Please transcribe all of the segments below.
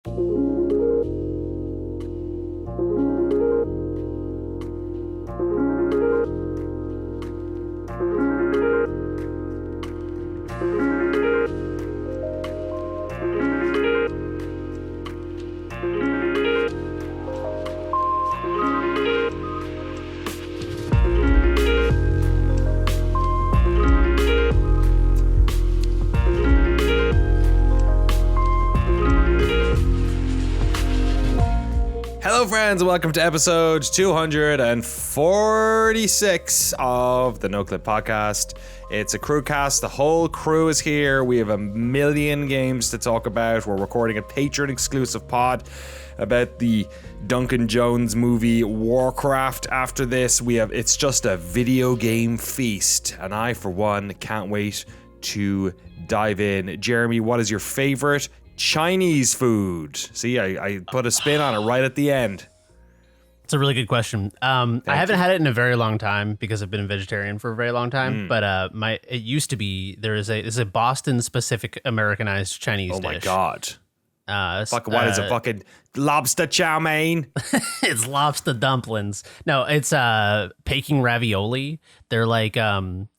Hello friends and welcome to episode 246 of the Noclip podcast. It's a Crewcast. The whole crew is here. We have a million games to talk about. We're recording a Patreon exclusive pod about the Duncan Jones movie Warcraft. After this, it's just a video game feast, and I for one can't wait to dive in. Jeremy, what is your favorite Chinese food? See, I put a spin on it right at the end. It's a really good question. I haven't had it in a very long time because I've been a vegetarian for a very long time. But it used to be there's a Boston specific Americanized Chinese dish. Oh my god! What is it? Fucking lobster chow mein? It's lobster dumplings. No, it's Peking ravioli. They're like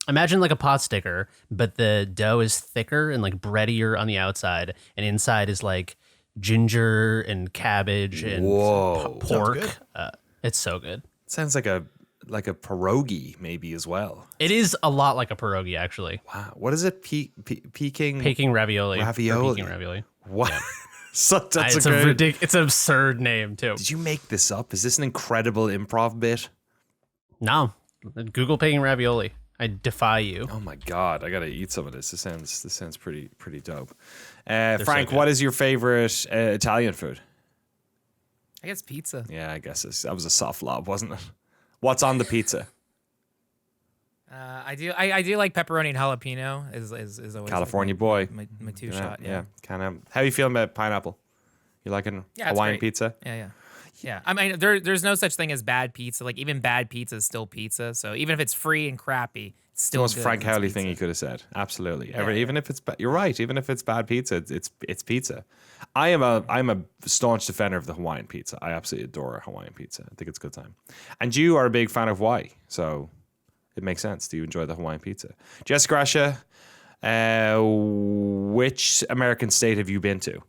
imagine like a pot sticker, but the dough is thicker and like breadier on the outside, and inside is like ginger and cabbage and pork. It's so good. Sounds like a pierogi maybe as well. It is a lot like a pierogi, actually. Wow. What is it? Peking ravioli. Peking ravioli. What? Yeah. It's an absurd name too. Did you make this up? Is this an incredible improv bit? No. Google Peking ravioli. I defy you. Oh my god, I gotta eat some of this. This sounds pretty dope. so Frank, what is your favorite Italian food? I guess pizza. Yeah, I guess that was a soft lob, wasn't it? What's on the pizza? I do like pepperoni and jalapeno. Is always California boy. My two shot. Yeah. Kind of. How are you feeling about pineapple? You liking Hawaiian pizza? Yeah. I mean, there's no such thing as bad pizza. Like even bad pizza is still pizza. So even if it's free and crappy, it's still the most Frank Howley thing he could have said. Absolutely. Even if it's you're right. Even if it's bad pizza, it's pizza. I'm a staunch defender of the Hawaiian pizza. I absolutely adore Hawaiian pizza. I think it's a good time. And you are a big fan of Hawaii, so it makes sense. Do you enjoy the Hawaiian pizza? Jess Grasha, which American state have you been to?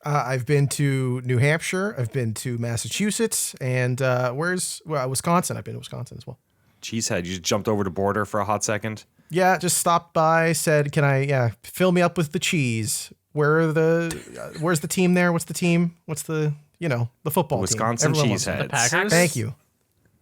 I've been to New Hampshire. I've been to Massachusetts, and Wisconsin. I've been to Wisconsin as well. Cheesehead, you just jumped over the border for a hot second. Yeah, just stopped by. Said, "Can I? Fill me up with the cheese." Where's the team there? What's the team? What's the football Wisconsin team? Cheeseheads. The Packers. Thank you.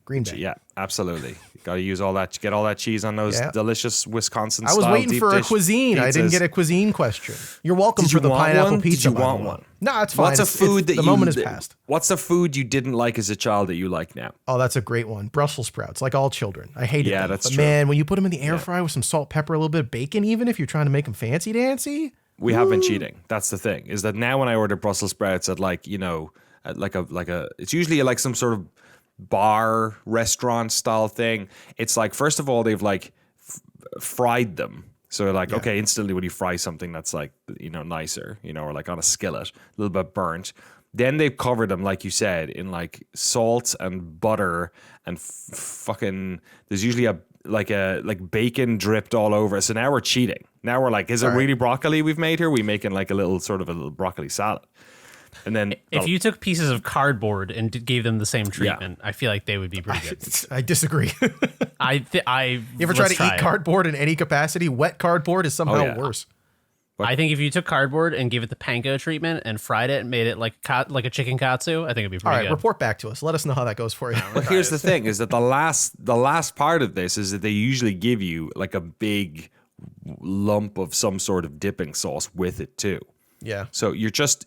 Green Bay. Yeah, absolutely. Got to use all that. Get all that cheese on those delicious Wisconsin. I was waiting for a cuisine. Pizzas. I didn't get a cuisine question. You're welcome for the pineapple pizza. Did you want one? No, it's fine. What's a food that the moment has passed? What's a food you didn't like as a child that you like now? Oh, that's a great one. Brussels sprouts, like all children. I hated them. That's but true. Man, when you put them in the air fryer with some salt, pepper, a little bit of bacon, even if you're trying to make them fancy dancy. We have been cheating. That's the thing. Is that now when I order Brussels sprouts at it's usually like some sort of bar restaurant style thing. It's like, first of all, they've like fried them. So okay, instantly when you fry something that's like, nicer, or like on a skillet, a little bit burnt, then they've covered them, like you said, in like salt and butter and fucking, there's usually like bacon dripped all over. So now we're cheating. Now we're like, is it really broccoli we've made here? We making like a little broccoli salad. And then if you took pieces of cardboard and gave them the same treatment, I feel like they would be pretty good. I disagree. You ever try to eat cardboard in any capacity? Wet cardboard is somehow worse. I think if you took cardboard and gave it the panko treatment and fried it and made it like a chicken katsu, I think it'd be pretty good. All right, report back to us. Let us know how that goes for you. Well, here's the thing: is that the last part of this is that they usually give you like a big lump of some sort of dipping sauce with it too. Yeah. So you're just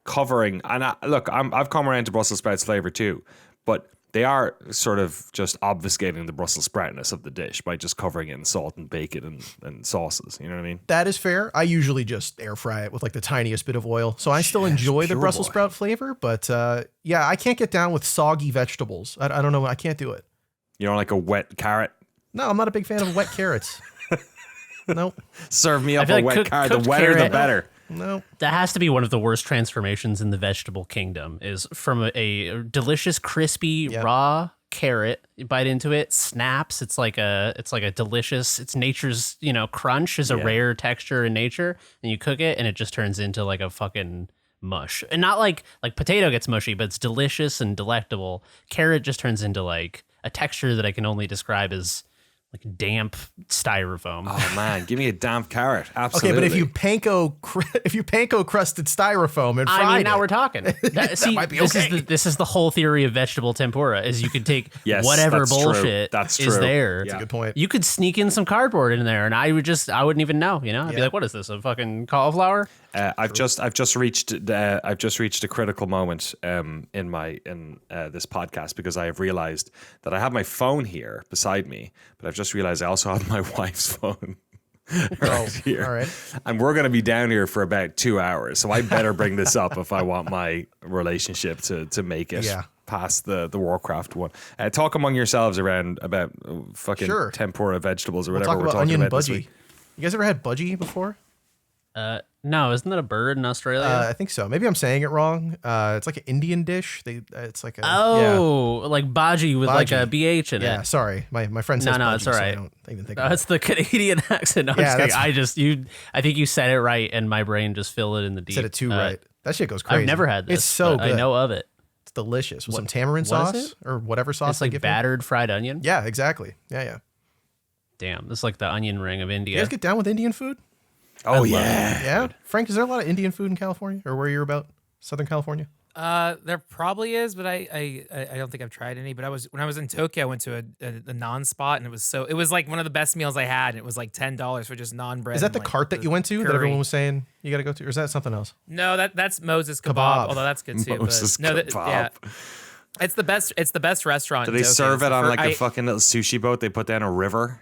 covering. And I've come around to Brussels sprouts flavor too, but they are sort of just obfuscating the Brussels sproutness of the dish by just covering it in salt and bacon and sauces. You know what I mean? That is fair. I usually just air fry it with like the tiniest bit of oil. So I still enjoy the Brussels sprout flavor, but I can't get down with soggy vegetables. I don't know. I can't do it. You don't like a wet carrot? No, I'm not a big fan of wet carrots. Nope. Serve me up a wet carrot. The wetter, the better. No. That has to be one of the worst transformations in the vegetable kingdom. Is from a delicious, crispy, raw carrot. You bite into it, snaps. It's like a delicious. It's nature's crunch is a rare texture in nature, and you cook it, and it just turns into like a fucking mush. And not like potato gets mushy, but it's delicious and delectable. Carrot just turns into like a texture that I can only describe as like damp styrofoam. Oh man, give me a damp carrot. Absolutely. Okay, but if you panko crusted styrofoam and fried now it, we're talking. See, might be this okay. is the whole theory of vegetable tempura is you could take Yes, whatever that's true. bullshit That's is true. there. That's a good point. You could sneak in some cardboard in there, and I wouldn't even know. I'd be like, "What is this? A fucking cauliflower?" I've just reached a critical moment in this podcast because I have realized that I have my phone here beside me, but I've just realized I also have my wife's phone right here. all right. And we're going to be down here for about 2 hours, so I better bring this up if I want my relationship to make it past the Warcraft one. Talk among yourselves about fucking tempura vegetables or whatever Talk we're about talking onion about this budgie. week. You guys ever had budgie before? No, isn't that a bird in Australia? I think so. Maybe I'm saying it wrong. It's like an Indian dish. It's like a like bhaji with like a BH in yeah. it. Sorry, my friend says No, budgie, it's all right. So I don't even think. That's the Canadian accent. No, I'm just kidding. I think you said it right, and my brain just filled it in the deep. Said it too right. That shit goes crazy. I've never had this. It's so good. I know of it. It's delicious with some tamarind what is sauce or whatever sauce. It's like battered fried onion. Yeah, exactly. Yeah. Damn, this is like the onion ring of India. You guys get down with Indian food? Oh yeah. Yeah. Frank, is there a lot of Indian food in California or where you're about? Southern California? There probably is, but I don't think I've tried any. But when I was in Tokyo, I went to a naan spot, and it was like one of the best meals I had. And it was like $10 for just naan bread. Is that and, the like, cart that you went to that curry. everyone was saying you got to go to? Or is that something else? No, that's Moses Kebab. Kebab. Although that's good too. Moses but Kebab. yeah, it's the best. It's the best restaurant. Do in they Tokyo. serve it on For- like a fucking little sushi boat they put down a river?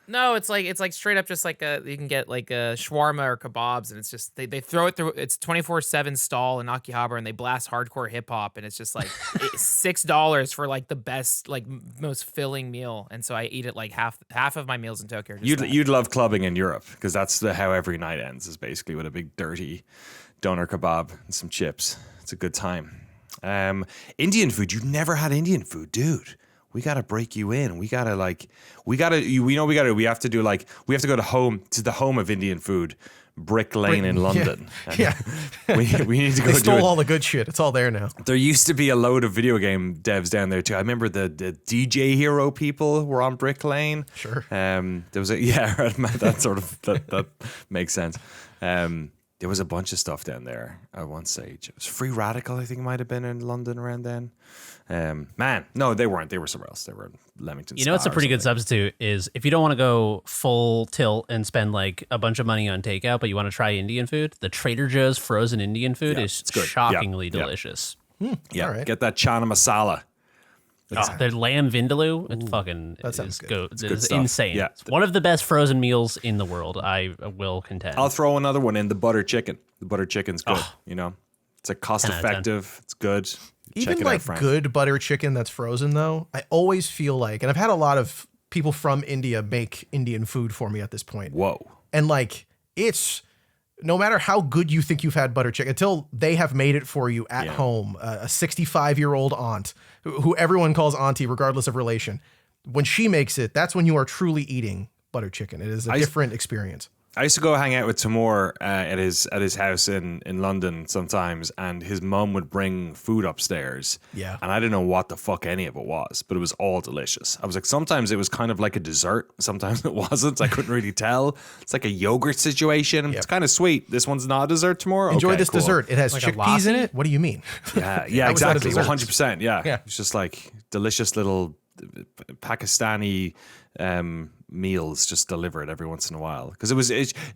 No, it's like straight up just like you can get like a shawarma or kebabs, and it's just they throw it through. It's 24/7 stall in Akihabara, and they blast hardcore hip hop, and it's just like $6 for like the best, like most filling meal. And so I eat it like half of my meals in Tokyo. Are just that. You'd love clubbing in Europe because that's how every night ends, is basically with a big dirty doner kebab and some chips. It's a good time. Indian food. You've never had Indian food, dude. We gotta break you in. We have to go to the home of Indian food, Brick Lane in London. Yeah. we need to go. They stole do it. all the good shit. It's all there now. There used to be a load of video game devs down there too. I remember the DJ Hero people were on Brick Lane. Sure. There was that makes sense. There was a bunch of stuff down there at one stage. It was Free Radical, I think it might have been in London around then. No, they weren't. They were somewhere else. They were in Leamington. What's a pretty good substitute is if you don't want to go full tilt and spend like a bunch of money on takeout, but you want to try Indian food, the Trader Joe's frozen Indian food is shockingly delicious. Yeah, All right. get that chana masala. The lamb vindaloo, it fucking that sounds is good. It's stuff. insane. Yeah. It's one of the best frozen meals in the world, I will contend. I'll throw another one in, the butter chicken. The butter chicken's good. It's like cost 10 out of 10. effective. It's good. Even Check it like out, Frank. good butter chicken that's frozen though, I always feel like, and I've had a lot of people from India make Indian food for me at this point. Whoa. And like, it's no matter how good you think you've had butter chicken, until they have made it for you at home, a 65-year-old aunt who everyone calls auntie regardless of relation. When she makes it, that's when you are truly eating butter chicken. It is a different experience. I used to go hang out with Timur at his house in London sometimes, and his mum would bring food upstairs. Yeah. And I didn't know what the fuck any of it was, but it was all delicious. I was like, sometimes it was kind of like a dessert, sometimes it wasn't. I couldn't really tell. It's like a yogurt situation. It's kind of sweet. This one's not a dessert, Timur. Enjoy Okay, this cool. dessert. It has Like a chickpeas in lassi? it. What do you mean? Yeah, was not a exactly. dessert. 100%. Yeah. Yeah. It's just like delicious little Pakistani meals just delivered every once in a while, because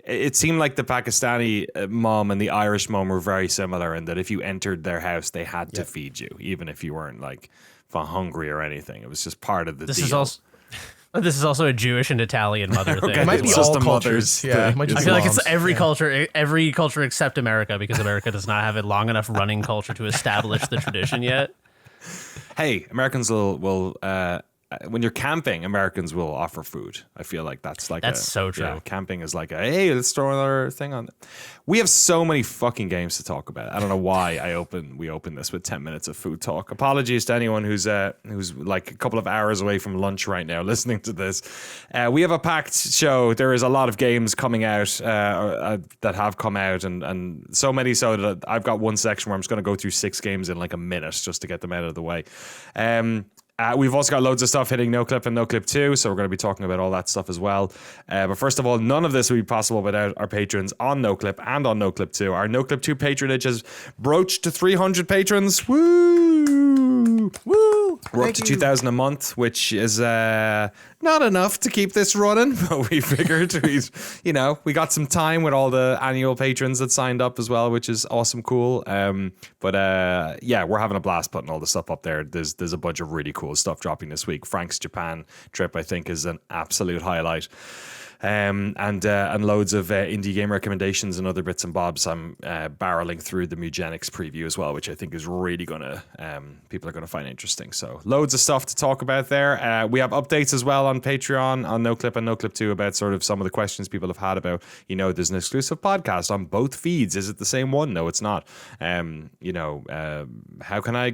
it seemed like the Pakistani mom and the Irish mom were very similar in that if you entered their house they had to feed you, even if you weren't like hungry or anything. It was just part of the deal. This is also a Jewish and Italian mother thing. It might be It's just all the cultures. mothers. Yeah, it might just I be feel like moms. it's every culture except America, because America does not have a long enough running culture to establish the tradition yet. Hey, Americans will when you're camping, Americans will offer food. I feel like that's so true. Yeah, camping is like hey, let's throw another thing on. We have so many fucking games to talk about. I don't know why we open this with 10 minutes of food talk. Apologies to anyone who's like a couple of hours away from lunch right now listening to this. We have a packed show. There is a lot of games coming out that have come out, and so many so that I've got one section where I'm just going to go through 6 games in like a minute just to get them out of the way. We've also got loads of stuff hitting Noclip and Noclip 2, so we're going to be talking about all that stuff as well. But first of all, none of this would be possible without our patrons on Noclip and on Noclip 2. Our Noclip 2 patronage has broached to 300 patrons. Woo! Woo! We're up to 2,000 a month, which is not enough to keep this running, but we figured we got some time with all the annual patrons that signed up as well, which is awesome, cool. But we're having a blast putting all the stuff up there. There's a bunch of really cool stuff dropping this week. Frank's Japan trip, I think, is an absolute highlight. And loads of indie game recommendations and other bits and bobs. I'm barreling through the Mugenics preview as well, which I think is really gonna people are gonna find interesting. So loads of stuff to talk about there. We have updates as well on Patreon, on Noclip and Noclip 2 about sort of some of the questions people have had about, there's an exclusive podcast on both feeds. Is it the same one? No, it's not. How can I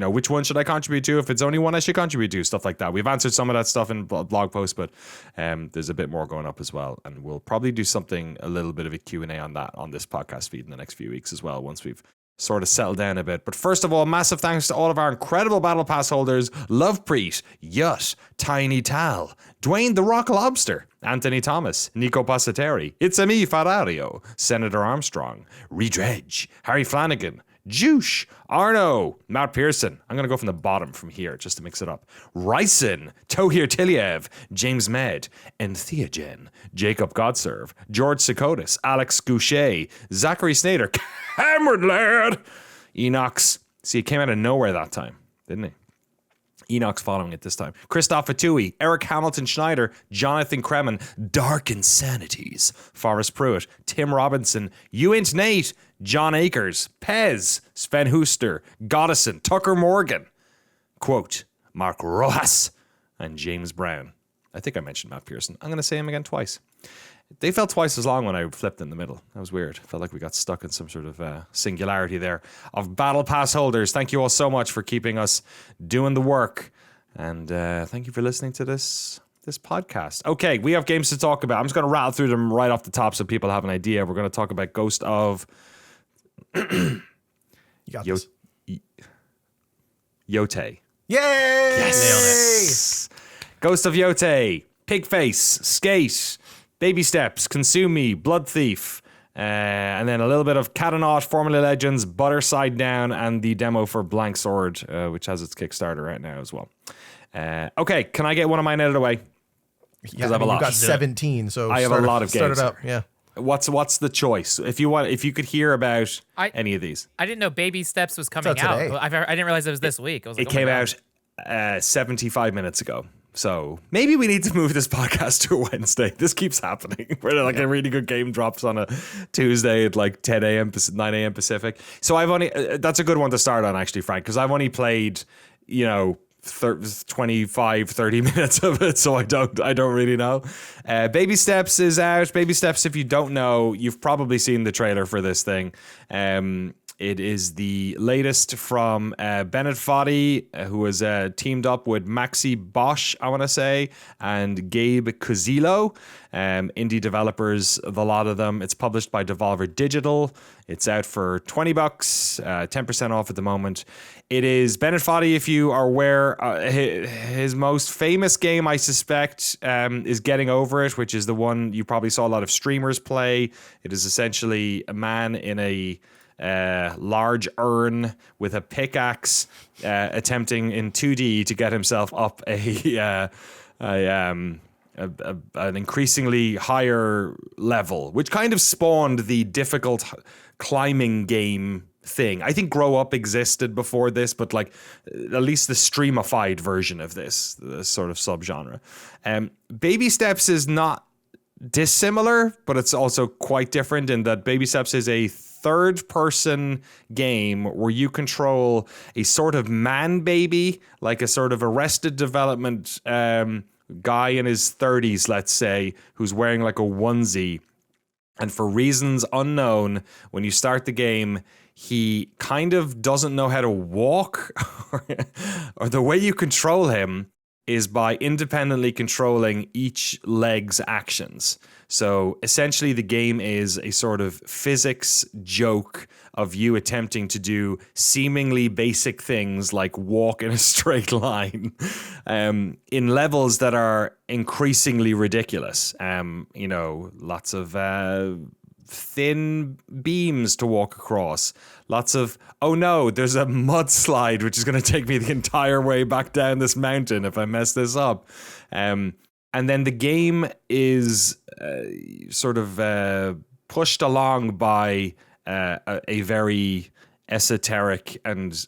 which one should I contribute to? If it's only one I should contribute to, stuff like that. We've answered some of that stuff in blog posts, but there's a bit more going up as well, and we'll probably do a little bit of a Q&A on that on this podcast feed in the next few weeks as well, once we've sort of settled down a bit. But first of all, massive thanks to all of our incredible Battle Pass holders: Lovepreet, Yut, Tiny Tal, Dwayne the Rock Lobster, Anthony Thomas, Nico Passateri, It's a Me Ferrario, Senator Armstrong, Redredge, Harry Flanagan, Juice, Arno, Matt Pearson. I'm going to go from the bottom from here just to mix it up. Ryson, Tohir Tiliev, James Med, Entheogen, Jacob Godserve, George Sikotis, Alex Goucher, Zachary Snader, Cameron Laird, Enox. See, it came out of nowhere that time, didn't it? Enoch's following it this time. Christoph Fatui, Eric Hamilton Schneider, Jonathan Kremen, Dark Insanities, Forrest Pruitt, Tim Robinson, Uint Nate, John Akers, Pez, Sven Huster, Goddison, Tucker Morgan, quote, Mark Rojas, and James Brown. I think I mentioned Matt Pearson. I'm going to say him again twice. They felt twice as long when I flipped in the middle. That was weird. Felt like we got stuck in some sort of singularity there of Battle Pass holders. Thank you all so much for keeping us doing the work. And thank you for listening to this podcast. Okay, we have games to talk about. I'm just going to rattle through them right off the top so people have an idea. We're going to talk about Ghost of... You got this. Yotei. Yay! Yes! Ghost of Yotei, Pigface, Skate, Baby Steps, Consume Me, Bloodthief, and then a little bit of Katanaut, Formula Legends, Butter Side Down, and the demo for Blanksword, which has its Kickstarter right now as well. Okay, can I get one of mine out of the way? Yeah, I have a lot. You've got 17, so I have a lot of games. Start it up, yeah. What's the choice? If you could hear about any of these. I didn't know Baby Steps was coming out. I didn't realize it was this week. I was like, it came out 75 minutes ago. So maybe we need to move this podcast to a Wednesday. This keeps happening where a really good game drops on a Tuesday at like 10 a.m. 9 a.m. Pacific. So I've only that's a good one to start on actually, Frank, because I've only played 25, 30 minutes of it, so I don't really know. Baby Steps is out. Baby Steps, if you don't know, you've probably seen the trailer for this thing. It is the latest from Bennett Foddy, who has teamed up with Maxi Bosch, I want to say, and Gabe Cozillo, indie developers, the lot of them. It's published by Devolver Digital. It's out for $20, 10% off at the moment. It is Bennett Foddy, if you are aware. His most famous game, I suspect, is Getting Over It, which is the one you probably saw a lot of streamers play. It is essentially a man in a large urn with a pickaxe, attempting in 2D to get himself up an increasingly higher level, which kind of spawned the difficult climbing game thing. I think Grow Up existed before this, but like at least the streamified version of this sort of subgenre. Baby Steps is not dissimilar, but it's also quite different in that Baby Steps is a third-person game where you control a sort of man baby, like a sort of Arrested Development guy in his 30s, let's say, who's wearing like a onesie. And for reasons unknown, when you start the game, he kind of doesn't know how to walk, or the way you control him is by independently controlling each leg's actions. So essentially the game is a sort of physics joke of you attempting to do seemingly basic things like walk in a straight line in levels that are increasingly ridiculous. Lots of thin beams to walk across. Lots of, oh no, there's a mudslide which is going to take me the entire way back down this mountain if I mess this up. And then the game is sort of pushed along by a very esoteric and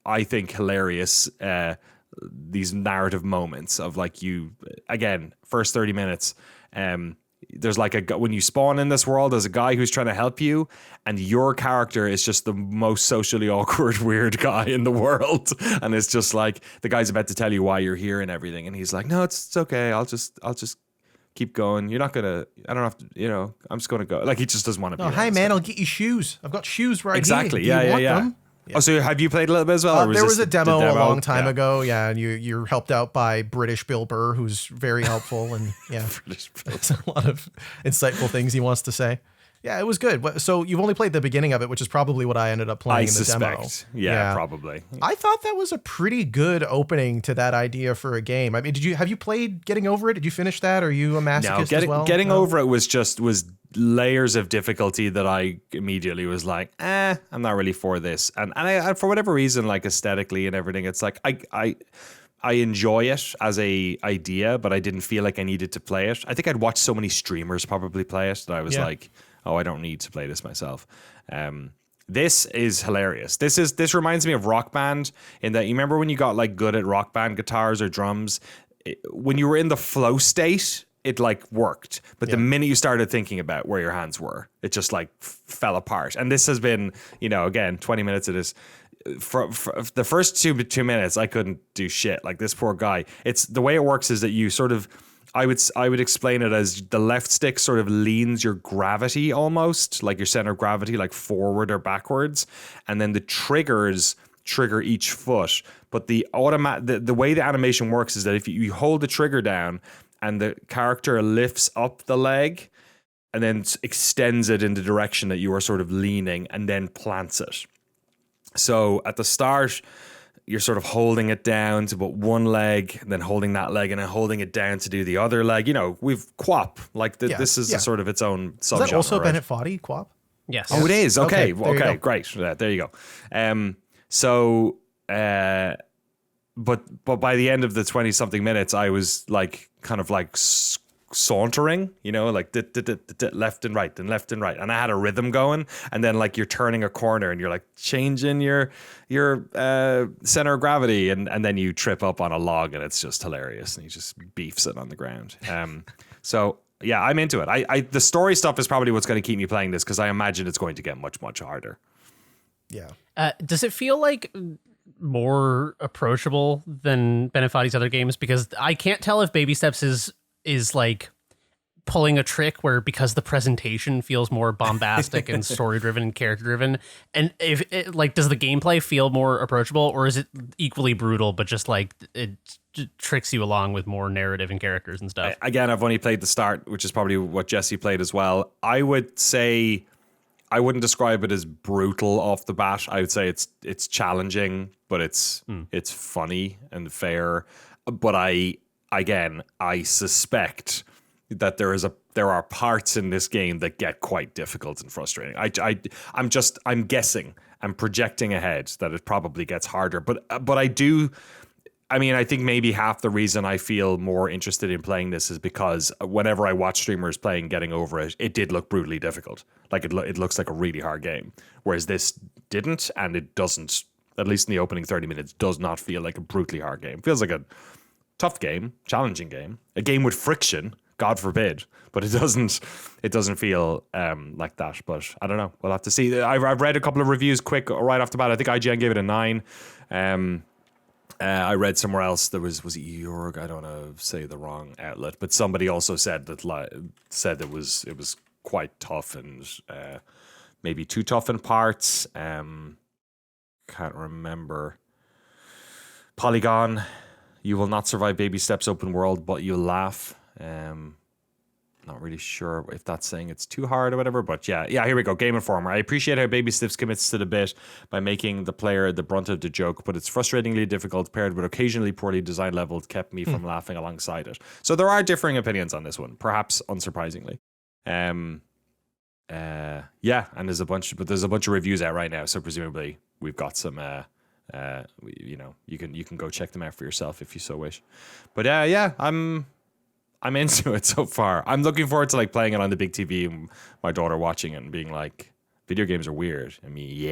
I think hilarious these narrative moments of like you, again, first 30 minutes, there's like when you spawn in this world, there's a guy who's trying to help you, and your character is just the most socially awkward, weird guy in the world. And it's just like the guy's about to tell you why you're here and everything, and he's like, "No, it's okay. I'll just keep going. You're not gonna. I don't have to. I'm just gonna go." Like he just doesn't want to be. Oh, hey man, I'll get you shoes. I've got shoes right exactly. here. Exactly. Yeah. Them? Yeah. Oh, so have you played a little bit as well? There was a demo a long time yeah. ago, yeah, and you're helped out by British Bill Burr, who's very helpful, and yeah, there's a lot of insightful things he wants to say. Yeah, it was good. So you've only played the beginning of it, which is probably what I ended up playing in the demo. Yeah, probably. I thought that was a pretty good opening to that idea for a game. I mean, have you played Getting Over It? Did you finish that? Or are you a masochist as well? Getting Over It was layers of difficulty that I immediately was like, I'm not really for this. And I for whatever reason, like aesthetically and everything, it's like I enjoy it as a idea, but I didn't feel like I needed to play it. I think I'd watched so many streamers probably play it that I was like, oh, I don't need to play this myself. This is hilarious. This reminds me of Rock Band in that you remember when you got like good at Rock Band guitars or drums, when you were in the flow state, it like worked. But the minute you started thinking about where your hands were, it just like fell apart. And this has been, again, 20 minutes of this. For the first two minutes, I couldn't do shit. Like this poor guy. It's the way it works is that you sort of, I would explain it as the left stick sort of leans your gravity almost, like your center of gravity, like forward or backwards. And then the triggers trigger each foot. But the way the animation works is that if you hold the trigger down and the character lifts up the leg and then extends it in the direction that you are sort of leaning and then plants it. So at the start, you're sort of holding it down to put one leg and then holding that leg and then holding it down to do the other leg. We've QWOP. Like this is sort of its own subgenre. Is that also right? Bennett Foddy, QWOP? Yes. Oh, it is. Okay, great. There you go. But by the end of the 20-something minutes, I was like kind of like sauntering, like left and right and left and right, and I had a rhythm going, and then like you're turning a corner and you're like changing your center of gravity, and then you trip up on a log and it's just hilarious, and he just beefs it on the ground. So yeah, I'm into it. I the story stuff is probably what's going to keep me playing this, because I imagine it's going to get much harder. Yeah. Does it feel like more approachable than Bennett Foddy's other games? Because I can't tell if Baby Steps is like pulling a trick where, because the presentation feels more bombastic and story driven and character driven, and if it, like, does the gameplay feel more approachable, or is it equally brutal but just like it tricks you along with more narrative and characters and stuff? Again, I've only played the start, which is probably what Jesse played as well. I would say I wouldn't describe it as brutal off the bat. I would say it's challenging, but it's funny and fair. But I suspect that there are parts in this game that get quite difficult and frustrating. I'm guessing, I'm projecting ahead that it probably gets harder. But I think maybe half the reason I feel more interested in playing this is because whenever I watch streamers playing Getting Over It, it did look brutally difficult. Like it looks like a really hard game, whereas this didn't, and it doesn't, at least in the opening 30 minutes, does not feel like a brutally hard game. It feels like a tough game, challenging game, a game with friction, God forbid, but it doesn't feel like that. But I don't know. We'll have to see. I've read a couple of reviews quick right off the bat. I think IGN gave it a 9. I read somewhere else there was it Jorg? I don't want to say the wrong outlet, but somebody also said it was quite tough and maybe too tough in parts. Can't remember. Polygon, you will not survive Baby Steps open world, but you'll laugh. Not really sure if that's saying it's too hard or whatever, but yeah, here we go. Game Informer. I appreciate how Baby Steps commits to the bit by making the player the brunt of the joke, but it's frustratingly difficult, paired with occasionally poorly designed levels, kept me from laughing alongside it. So there are differing opinions on this one, perhaps unsurprisingly. And there's a bunch of reviews out right now, so presumably we've got some you can go check them out for yourself if you so wish. But I'm into it so far. I'm looking forward to like playing it on the big TV and my daughter watching it and being like, video games are weird. I mean,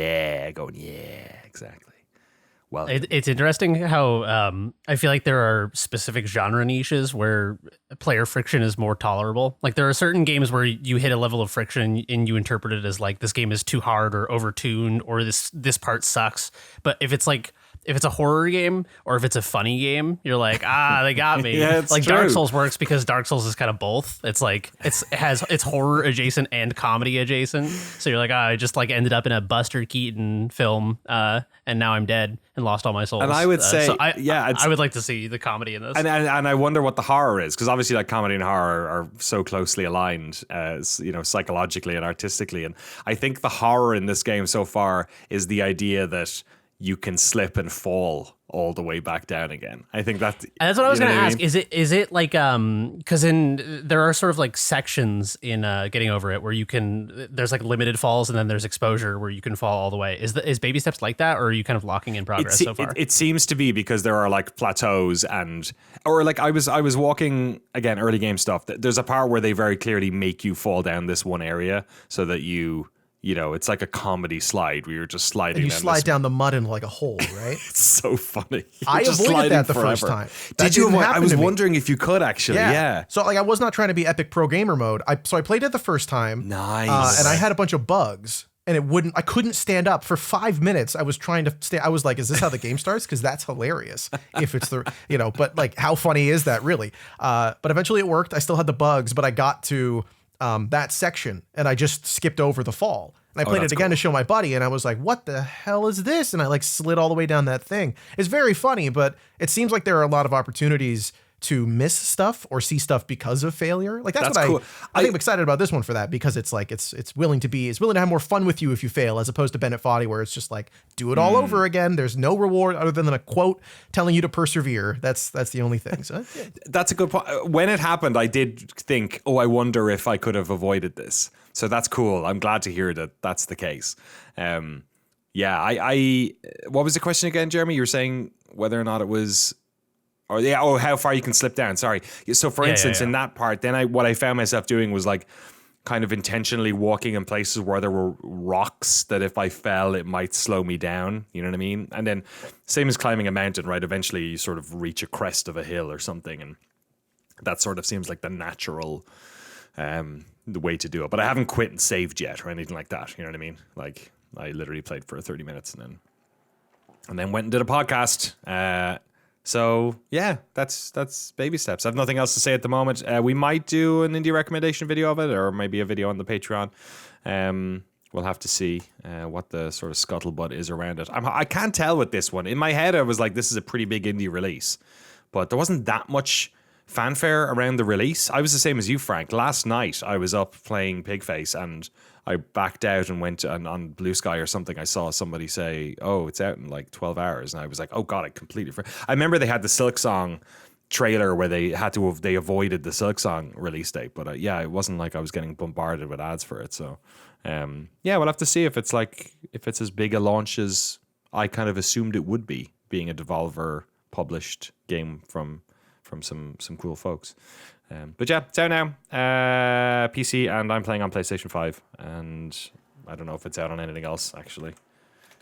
exactly. Well, it's interesting how I feel like there are specific genre niches where player friction is more tolerable. Like there are certain games where you hit a level of friction and you interpret it as like this game is too hard or overtuned or this part sucks. But if it's a horror game or if it's a funny game, you're like, they got me. Yeah, it's like true. Dark Souls works because Dark Souls is kind of both. It's like it's horror adjacent and comedy adjacent. So you're like, I just like ended up in a Buster Keaton film, and now I'm dead and lost all my souls. And I would say, I would like to see the comedy in this. And I wonder what the horror is, because obviously like comedy and horror are so closely aligned, psychologically and artistically. And I think the horror in this game so far is the idea that you can slip and fall all the way back down again. I think that's what I was going to ask. Is it like because there are sort of like sections in Getting Over It where there's like limited falls and then there's exposure where you can fall all the way. Is Baby Steps like that, or are you kind of locking in progress so far? It seems to be, because there are like plateaus or like I was walking again, early game stuff. There's a part where they very clearly make you fall down this one area so that it's like a comedy slide where you're just sliding. And you slide down the mud in like a hole, right? It's so funny. I avoided that the first time. Did you avoid? I was wondering if you could actually. Yeah. So like I was not trying to be epic pro gamer mode. I played it the first time. Nice. And I had a bunch of bugs. And I couldn't stand up for 5 minutes. I was trying to stay. I was like, is this how the game starts? Because that's hilarious. If it's but like, how funny is that really? But eventually it worked. I still had the bugs, but I got to that section and I just skipped over the fall. And I played it again to show my buddy, and I was like, what the hell is this? And I like slid all the way down that thing. It's very funny, but it seems like there are a lot of opportunities to miss stuff or see stuff because of failure. Like that's what cool. I think I'm excited about this one for that, because it's like it's willing to have more fun with you if you fail, as opposed to Bennett Foddy where it's just like do it all over again. There's no reward other than a quote telling you to persevere. That's the only thing. So yeah. That's a good point. When it happened, I did think, I wonder if I could have avoided this. So that's cool. I'm glad to hear that that's the case. What was the question again, Jeremy? You were saying whether or not it was. How far you can slip down. Sorry. So for instance, in that part, then what I found myself doing was like kind of intentionally walking in places where there were rocks that if I fell, it might slow me down. You know what I mean? And then same as climbing a mountain, right? Eventually you sort of reach a crest of a hill or something. And that sort of seems like the natural the way to do it. But I haven't quit and saved yet or anything like that. You know what I mean? Like I literally played for 30 minutes and then went and did a podcast. So yeah, that's Baby Steps. I have nothing else to say at the moment. We might do an indie recommendation video of it, or maybe a video on the Patreon. We'll have to see what the sort of scuttlebutt is around it. I can't tell with this one. In my head, I was like, this is a pretty big indie release, but there wasn't that much fanfare around the release. I was the same as you, Frank. Last night, I was up playing Pigface and I backed out and went on Blue Sky or something. I saw somebody say, it's out in like 12 hours. And I was like, oh God, I completely forgot. I remember they had the Silksong trailer where they avoided the Silksong release date. But it wasn't like I was getting bombarded with ads for it. So we'll have to see if it's as big a launch as I kind of assumed it would be, being a Devolver published game from some cool folks. But yeah, it's out now. PC, and I'm playing on PlayStation 5. And I don't know if it's out on anything else, actually.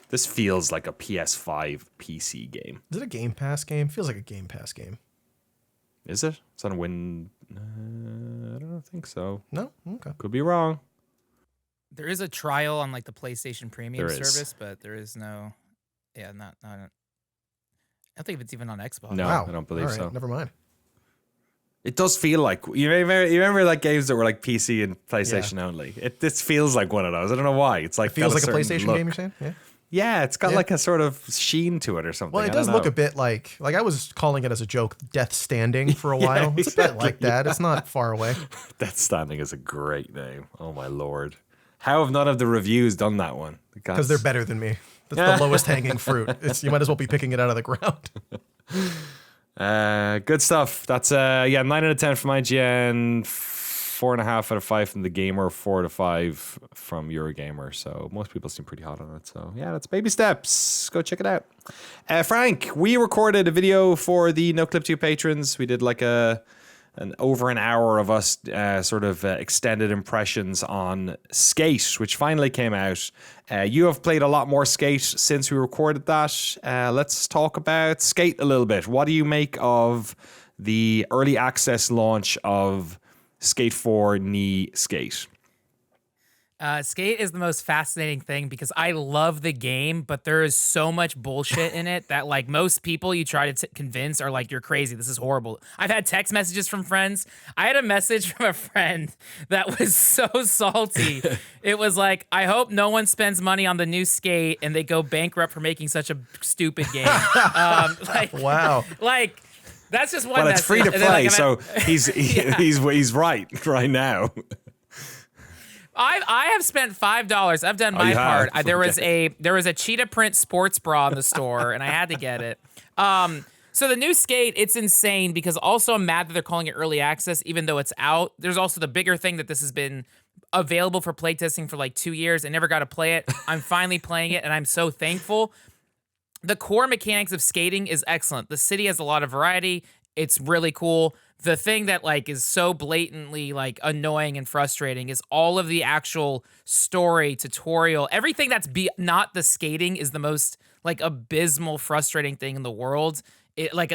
This feels like a PS5 PC game. Is it a Game Pass game? Feels like a Game Pass game. Is it? It's on a Win... don't think so. No? Okay. Could be wrong. There is a trial on like the PlayStation Premium There is. service, but there is no. Yeah, not. I don't think it's even on Xbox. No, Wow. I don't believe All right, so. Never mind. It does feel like you remember like games that were like PC and PlayStation only. This feels like one of those. I don't know why. It's like It feels got like a certain PlayStation look. game, you're saying? Yeah. Yeah, it's got Yeah. like a sort of sheen to it or something. Well, it I does don't look know. a bit like I was calling it as a joke, Death Standing for a while. It's a bit like that. It's not far away. Death Standing is a great name. Oh my lord. How have none of the reviews done that one? Because they're better than me. That's the lowest hanging fruit. You might as well be picking it out of the ground. Good stuff. That's 9 out of 10 from IGN, 4.5 out of 5 from The Gamer, 4 out of 5 from Eurogamer. So most people seem pretty hot on it. So yeah, that's Baby Steps. Go check it out. Frank, we recorded a video for the Noclip 2 patrons. We did like over an hour of us extended impressions on Skate, which finally came out. You have played a lot more Skate since we recorded that. Let's talk about Skate a little bit. What do you make of the early access launch of Skate 4 Knee Skate? Skate is the most fascinating thing because I love the game, but there is so much bullshit in it that like most people you try to convince are like, you're crazy. This is horrible. I've had text messages from friends. I had a message from a friend that was so salty. It was like, I hope no one spends money on the new Skate and they go bankrupt for making such a stupid game. Wow. Like, that's just one. Well, it's free to message. And play, then, like, so he's right now. I have spent $5. I've done my you have? part. There was a cheetah print sports bra in the store, and I had to get it. So the new Skate, it's insane because also I'm mad that they're calling it early access, even though it's out. There's also the bigger thing that this has been available for playtesting for like 2 years. I never got to play it. I'm finally playing it, and I'm so thankful. The core mechanics of skating is excellent. The city has a lot of variety. It's really cool. The thing that like is so blatantly like annoying and frustrating is all of the actual story, tutorial, everything that's not the skating is the most like abysmal, frustrating thing in the world. It like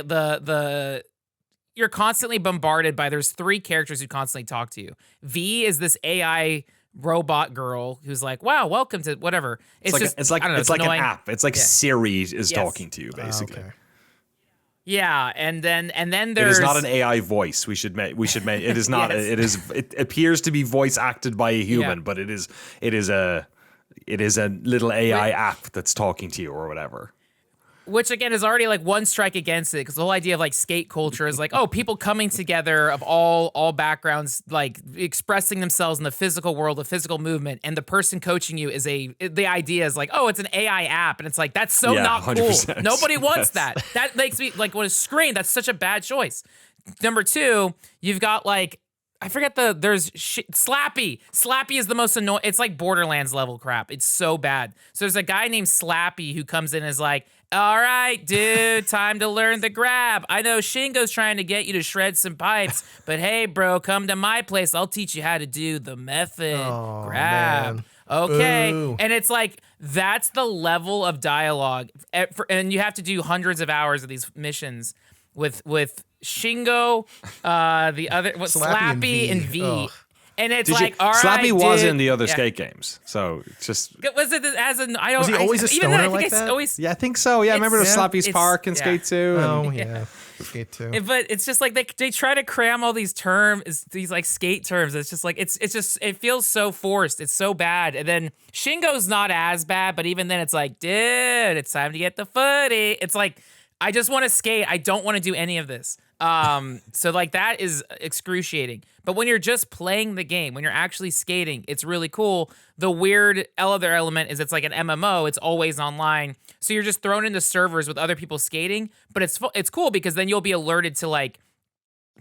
you're constantly bombarded by there's 3 characters who constantly talk to you. V is this AI robot girl who's like, wow, welcome to whatever. It's like an app. It's like Siri is talking to you basically. Okay. Yeah, and then there's It is not an AI voice. We should make it is not Yes. it appears to be voice acted by a human, but it is a little AI app that's talking to you or whatever. Which again is already like one strike against it because the whole idea of like skate culture is like, oh, people coming together of all backgrounds, like expressing themselves in the physical world, the physical movement, and the person coaching you is the idea is like, oh, it's an AI app, and it's like that's so not 100%. cool. Nobody wants Yes. that. That makes me like want to scream. That's such a bad choice. Number 2, you've got like. I forget there's Slappy. Slappy is the most annoying. It's like Borderlands level crap. It's so bad. So there's a guy named Slappy who comes in and is like, all right, dude, time to learn the grab. I know Shingo's trying to get you to shred some pipes, but hey, bro, come to my place. I'll teach you how to do the method. Oh, Grab. man. Okay. Boo. And it's like, that's the level of dialogue. And you have to do hundreds of hours of these missions with Shingo, the other Slappy and V. Ugh. And it's like, all right, Slappy was dude. in the other Yeah. skate games, so it's just Was it as an? I don't. Was he always a even then, stoner I think like it's that? always. yeah, I think so. Yeah, I remember the It's- Slappy's it's- Park and yeah. Skate 2. and- Oh, yeah. Skate 2. But it's just like they try to cram all these terms, these like skate terms. It's just like it feels so forced. It's so bad. And then Shingo's not as bad, but even then it's like, dude, it's time to get the footy. It's like I just want to skate. I don't want to do any of this. So like that is excruciating. But when you're just playing the game, when you're actually skating, it's really cool. The weird other element is it's like an MMO. It's always online. So you're just thrown into servers with other people skating. But it's cool because then you'll be alerted to like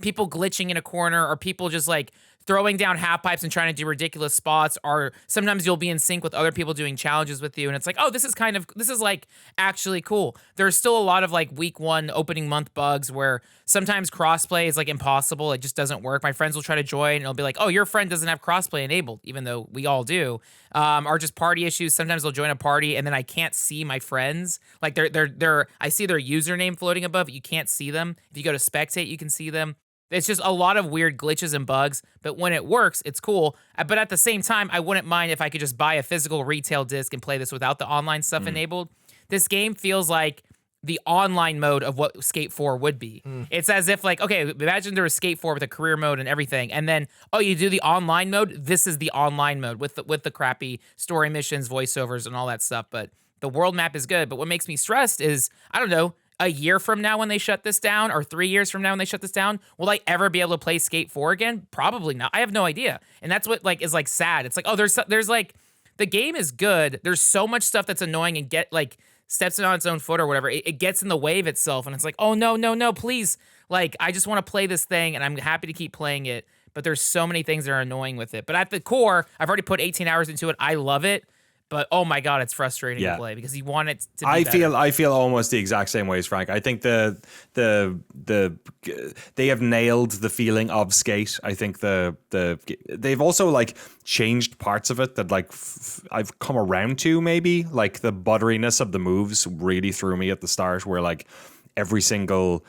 people glitching in a corner or people just like throwing down half pipes and trying to do ridiculous spots, or sometimes you'll be in sync with other people doing challenges with you. And it's like, oh, this is like actually cool. There's still a lot of like week 1 opening month bugs where sometimes crossplay is like impossible. It just doesn't work. My friends will try to join and it'll be like, oh, your friend doesn't have crossplay enabled, even though we all do. Or just party issues. Sometimes they'll join a party and then I can't see my friends. Like I see their username floating above, but you can't see them. If you go to spectate, you can see them. It's just a lot of weird glitches and bugs, but when it works, it's cool. But at the same time, I wouldn't mind if I could just buy a physical retail disc and play this without the online stuff enabled. This game feels like the online mode of what Skate 4 would be. It's as if like, okay, imagine there was Skate 4 with a career mode and everything, and then, oh, you do the online mode? This is the online mode with the crappy story missions, voiceovers, and all that stuff. But the world map is good. But what makes me stressed is, I don't know, a year from now when they shut this down, or 3 years from now when they shut this down, will I ever be able to play Skate 4 again? Probably not. I have no idea. And that's what like is like sad. It's like, oh, there's like, the game is good. There's so much stuff that's annoying and get like steps in on its own foot or whatever. It gets in the way of itself, and it's like, oh no, please. Like, I just want to play this thing, and I'm happy to keep playing it. But there's so many things that are annoying with it. But at the core, I've already put 18 hours into it. I love it. But oh my god, it's frustrating to play because you want it to be better. I feel almost the exact same way as Frank. I think they have nailed the feeling of Skate. I think they've also like changed parts of it that like I've come around to, maybe. Like the butteriness of the moves really threw me at the start, where like every single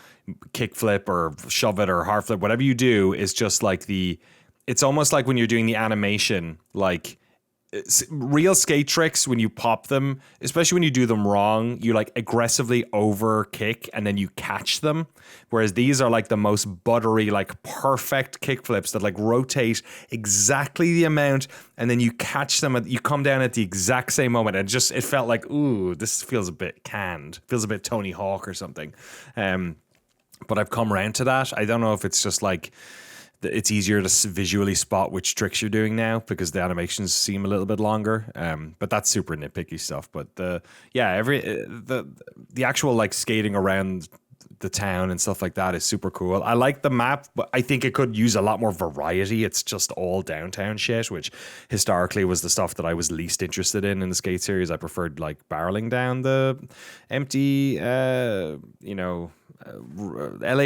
kickflip or shove it or hard flip, whatever you do, is just like it's almost like when you're doing the animation, like real skate tricks, when you pop them, especially when you do them wrong, you like aggressively over kick and then you catch them. Whereas these are like the most buttery, like perfect kick flips that like rotate exactly the amount, and then you catch them and you come down at the exact same moment. And it felt like, ooh, this feels a bit canned, feels a bit Tony Hawk or something. But I've come around to that. I don't know if it's just like it's easier to visually spot which tricks you're doing now because the animations seem a little bit longer. But that's super nitpicky stuff. But the actual like skating around the town and stuff like that is super cool. I like the map, but I think it could use a lot more variety. It's just all downtown shit, which historically was the stuff that I was least interested in the Skate series. I preferred like barreling down the empty, LA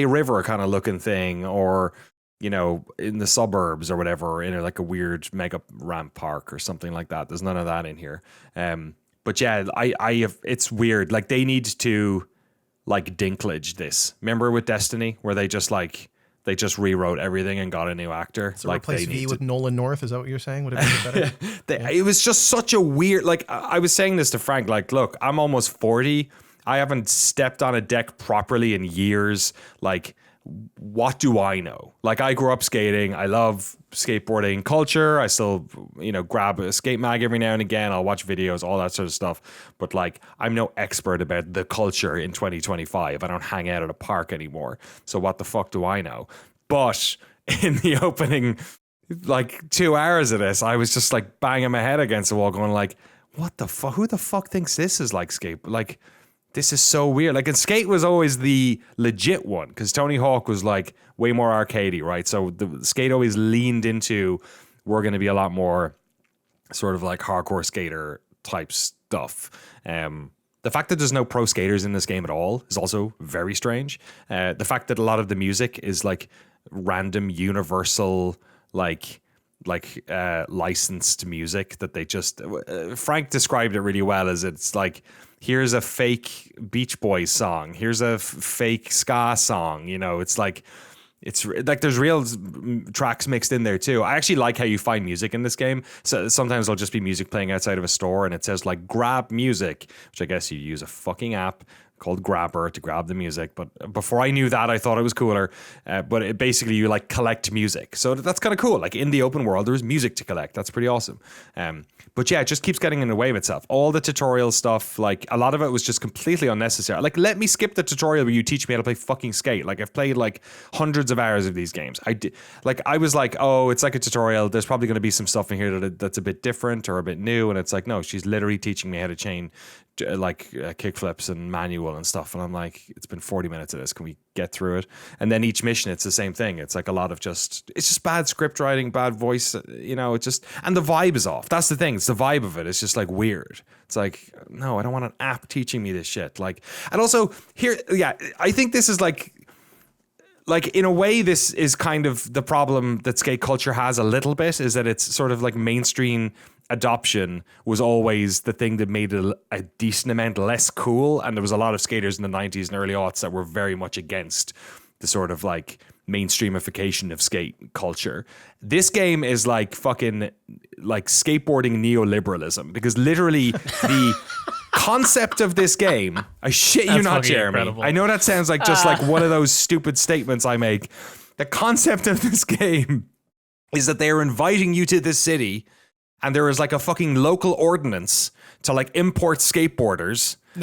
River kind of looking thing, or in the suburbs or whatever, in like a weird mega ramp park or something like that. There's none of that in here. But yeah, it's weird. Like they need to like dinklage this. Remember with Destiny where they just rewrote everything and got a new actor. So like replace V with Nolan North. Is that what you're saying? Would it be better? It was just such a weird, like I was saying this to Frank, like, look, I'm almost 40. I haven't stepped on a deck properly in years. Like, what do I know? Like, I grew up skating. I love skateboarding culture. I still, grab a skate mag every now and again. I'll watch videos, all that sort of stuff. But like, I'm no expert about the culture in 2025. I don't hang out at a park anymore. So what the fuck do I know? But in the opening, like 2 hours of this, I was just like banging my head against the wall going like, what the fuck? Who the fuck thinks this is like skate? Like, this is so weird. Like, and Skate was always the legit one because Tony Hawk was like way more arcadey, right? So the Skate always leaned into, we're going to be a lot more sort of like hardcore skater type stuff. The fact that there's no pro skaters in this game at all is also very strange. The fact that a lot of the music is like random universal, like licensed music that they just Frank described it really well as it's like, here's a fake Beach Boys song, here's a fake ska song, it's like there's real tracks mixed in there too. I actually like how you find music in this game. So sometimes there'll just be music playing outside of a store and it says like grab music, which I guess you use a fucking app called Grabber to grab the music. But before I knew that, I thought it was cooler. But it basically, you like collect music. So that's kind of cool. Like in the open world, there's music to collect. That's pretty awesome. But yeah, it just keeps getting in the way of itself. All the tutorial stuff, like a lot of it was just completely unnecessary. Like, let me skip the tutorial where you teach me how to play fucking skate. Like, I've played like hundreds of hours of these games. I was like, oh, it's like a tutorial. There's probably going to be some stuff in here that's a bit different or a bit new. And it's like, no, she's literally teaching me how to chain kick flips and manual and stuff. And I'm like, it's been 40 minutes of this. Can we get through it? And then each mission, it's the same thing. It's like a lot of it's just bad script writing, bad voice, and the vibe is off. That's the thing. It's the vibe of it. It's just like weird. It's like, no, I don't want an app teaching me this shit. Like, and also here, yeah, I think this is like in a way, this is kind of the problem that skate culture has a little bit, is that it's sort of like mainstream adoption was always the thing that made it a decent amount less cool. And there was a lot of skaters in the 90s and early aughts that were very much against the sort of like mainstreamification of skate culture. This game is like fucking like skateboarding neoliberalism, because literally the concept of this game, I shit you That's not, fucking Jeremy. incredible. I know that sounds like just like one of those stupid statements I make. The concept of this game is that they are inviting you to this city, and there is like a fucking local ordinance to like import skateboarders and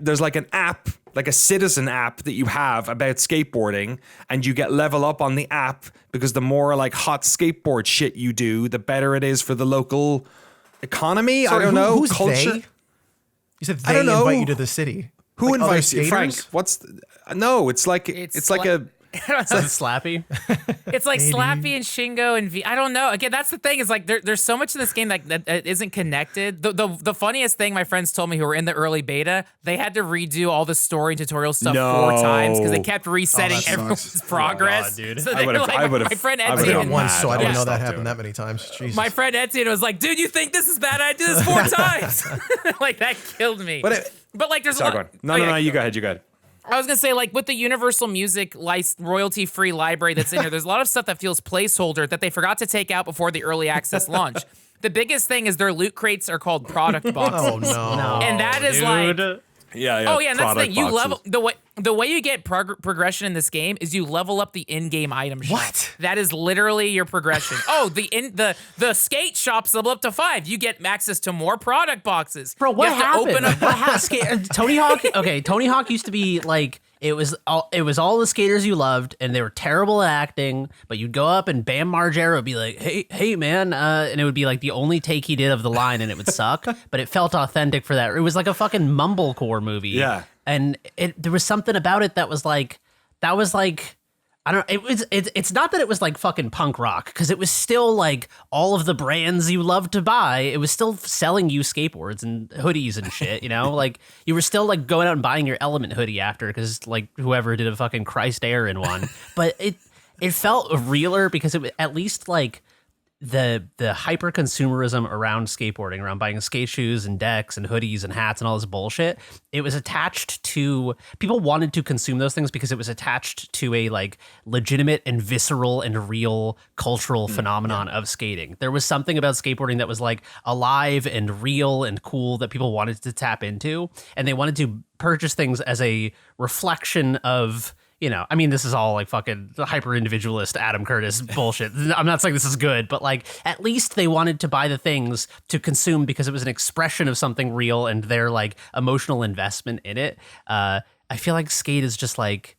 there's like an app, like a citizen app that you have about skateboarding, and you get level up on the app because the more like hot skateboard shit you do, the better it is for the local economy. Sorry, I don't know. Who's Culture. they? You said I they don't know. invite you to the city. Who Like other invites you, Frank? skaters? No, it's like it's like a. Slappy. It's like Slappy and Shingo and V. I don't know. Again, that's the thing. Is like there's so much in this game that isn't connected. The funniest thing my friends told me who were in the early beta, they had to redo all the story and tutorial stuff 4 times because they kept resetting that everyone's sucks. progress. God, dude. So they were like, my friend I did it Etienne. once, so I didn't know that Stop happened doing that many times. Jesus. My friend Etienne was like, "Dude, you think this is bad? I did this 4 times." Like that killed me. But like there's a sorry, lot. go on. No, you go ahead. You go ahead. I was gonna say, like, with the Universal Music royalty-free library that's in here, there's a lot of stuff that feels placeholder that they forgot to take out before the early access launch. The biggest thing is their loot crates are called product boxes. Oh no. And that is like, Yeah. oh yeah, and that's the thing. You product level the way you get progression in this game is you level up the in-game item shop. What? That is literally your progression. Oh, the skate shops level up to 5. You get access to more product boxes. Bro, what You have to happened? open up- What happened? Tony Hawk. Okay, Tony Hawk used to be like it was all the skaters you loved, and they were terrible at acting. But you'd go up and Bam Margera would be like, "Hey, man," and it would be like the only take he did of the line, and it would suck. But it felt authentic for that. It was like a fucking mumblecore movie. Yeah. And there was something about it that was like I don't know. It's not that it was like fucking punk rock, because it was still like all of the brands you loved to buy. It was still selling you skateboards and hoodies and shit, you know? Like you were still like going out and buying your Element hoodie after, because like whoever did a fucking Christ Air in one. But it felt realer because it was at least like the hyper consumerism around skateboarding, around buying skate shoes and decks and hoodies and hats and all this bullshit. It was attached to, people wanted to consume those things because it was attached to a like legitimate and visceral and real cultural phenomenon of skating. There was something about skateboarding that was like alive and real and cool that people wanted to tap into, and they wanted to purchase things as a reflection of, you know, I mean, this is all like fucking hyper individualist Adam Curtis bullshit. I'm not saying this is good, but like at least they wanted to buy the things to consume because it was an expression of something real and their like emotional investment in it. I feel like skate is just like,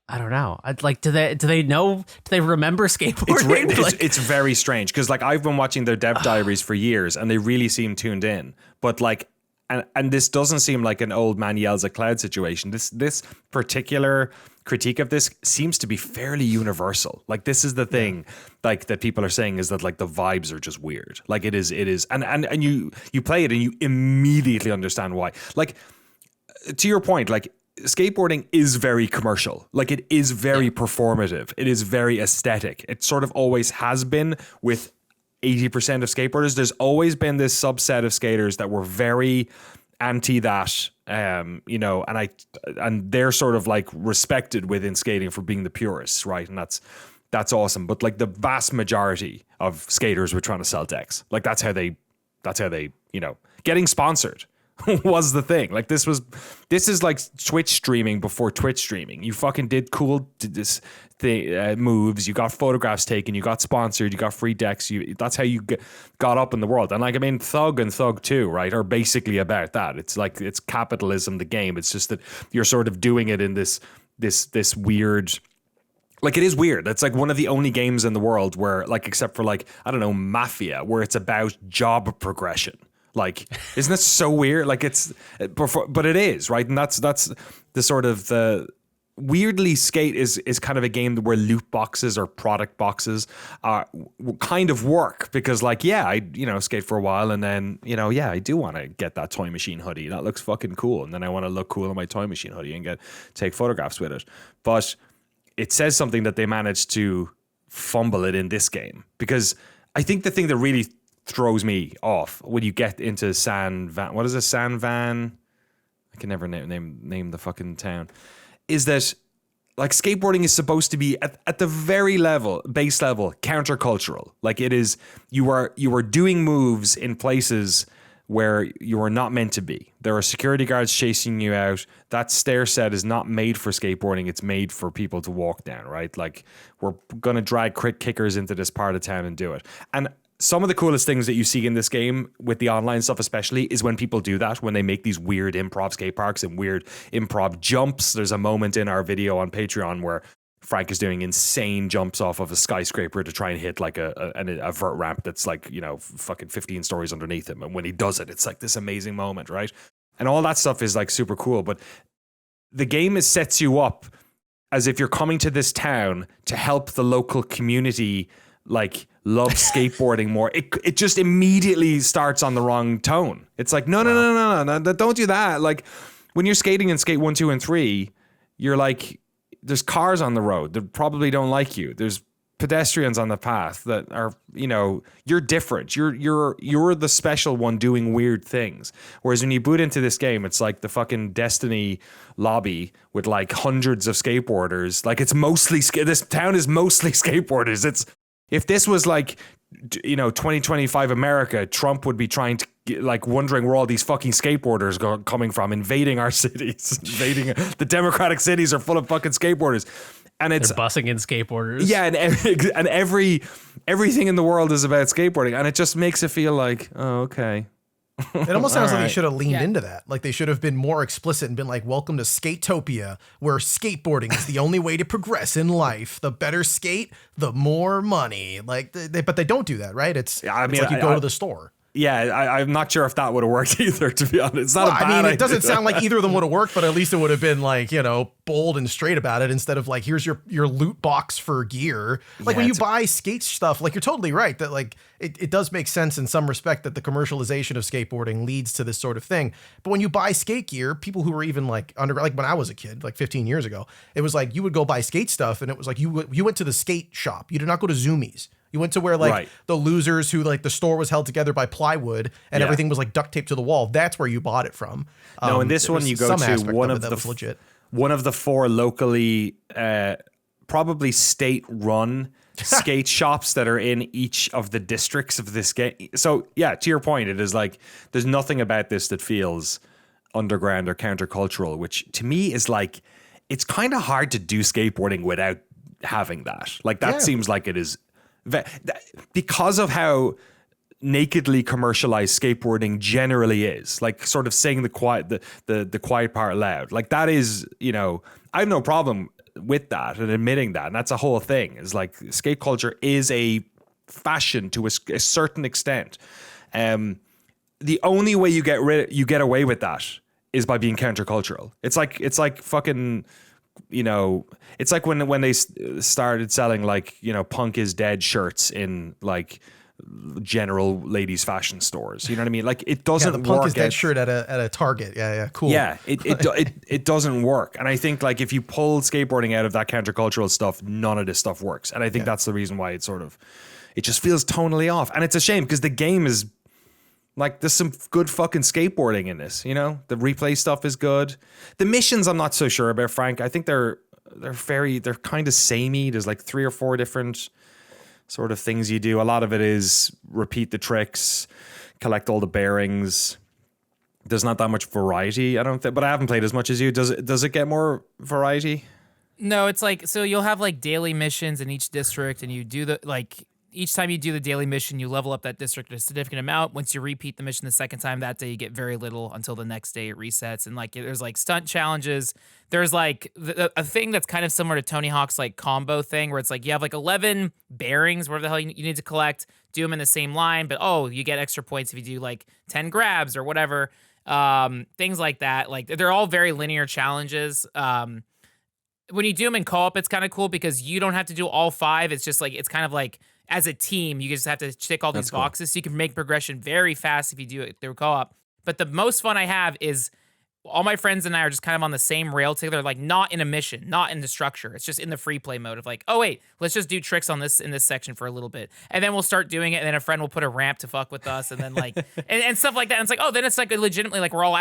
I don't know. I'd like, do they remember skateboarding? It's very strange, because like I've been watching their dev diaries for years, and they really seem tuned in. But like, and this doesn't seem like an old man yells at cloud situation. This particular critique of this seems to be fairly universal. Like this is the thing, like that people are saying, is that like the vibes are just weird. Like it is, and you play it and you immediately understand why. Like to your point, like skateboarding is very commercial. Like it is very performative. It is very aesthetic. It sort of always has been with 80% of skateboarders. There's always been this subset of skaters that were very anti that, you know, and they're sort of like respected within skating for being the purists, right? And that's awesome. But like the vast majority of skaters were trying to sell decks. Like that's how they, you know, getting sponsored was the thing. Like this is like Twitch streaming before Twitch streaming. You fucking did this thing, moves, you got photographs taken, you got sponsored, you got free decks. That's how you got up in the world. And like, I mean, Thug and Thug 2, right, are basically about that. It's like, it's capitalism, the game. It's just that you're sort of doing it in this weird, like it is weird. It's like one of the only games in the world where, like, except for like, I don't know, Mafia, where it's about job progression. Like, isn't it so weird? Like but it is, right? And that's the sort of the weirdly, skate is kind of a game where loot boxes or product boxes kind of work, because like, yeah, I, you know, skate for a while and then, you know, yeah, I do want to get that Toy Machine hoodie. That looks fucking cool. And then I want to look cool in my Toy Machine hoodie and take photographs with it. But it says something that they managed to fumble it in this game, because I think the thing that really throws me off when you get into San Van, I can never name the fucking town, is that like skateboarding is supposed to be at the very base level, countercultural. Like it is, you are doing moves in places where you are not meant to be. There are security guards chasing you out. That stair set is not made for skateboarding. It's made for people to walk down, right? Like we're going to drag kickers into this part of town and do it. And some of the coolest things that you see in this game with the online stuff especially is when people do that, when they make these weird improv skate parks and weird improv jumps. There's a moment in our video on Patreon where Frank is doing insane jumps off of a skyscraper to try and hit like a vert ramp that's like, you know, fucking 15 stories underneath him. And when he does it, it's like this amazing moment, right? And all that stuff is like super cool. But the game sets you up as if you're coming to this town to help the local community like love skateboarding more. It just immediately starts on the wrong tone. It's like, no, don't do that. Like when you're skating in Skate 1, 2, and 3, you're like, there's cars on the road that probably don't like you. There's pedestrians on the path that are, you know, you're different. You're the special one doing weird things. Whereas when you boot into this game, it's like the fucking Destiny lobby with like hundreds of skateboarders. Like it's mostly, this town is mostly skateboarders. If this was like, you know, 2025 America, Trump would be trying to like wondering where all these fucking skateboarders coming from, invading our cities, invading the democratic cities are full of fucking skateboarders. And it's they're bussing in skateboarders. Yeah. And everything in the world is about skateboarding. And it just makes it feel like, oh, okay. It almost sounds like they should have leaned into that. Like they should have been more explicit and been like, welcome to Skatopia, where skateboarding is the only way to progress in life. The better skate, the more money. Like, but they don't do that, right? It's like you go to the store. Yeah, I'm not sure if that would have worked either, to be honest. It's not a bad idea. It doesn't sound like either of them would have worked, but at least it would have been like, you know, bold and straight about it instead of like, here's your loot box for gear. Like when you buy skate stuff, like you're totally right that like it does make sense in some respect that the commercialization of skateboarding leads to this sort of thing. But when you buy skate gear, people who were even like like when I was a kid, like 15 years ago, it was like you would go buy skate stuff and it was like you went to the skate shop. You did not go to Zoomies. You went to where like the losers who like the store was held together by plywood and everything was like duct taped to the wall. That's where you bought it from. No, in this one you go to one of the 4 locally, probably state-run skate shops that are in each of the districts of this game. So yeah, to your point, it is like there's nothing about this that feels underground or countercultural, which to me is like it's kind of hard to do skateboarding without having that. Like that seems like it is. Because of how nakedly commercialized skateboarding generally is, like sort of saying the quiet part loud, like that is, you know, I have no problem with that and admitting that, and that's a whole thing. Is like skate culture is a fashion to a certain extent. The only way you get away with that is by being countercultural. It's like fucking. You know, it's like when they started selling like, you know, punk is dead shirts in like general ladies fashion stores. You know what I mean? Like it doesn't work. The punk is dead shirt at a Target. Yeah, cool. Yeah, it doesn't work. And I think like if you pull skateboarding out of that countercultural stuff, none of this stuff works. And I think that's the reason why it just feels tonally off. And it's a shame because the game is like, there's some good fucking skateboarding in this, you know? The replay stuff is good. The missions, I'm not so sure about, Frank. I think they're kind of samey. There's like 3 or 4 different sort of things you do. A lot of it is repeat the tricks, collect all the bearings. There's not that much variety, I don't think. But I haven't played as much as you. Does it get more variety? No, it's like, so you'll have like daily missions in each district, and you do the like. Each time you do the daily mission, you level up that district a significant amount. Once you repeat the mission the second time that day, you get very little until the next day it resets. And like, there's like stunt challenges. There's like a thing that's kind of similar to Tony Hawk's like combo thing where it's like you have like 11 bearings, whatever the hell you need to collect, do them in the same line. But you get extra points if you do like 10 grabs or whatever. Things like that. Like they're all very linear challenges. When you do them in co-op, it's kind of cool because you don't have to do all 5. It's just like, it's kind of like, as a team, you just have to tick all these boxes. So you can make progression very fast if you do it through co-op. But the most fun I have is all my friends and I are just kind of on the same rail together, like not in a mission, not in the structure. It's just in the free play mode of like, oh wait, let's just do tricks on this in this section for a little bit. And then we'll start doing it. And then a friend will put a ramp to fuck with us. And then like, and stuff like that. And it's like, oh, then it's like legitimately like we're all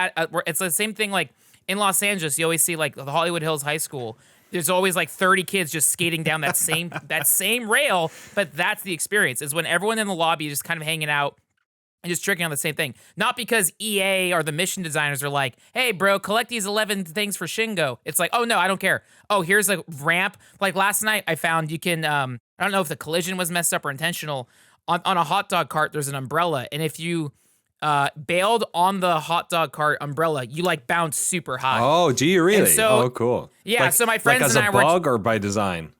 it's the same thing. Like in Los Angeles, you always see like the Hollywood Hills High School. there's always like 30 kids just skating down that same rail, but that's the experience. Is when everyone in the lobby is just kind of hanging out and just tricking on the same thing. Not because EA or the mission designers are like, hey, bro, collect these 11 things for Shingo. It's like, oh, no, I don't care. Oh, here's a ramp. Like last night I found you can, I don't know if the collision was messed up or intentional. On a hot dog cart, there's an umbrella. And if you bailed on the hot dog cart umbrella, you like bounce super high. Oh, do you really? So, oh, cool. Yeah, like, so my friends like as and I a were... bug or by design?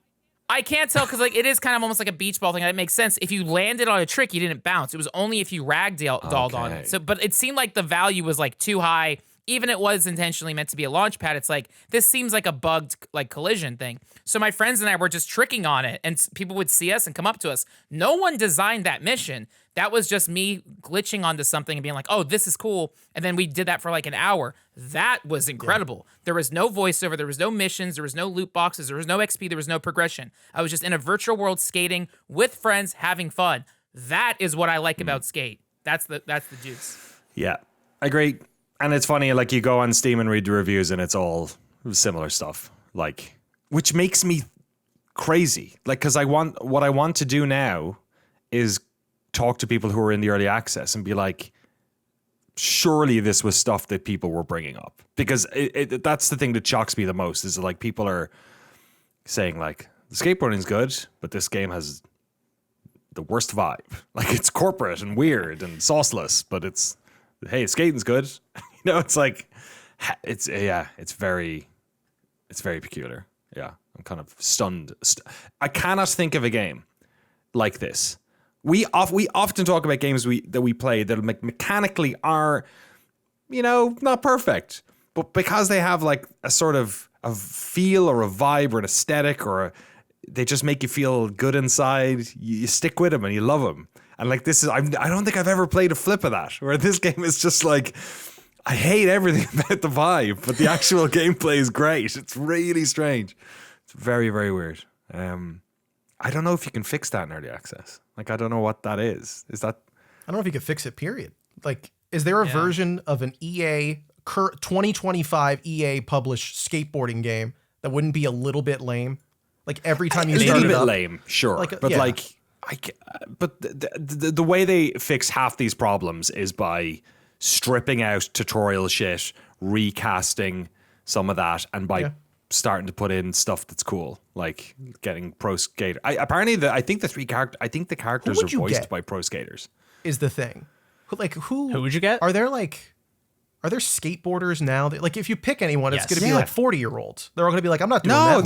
I can't tell because like it is kind of almost like a beach ball thing. That makes sense. If you landed on a trick, you didn't bounce. It was only if you ragdolled on it. So, but it seemed like the value was like too high. Even it was intentionally meant to be a launch pad. It's like this seems like a bugged like collision thing. So my friends and I were just tricking on it, and people would see us and come up to us. No one designed that mission. That was just me glitching onto something and being like, "Oh, this is cool." And then we did that for like an hour. That was incredible. Yeah. There was no voiceover. There was no missions. There was no loot boxes. There was no XP. There was no progression. I was just in a virtual world skating with friends, having fun. That is what I like about Skate. That's the juice. Yeah, I agree. And it's funny, like you go on Steam and read the reviews, and it's all similar stuff. Like, which makes me crazy. Like, because what I want to do now is talk to people who are in the early access and be like, surely this was stuff that people were bringing up, because that's the thing that shocks me the most is like people are saying like the skateboarding's good, but this game has the worst vibe. Like it's corporate and weird and sauceless, but it's hey, skating's good. You know, it's like it's very peculiar. Yeah, I'm kind of stunned. I cannot think of a game like this. We often talk about games that we play that mechanically are, you know, not perfect, but because they have like a sort of a feel or a vibe or an aesthetic they just make you feel good inside. You stick with them and you love them. And like this is, I don't think I've ever played a flip of that. Where this game is just like, I hate everything about the vibe, but the actual gameplay is great. It's really strange. It's very, very weird. I don't know if you can fix that in early access. Like, I don't know what that is. Is that? I don't know if you could fix it, period. Like, is there a version of an EA 2025 EA published skateboarding game that wouldn't be a little bit lame? Like every time you start it up. A little bit lame, sure. Like, but like, but the way they fix half these problems is by stripping out tutorial shit, recasting some of that, and by starting to put in stuff that's cool, like getting pro skater. I think the characters are voiced by pro skaters. Is the thing, like who would you get? Are there skateboarders now that, like, if you pick anyone, it's going to be like 40-year-olds. They're all going to be like, I'm not doing that.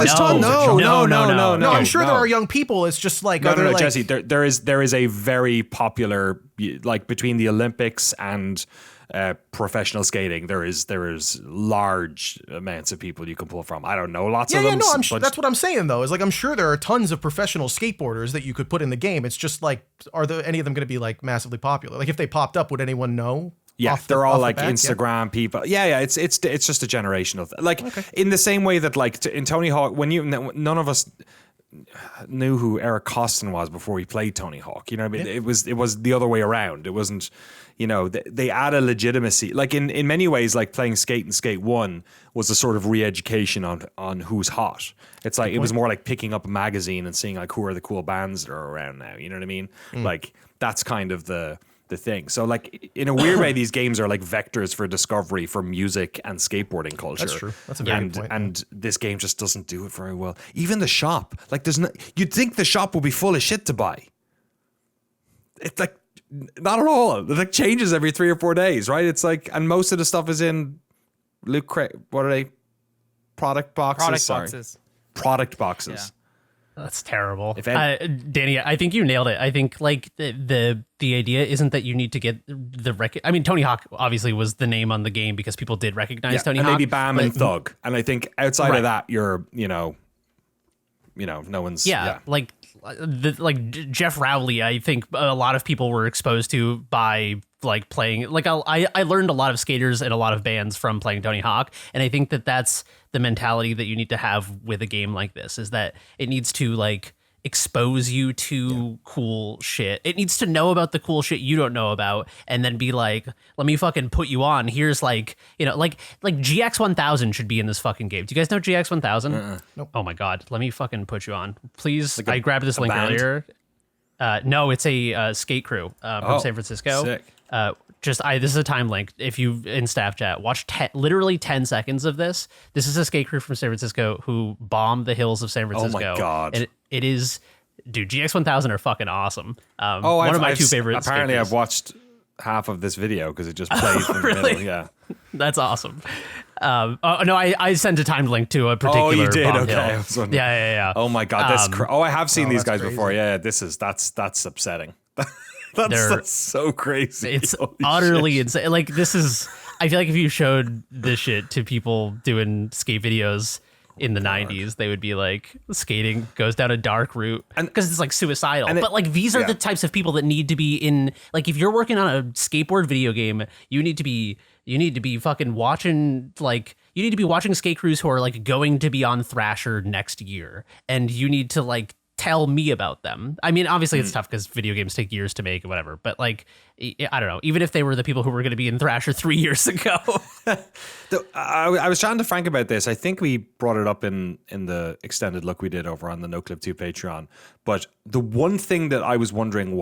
No, I'm sure there are young people. It's just like, no, Jesse, there is a very popular, like between the Olympics and professional skating, there is large amounts of people you can pull from. I don't know lots of them. That's what I'm saying though. Is like I'm sure there are tons of professional skateboarders that you could put in the game. It's just like, are there any of them going to be like massively popular? Like if they popped up, would anyone know? Yeah, they're all like Instagram people. Yeah, it's just a generational thing. Like in the same way that like in Tony Hawk, none of us knew who Eric Costin was before we played Tony Hawk. You know what I mean? Yeah. It was the other way around. It wasn't, you know, they add a legitimacy. Like in many ways, like playing Skate and Skate 1 was a sort of re-education on who's hot. It's like, it was more like picking up a magazine and seeing like who are the cool bands that are around now. You know what I mean? Like that's kind of the thing. So like in a weird way, these games are like vectors for discovery for music and skateboarding culture. That's true. That's a very good point. And this game just doesn't do it very well. Even the shop, like you'd think the shop would be full of shit to buy. It's like not at all. It like changes every 3 or 4 days, right? It's like, and most of the stuff is in loot crate. What are they? Product boxes. Product boxes. Yeah. That's terrible. Danny, I think you nailed it. I think like the idea isn't that you need to get the I mean, Tony Hawk obviously was the name on the game because people did recognize Tony Hawk. And maybe Bam and Thug. And I think outside of that, you're, you know, no one's. Yeah. Like Jeff Rowley, I think a lot of people were exposed to by like playing. Like I learned a lot of skaters and a lot of bands from playing Tony Hawk, and I think that that's the mentality that you need to have with a game like this, is that it needs to like expose you to cool shit. It needs to know about the cool shit you don't know about, and then be like, let me fucking put you on. Here's like, you know, like GX 1000 should be in this fucking game. Do you guys know GX 1000? Nope. Oh my god, let me fucking put you on, please. Like I grabbed this link band? earlier. No, it's a skate crew from San Francisco. Sick. This is a time link. If you in staff chat, watch literally 10 seconds of this. This is a skate crew from San Francisco who bombed the hills of San Francisco. Oh my God. And it is, dude, GX 1000 are fucking awesome. One I've- of my I've two s- favorite. Apparently, skate I've crews. watched half of this video because it just played in the really? middle. Yeah. That's awesome. No, I sent a timed link to a particular. Oh, you did? bomb Okay. hill. I was wondering. Yeah. Oh my God, that's I have seen these that's guys before. crazy. Yeah, that's upsetting. They're- that's so crazy. It's Holy utterly shit. insane. Like, this is, I feel like if you showed this shit to people doing skate videos in the 90s, they would be like, skating goes down a dark route because it's like suicidal. and it- But like, these are yeah. the types of people that need to be in, like, if you're working on a skateboard video game, you need to be fucking watching, like, you need to be watching skate crews who are like going to be on Thrasher next year, and you need to like tell me about them. I mean, obviously it's tough because video games take years to make and whatever, but like, I don't know, even if they were the people who were going to be in Thrasher 3 years ago. I was chatting to Frank about this. I think we brought it up in the extended look we did over on the Noclip 2 Patreon. But the one thing that I was wondering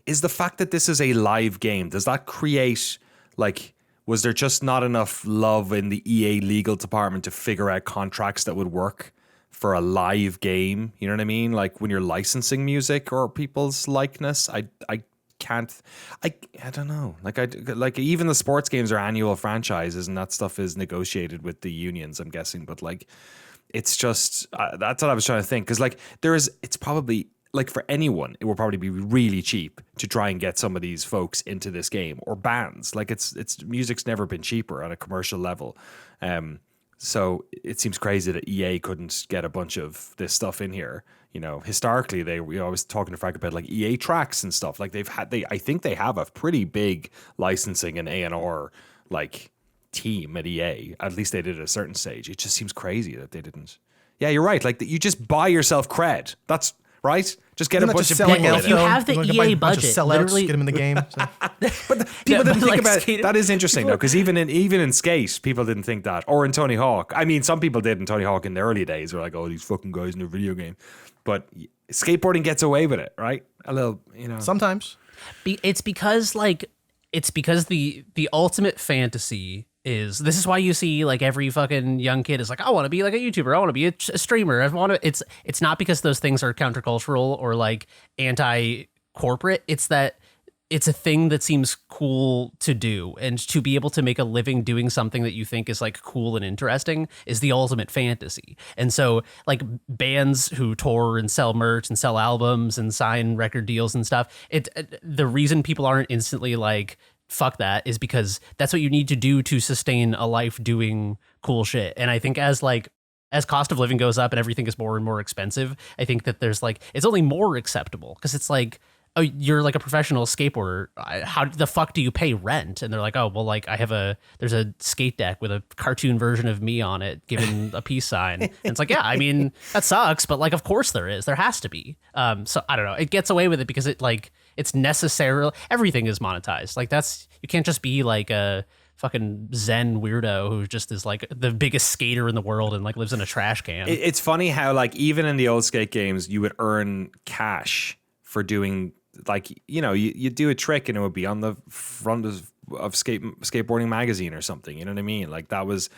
is the fact that this is a live game, does that create, like, was there just not enough love in the EA legal department to figure out contracts that would work for a live game? You know what I mean? Like when you're licensing music or people's likeness, I don't know. Like even the sports games are annual franchises, and that stuff is negotiated with the unions, I'm guessing. But like, it's just that's what I was trying to think, because like it's probably, like, for anyone, it will probably be really cheap to try and get some of these folks into this game, or bands. Like it's music's never been cheaper on a commercial level. So it seems crazy that EA couldn't get a bunch of this stuff in here. You know, historically, I was talking to Frank about like EA tracks and stuff. Like I think they have a pretty big licensing and A&R like team at EA. At least they did at a certain stage. It just seems crazy that they didn't. Yeah, you're right. Like you just buy yourself cred. That's right. Just get Isn't a that bunch just of selling people out, in it. You though? have the You wanna buy EA a bunch of budget, sellouts, literally- get them in the game. So. People Yeah, didn't think like about skating- that. Is interesting though, because even in Skate, people didn't think that, or in Tony Hawk. I mean, some people did in Tony Hawk in the early days. Were like, "Oh, these fucking guys in a video game," but skateboarding gets away with it, right? A little, you know. Sometimes. It's because the ultimate fantasy is, this is why you see like every fucking young kid is like, I want to be like a YouTuber, I want to be a streamer, I want to. It's not because those things are countercultural or like anti-corporate. It's that it's a thing that seems cool to do, and to be able to make a living doing something that you think is like cool and interesting is the ultimate fantasy. And so like bands who tour and sell merch and sell albums and sign record deals and stuff, the reason people aren't instantly like, fuck that, is because that's what you need to do to sustain a life doing cool shit. And I think as cost of living goes up and everything is more and more expensive, I think that there's like, it's only more acceptable, because it's like, oh, you're like a professional skateboarder, how the fuck do you pay rent? And they're like, oh, well, like there's a skate deck with a cartoon version of me on it given a peace sign. And it's like, yeah, I mean, that sucks, but like, of course there has to be. So I don't know, it gets away with it because it's necessarily, everything is monetized. Like you can't just be like a fucking Zen weirdo who just is like the biggest skater in the world and like lives in a trash can. It's funny how like even in the old skate games, you would earn cash for doing, like, you know, you do a trick and it would be on the front of skateboarding magazine or something. You know what I mean? Like that was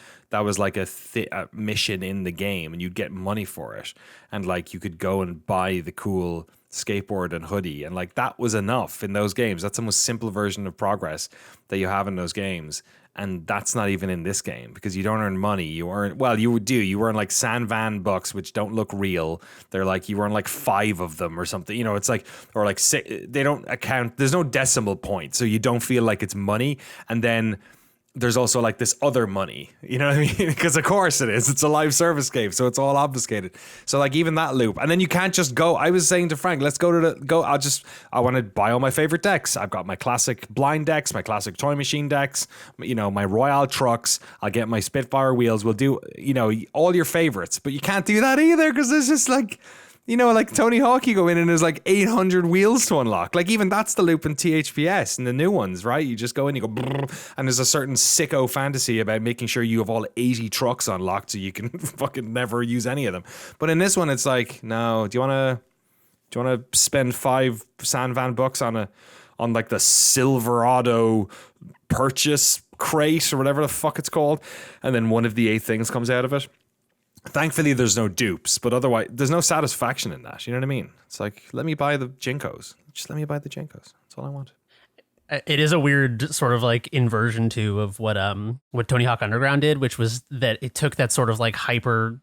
like a mission in the game, and you'd get money for it, and like you could go and buy the cool skateboard and hoodie, and like that was enough in those games. That's the most simple version of progress that you have in those games. And that's not even in this game, because you don't earn money. You earn, well, you earn like San Van bucks, which don't look real. They're like, you earn like 5 of them or something. You know, it's like, or like they don't account. There's no decimal point, so you don't feel like it's money. And then there's also like this other money, you know what I mean? Because of course it is. It's a live service game, so it's all obfuscated. So like even that loop, and then you can't just go. I was saying to Frank, let's go to I want to buy all my favorite decks. I've got my classic blind decks, my classic toy machine decks, you know, my Royale trucks. I'll get my Spitfire wheels. We'll do, you know, all your favorites, but you can't do that either, because there's just like You know, like Tony Hawk, you go in and there's like 800 wheels to unlock. Like even that's the loop in THPS and the new ones, right? You just go in, you go, brrr, and there's a certain sicko fantasy about making sure you have all 80 trucks unlocked so you can fucking never use any of them. But in this one, it's like, no, do you want to spend 5 Sandvan bucks on like the Silverado purchase crate or whatever the fuck it's called, and then one of the 8 things comes out of it? Thankfully, there's no dupes, but otherwise, there's no satisfaction in that. You know what I mean? It's like, let me buy the Jinkos. Just let me buy the Jinkos. That's all I want. It is a weird sort of like inversion too of what Tony Hawk Underground did, which was that it took that sort of like hyper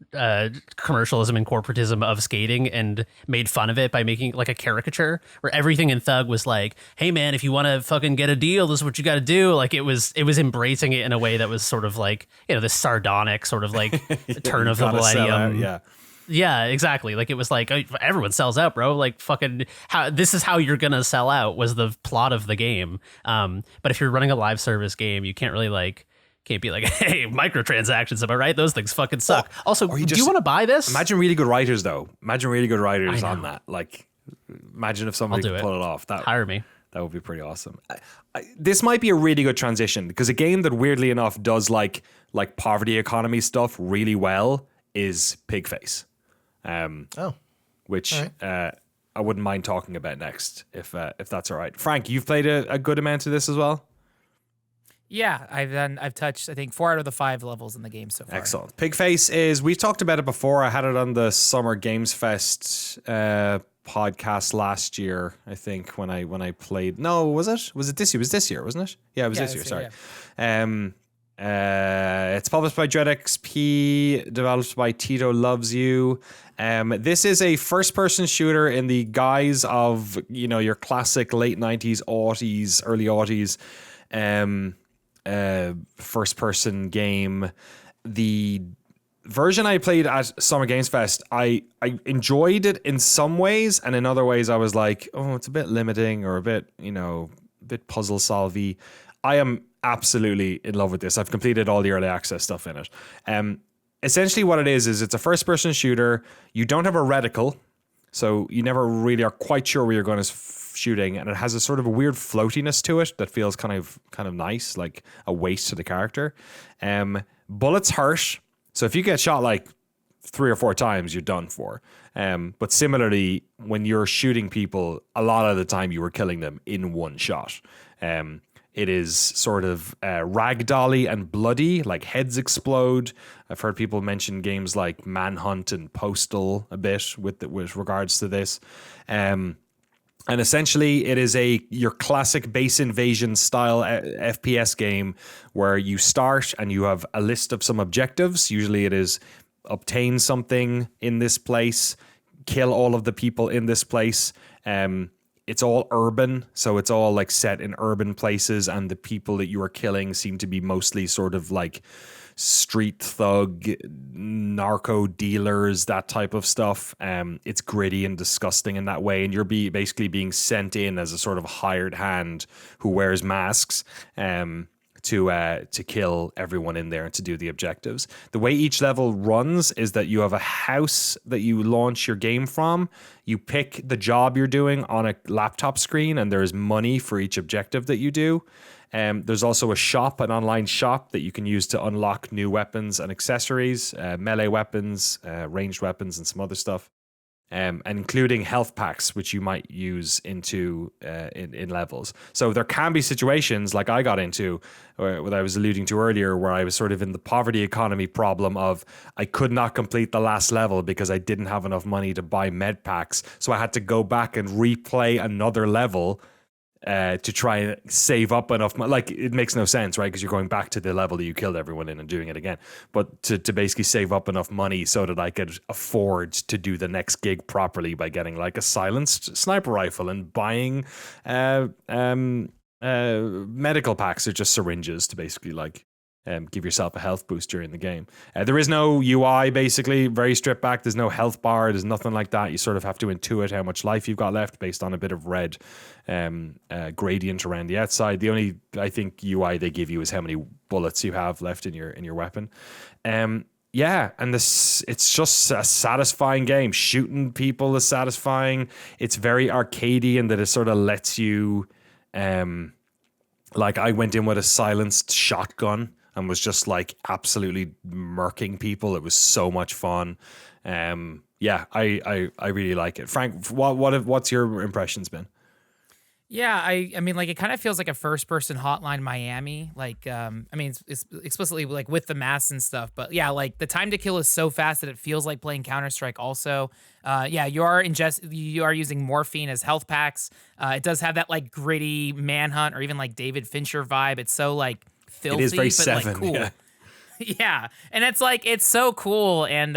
commercialism and corporatism of skating and made fun of it by making like a caricature where everything in Thug was like, hey man, if you want to fucking get a deal, this is what you got to do. Like it was embracing it in a way that was sort of like, you know, this sardonic sort of like turn of the millennium. Yeah, exactly. Like it was like, everyone sells out, bro. Like fucking this is how you're gonna sell out was the plot of the game. But if you're running a live service game, you can't really can't be like, hey, microtransactions, am I right? Those things fucking suck. Also, do you want to buy this? Imagine really good writers though. Imagine really good writers on that. Like imagine if somebody could pull it off. Hire me. That would be pretty awesome. This might be a really good transition because a game that weirdly enough does like poverty economy stuff really well is PIGFACE. Which I wouldn't mind talking about next if that's all right. Frank, you've played a good amount of this as well? Yeah, I've touched I think 4 out of the 5 levels in the game so far. Excellent. PIGFACE is, we've talked about it before. I had it on the Summer Games Fest podcast last year, I think, when I played. No, was it this year? It was this year, wasn't it? Yeah, it was this year. Sorry. Yeah. It's published by DreadXP, developed by Tito Loves You. This is a first-person shooter in the guise of, you know, your classic late 90s, aughties, early aughties first-person game. The version I played at Summer Games Fest, I enjoyed it in some ways, and in other ways I was like, oh, it's a bit limiting or a bit puzzle-solvy. I am absolutely in love with this. I've completed all the early access stuff in it. Essentially what it is it's a first-person shooter. You don't have a reticle, so you never really are quite sure where you're going shooting, and it has a sort of a weird floatiness to it that feels kind of nice, like a weight to the character. Bullets hurt, so if you get shot like 3 or 4 times, you're done for. But similarly, when you're shooting people, a lot of the time you were killing them in one shot. It is sort of ragdolly and bloody, like heads explode. I've heard people mention games like Manhunt and Postal a bit with regards to this. And essentially, it is your classic base invasion style FPS game where you start and you have a list of some objectives. Usually it is obtain something in this place, kill all of the people in this place. It's all urban, so it's all like set in urban places, and the people that you are killing seem to be mostly sort of like street thug, narco dealers, that type of stuff. It's gritty and disgusting in that way, and you're basically being sent in as a sort of hired hand who wears masks to kill everyone in there and to do the objectives. The way each level runs is that you have a house that you launch your game from. You pick the job you're doing on a laptop screen, and there's money for each objective that you do. There's also a shop, an online shop that you can use to unlock new weapons and accessories, melee weapons, ranged weapons, and some other stuff. And including health packs, which you might use into in levels. So there can be situations like I got into, or what I was alluding to earlier, where I was sort of in the poverty economy problem of I could not complete the last level because I didn't have enough money to buy med packs. So I had to go back and replay another level to try and save up enough money. Like, it makes no sense, right? Because you're going back to the level that you killed everyone in and doing it again. But to basically save up enough money so that I could afford to do the next gig properly by getting like a silenced sniper rifle and buying medical packs or just syringes to basically like give yourself a health boost during the game. There is no UI, basically, very stripped back. There's no health bar. There's nothing like that. You sort of have to intuit how much life you've got left based on a bit of red gradient around the outside. The only, I think, UI they give you is how many bullets you have left in your weapon. yeah, and it's just a satisfying game. Shooting people is satisfying. It's very arcadey in that it sort of lets you, like I went in with a silenced shotgun and was just like absolutely murking people. It was so much fun. Yeah, I really like it. Frank, what's your impressions been? Yeah, I mean, like, it kind of feels like a first-person Hotline Miami. Like, I mean, it's explicitly like with the masks and stuff, but yeah, like the time to kill is so fast that it feels like playing Counter-Strike. Also, yeah, you are using morphine as health packs. It does have that like gritty Manhunt or even like David Fincher vibe. It's so like filthy, It is very but Seven, like cool. yeah. Yeah, and it's like it's so cool, and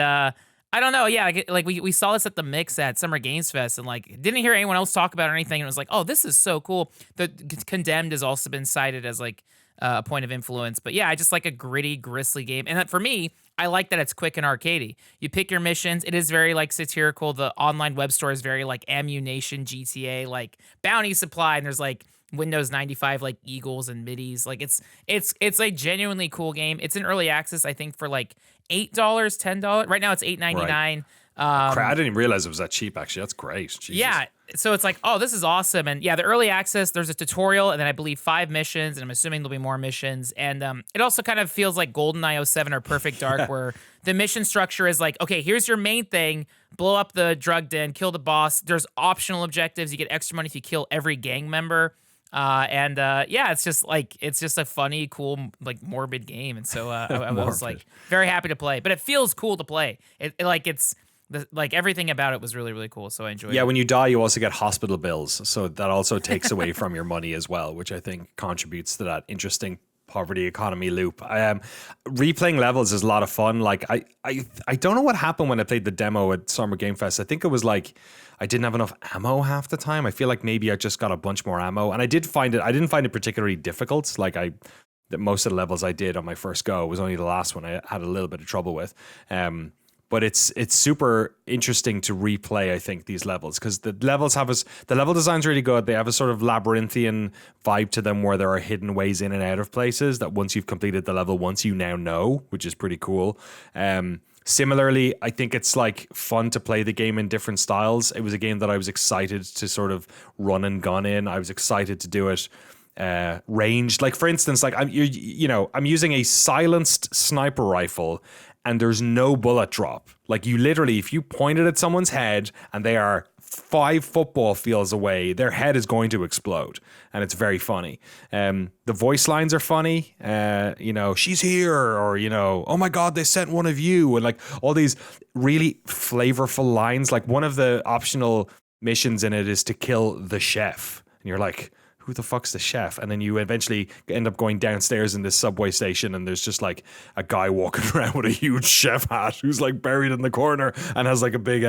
I don't know, yeah, like we saw this at the Mix at Summer Games Fest, and like didn't hear anyone else talk about it or anything, and it was like, oh, this is so cool. The Condemned has also been cited as like a point of influence, but yeah, I just like a gritty, grisly game, and that, for me, I like that it's quick and arcadey. You pick your missions. It is very like satirical. The online web store is very like Ammunition GTA, like bounty supply, and there's like Windows 95 like eagles and middies. Like it's a genuinely cool game. It's in early access, I think, for like $8, $10. Right now it's $8.99. I didn't even realize it was that cheap. Actually, that's great. Jesus. Yeah, so it's like, oh, this is awesome. And yeah, the early access, there's a tutorial, and then I believe 5 missions, and I'm assuming there'll be more missions. And it also kind of feels like GoldenEye 07 or Perfect Dark, where the mission structure is like, okay, here's your main thing: blow up the drug den, kill the boss. There's optional objectives. You get extra money if you kill every gang member. Yeah, it's just a funny, cool, like morbid game, and so I was like very happy to play. But it feels cool to play. Like everything about it was really, really cool. So I enjoyed it. Yeah, when you die, you also get hospital bills, so that also takes away from your money as well, which I think contributes to that interesting poverty economy loop. Replaying levels is a lot of fun. Like I don't know what happened when I played the demo at Summer Game Fest. I think it was like I didn't have enough ammo half the time. I feel like maybe I just got a bunch more ammo, and I didn't find it particularly difficult. Like most of the levels I did on my first go, it was only the last one I had a little bit of trouble with. But it's super interesting to replay, I think, these levels, because the level design's really good. They have a sort of labyrinthian vibe to them where there are hidden ways in and out of places that once you've completed the level once, you now know, which is pretty cool. Similarly, I think it's like fun to play the game in different styles. It was a game that I was excited to sort of run and gun in. I was excited to do it ranged. Like, for instance, like I'm using a silenced sniper rifle, and there's no bullet drop. Like, you literally, if you point it at someone's head and they are 5 football fields away, their head is going to explode. And it's very funny. The voice lines are funny. She's here, or, oh my God, they sent one of you. And like all these really flavorful lines. Like, one of the optional missions in it is to kill the chef. And you're like, who the fuck's the chef? And then you eventually end up going downstairs in this subway station, and there's just like a guy walking around with a huge chef hat who's like buried in the corner and has like a big,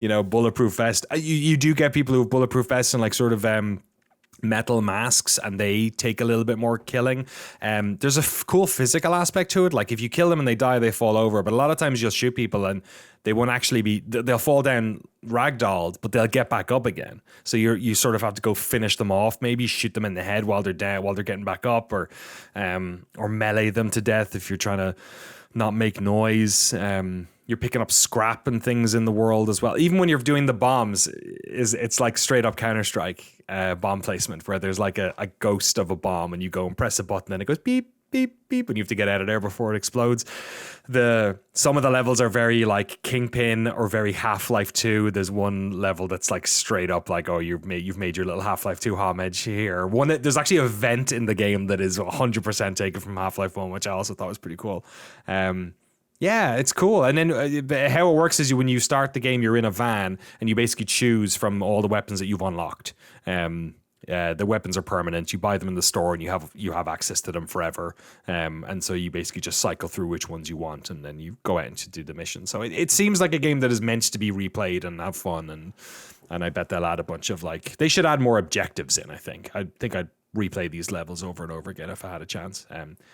bulletproof vest. You do get people who have bulletproof vests and like sort of metal masks, and they take a little bit more killing. There's a cool physical aspect to it. Like, if you kill them and they die, they fall over. But a lot of times you'll shoot people and they won't actually they'll fall down ragdolled, but they'll get back up again. So you sort of have to go finish them off, maybe shoot them in the head while they're down, while they're getting back up, or melee them to death if you're trying to not make noise. You're picking up scrap and things in the world as well. Even when you're doing the bombs, it's like straight up Counter-Strike bomb placement, where there's like a ghost of a bomb, and you go and press a button and it goes beep, beep, beep, and you have to get out of there before it explodes. Some of the levels are very like Kingpin or very Half-Life 2. There's one level that's like straight up like, oh, you've made your little Half-Life 2 homage here. There's actually a vent in the game that is 100% taken from Half-Life 1, which I also thought was pretty cool. Yeah, it's cool. And then how it works is when you start the game, you're in a van, and you basically choose from all the weapons that you've unlocked. The weapons are permanent. You buy them in the store, and you have access to them forever. And so you basically just cycle through which ones you want, and then you go out and do the mission. So it seems like a game that is meant to be replayed and have fun. And I bet they'll add a bunch of they should add more objectives in. I think I'd replay these levels over and over again if I had a chance.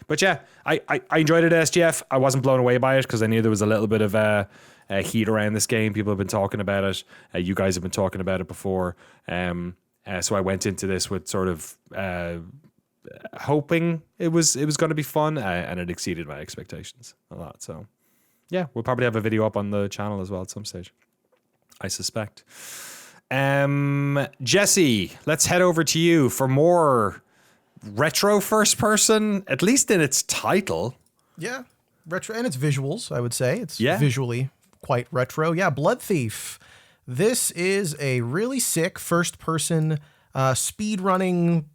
But yeah, I enjoyed it at SGF. I wasn't blown away by it because I knew there was a little bit of heat around this game. People have been talking about it. You guys have been talking about it before. So I went into this with sort of hoping it was going to be fun, and it exceeded my expectations a lot. So yeah, we'll probably have a video up on the channel as well at some stage, I suspect. Jesse, let's head over to you for more retro first person, at least in its title. Yeah, retro, and its visuals, I would say. It's Yeah. visually quite retro. Yeah, Bloodthief. This is a really sick first-person speed-running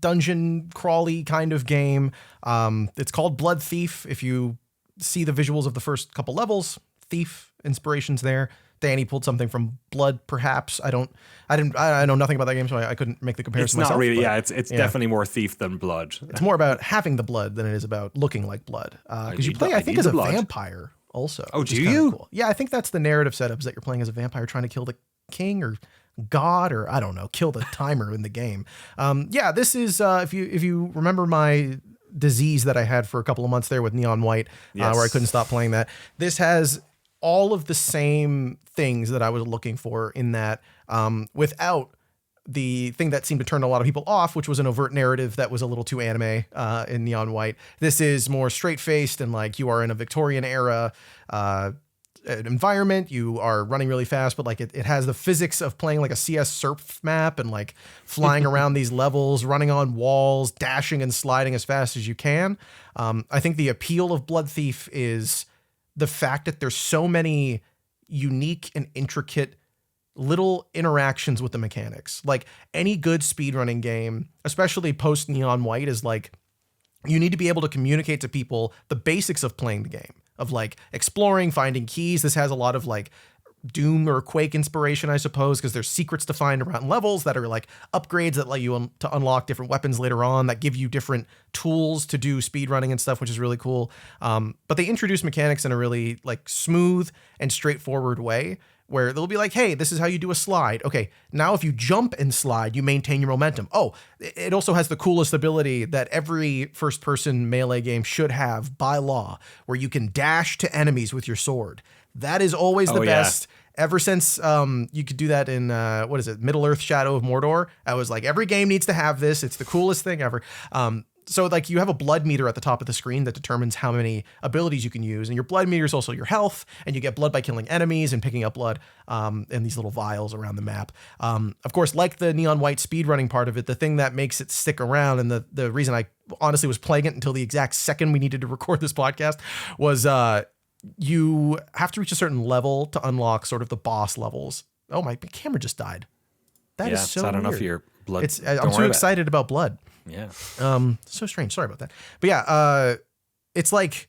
dungeon crawly kind of game. It's called Bloodthief. If you see the visuals of the first couple levels, thief inspirations there. Danny pulled something from Blood, perhaps. I know nothing about that game, so I couldn't make the comparison. It's not myself, really, but, yeah. It's definitely more thief than blood. It's more about having the blood than it is about looking like blood. Because you play, I think, as a vampire also. Oh, do you? you? Cool. Yeah, I think that's the narrative setup, is that you're playing as a vampire trying to kill the king or god, or I don't know, kill the timer in the game. Yeah, this is if you remember my disease that I had for a couple of months there with Neon White, Yes. where I couldn't stop playing that. This has all of the same things that I was looking for in that, without the thing that seemed to turn a lot of people off, which was an overt narrative that was a little too anime in Neon White. This is more straight-faced, and like you are in a Victorian era environment. You are running really fast, but like it has the physics of playing like a CS surf map, and like flying around these levels, running on walls, dashing and sliding as fast as you can. I think the appeal of Bloodthief is the fact that there's so many unique and intricate little interactions with the mechanics. Like any good speedrunning game, especially post Neon White, is like you need to be able to communicate to people the basics of playing the game, of like exploring, finding keys. This has a lot of like Doom or Quake inspiration, I suppose, because there's secrets to find around levels that are like upgrades that let you to unlock different weapons later on, that give you different tools to do speedrunning and stuff, which is really cool. But they introduce mechanics in a really like smooth and straightforward way, where they'll be like, hey, this is how you do a slide. Okay, now if you jump and slide, you maintain your momentum. Oh, it also has the coolest ability that every first-person melee game should have by law, where you can dash to enemies with your sword. That is always the best. Ever since you could do that in, Middle-earth: Shadow of Mordor, I was like, every game needs to have this. It's the coolest thing ever. So like you have a blood meter at the top of the screen that determines how many abilities you can use. And your blood meter is also your health, and you get blood by killing enemies and picking up blood in these little vials around the map. Of course, like the Neon White speedrunning part of it, the thing that makes it stick around, and the reason I honestly was playing it until the exact second we needed to record this podcast, was you have to reach a certain level to unlock sort of the boss levels. Oh, my camera just died. That is so I don't know weird. if your blood. I'm too excited about blood. Yeah. So strange. Sorry about that. But yeah, it's like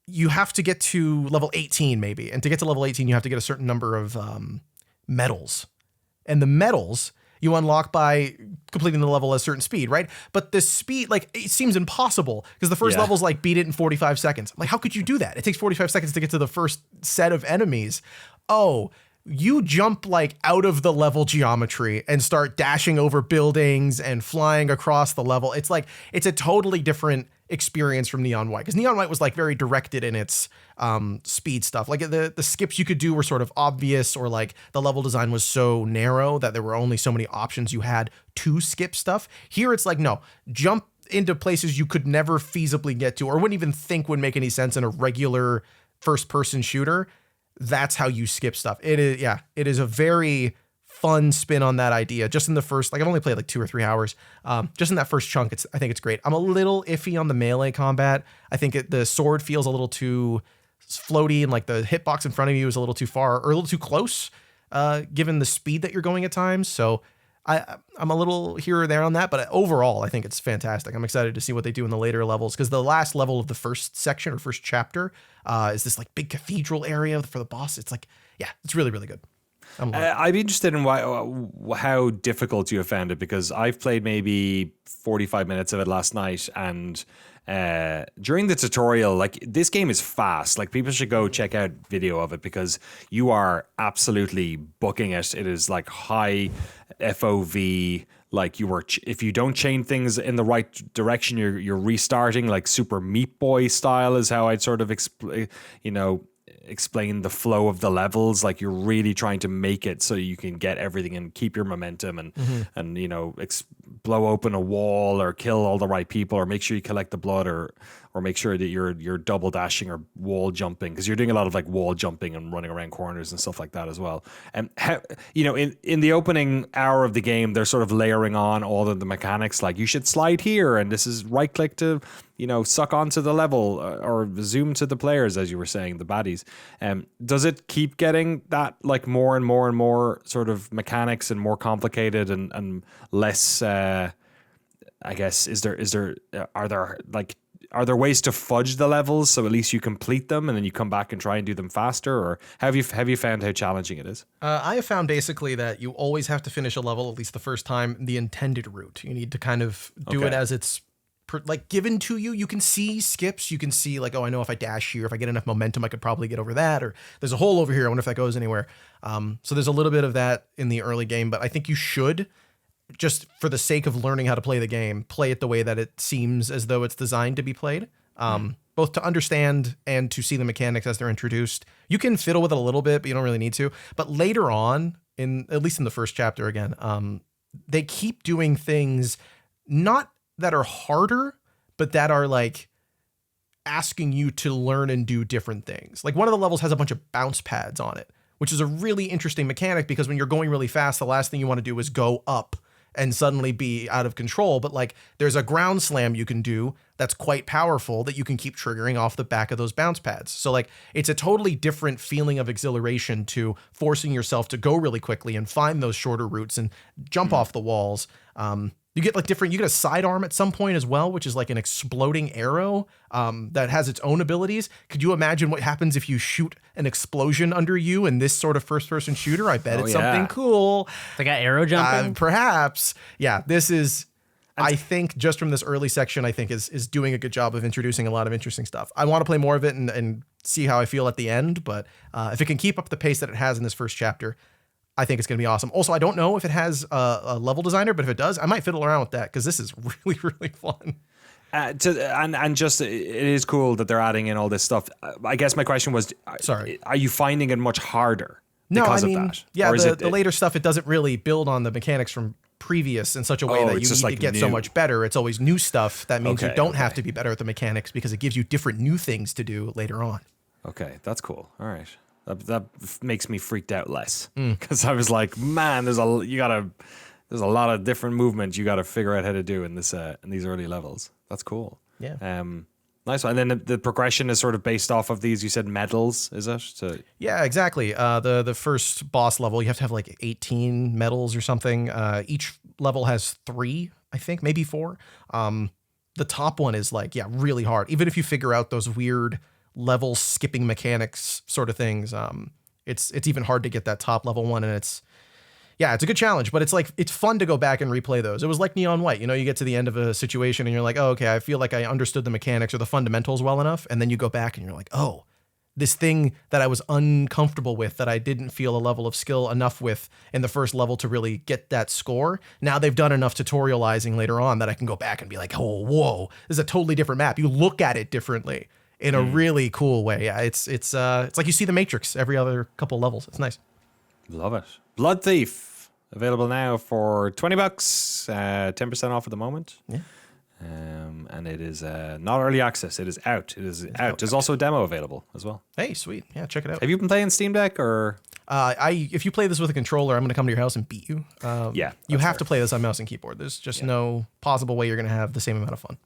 you have to get to level 18 maybe. And to get to level 18, you have to get a certain number of medals. And the medals you unlock by completing the level at a certain speed, right? But the speed, like, it seems impossible because the first level's like beat it in 45 seconds. Like, how could you do that? It takes 45 seconds to get to the first set of enemies. Oh, you jump like out of the level geometry and start dashing over buildings and flying across the level. It's like, it's a totally different experience from Neon White, because Neon White was like very directed in its speed stuff. Like the skips you could do were sort of obvious, or like the level design was so narrow that there were only so many options you had to skip stuff. Here it's like, no, jump into places you could never feasibly get to, or wouldn't even think would make any sense in a regular first person shooter. That's how you skip stuff. It is a very fun spin on that idea. Just in the first, like, I've only played like 2 or 3 hours. Just in that first chunk, I think it's great. I'm a little iffy on the melee combat. I think the sword feels a little too floaty, and like the hitbox in front of you is a little too far or a little too close, given the speed that you're going at times. So I'm a little here or there on that, but overall, I think it's fantastic. I'm excited to see what they do in the later levels, because the last level of the first section or first chapter is this like big cathedral area for the boss. It's like, yeah, it's really, really good. I'd be interested in how difficult you have found it, because I've played maybe 45 minutes of it last night, and during the tutorial, like, this game is fast. Like, people should go check out video of it, because you are absolutely booking it. It is like high FOV. Like, if you don't chain things in the right direction, you're restarting, like Super Meat Boy style is how I'd sort of explain the flow of the levels. Like, you're really trying to make it so you can get everything and keep your momentum, and blow open a wall or kill all the right people or make sure you collect the blood or or make sure that you're double dashing or wall jumping, because you're doing a lot of like wall jumping and running around corners and stuff like that as well. And in the opening hour of the game, they're sort of layering on all of the mechanics, like you should slide here, and this is right click to suck onto the level, or zoom to the players, as you were saying, the baddies. Does it keep getting that like more and more and more sort of mechanics and more complicated and less? I guess are there ways to fudge the levels so at least you complete them and then you come back and try and do them faster? Or have you found how challenging it is? I have found basically that you always have to finish a level, at least the first time, the intended route. You need to kind of do it as it's like given to you. You can see skips. You can see like, oh, I know if I dash here, if I get enough momentum, I could probably get over that. Or there's a hole over here. I wonder if that goes anywhere. So there's a little bit of that in the early game, but I think you should, just for the sake of learning how to play the game, play it the way that it seems as though it's designed to be played, both to understand and to see the mechanics as they're introduced. You can fiddle with it a little bit, but you don't really need to. But later on, at least in the first chapter again, they keep doing things not that are harder, but that are like asking you to learn and do different things. Like one of the levels has a bunch of bounce pads on it, which is a really interesting mechanic, because when you're going really fast, the last thing you want to do is go up and suddenly be out of control. But like there's a ground slam you can do that's quite powerful that you can keep triggering off the back of those bounce pads. So like it's a totally different feeling of exhilaration to forcing yourself to go really quickly and find those shorter routes and jump off the walls. You get like you get a sidearm at some point as well, which is like an exploding arrow that has its own abilities. Could you imagine what happens if you shoot an explosion under you in this sort of first-person shooter? I bet it's something cool. They got arrow jumping? Perhaps. Yeah, this is, I think, just from this early section, I think is doing a good job of introducing a lot of interesting stuff. I want to play more of it and see how I feel at the end, but if it can keep up the pace that it has in this first chapter, I think it's going to be awesome. Also, I don't know if it has a level designer, but if it does, I might fiddle around with that, because this is really, really fun. It is cool that they're adding in all this stuff. I guess my question was, are you finding it much harder because of that? Yeah, the later stuff, it doesn't really build on the mechanics from previous in such a way that you need to get so much better. It's always new stuff. That means you don't have to be better at the mechanics, because it gives you different new things to do later on. Okay, that's cool. All right. That makes me freaked out less, because I was like, man, there's a lot of different movements you got to figure out how to do in these early levels. That's cool. Yeah. Nice one. And then the progression is sort of based off of these. You said medals, is it? Yeah, exactly. The first boss level, you have to have like 18 medals or something. Each level has 3, I think, maybe 4. The top one is like, really hard. Even if you figure out those weird level skipping mechanics sort of things, it's even hard to get that top level one, and it's a good challenge, but it's fun to go back and replay those. It was like Neon White, you get to the end of a situation and you're like, oh, okay, I feel like I understood the mechanics or the fundamentals well enough, and then you go back and you're like, oh, this thing that I was uncomfortable with, that I didn't feel a level of skill enough with in the first level to really get that score, now they've done enough tutorializing later on that I can go back and be like, oh, whoa, this is a totally different map. You look at it differently in a really cool way. Yeah, it's like you see the Matrix every other couple levels. It's nice. Love it. Bloodthief, available now for $20, 10% off at the moment. Yeah. And it is not early access. It is out. There's also a demo available as well. Hey, sweet. Yeah, check it out. Have you been playing Steam Deck or? If you play this with a controller, I'm going to come to your house and beat you. You have to play this on mouse and keyboard. There's just no possible way you're going to have the same amount of fun.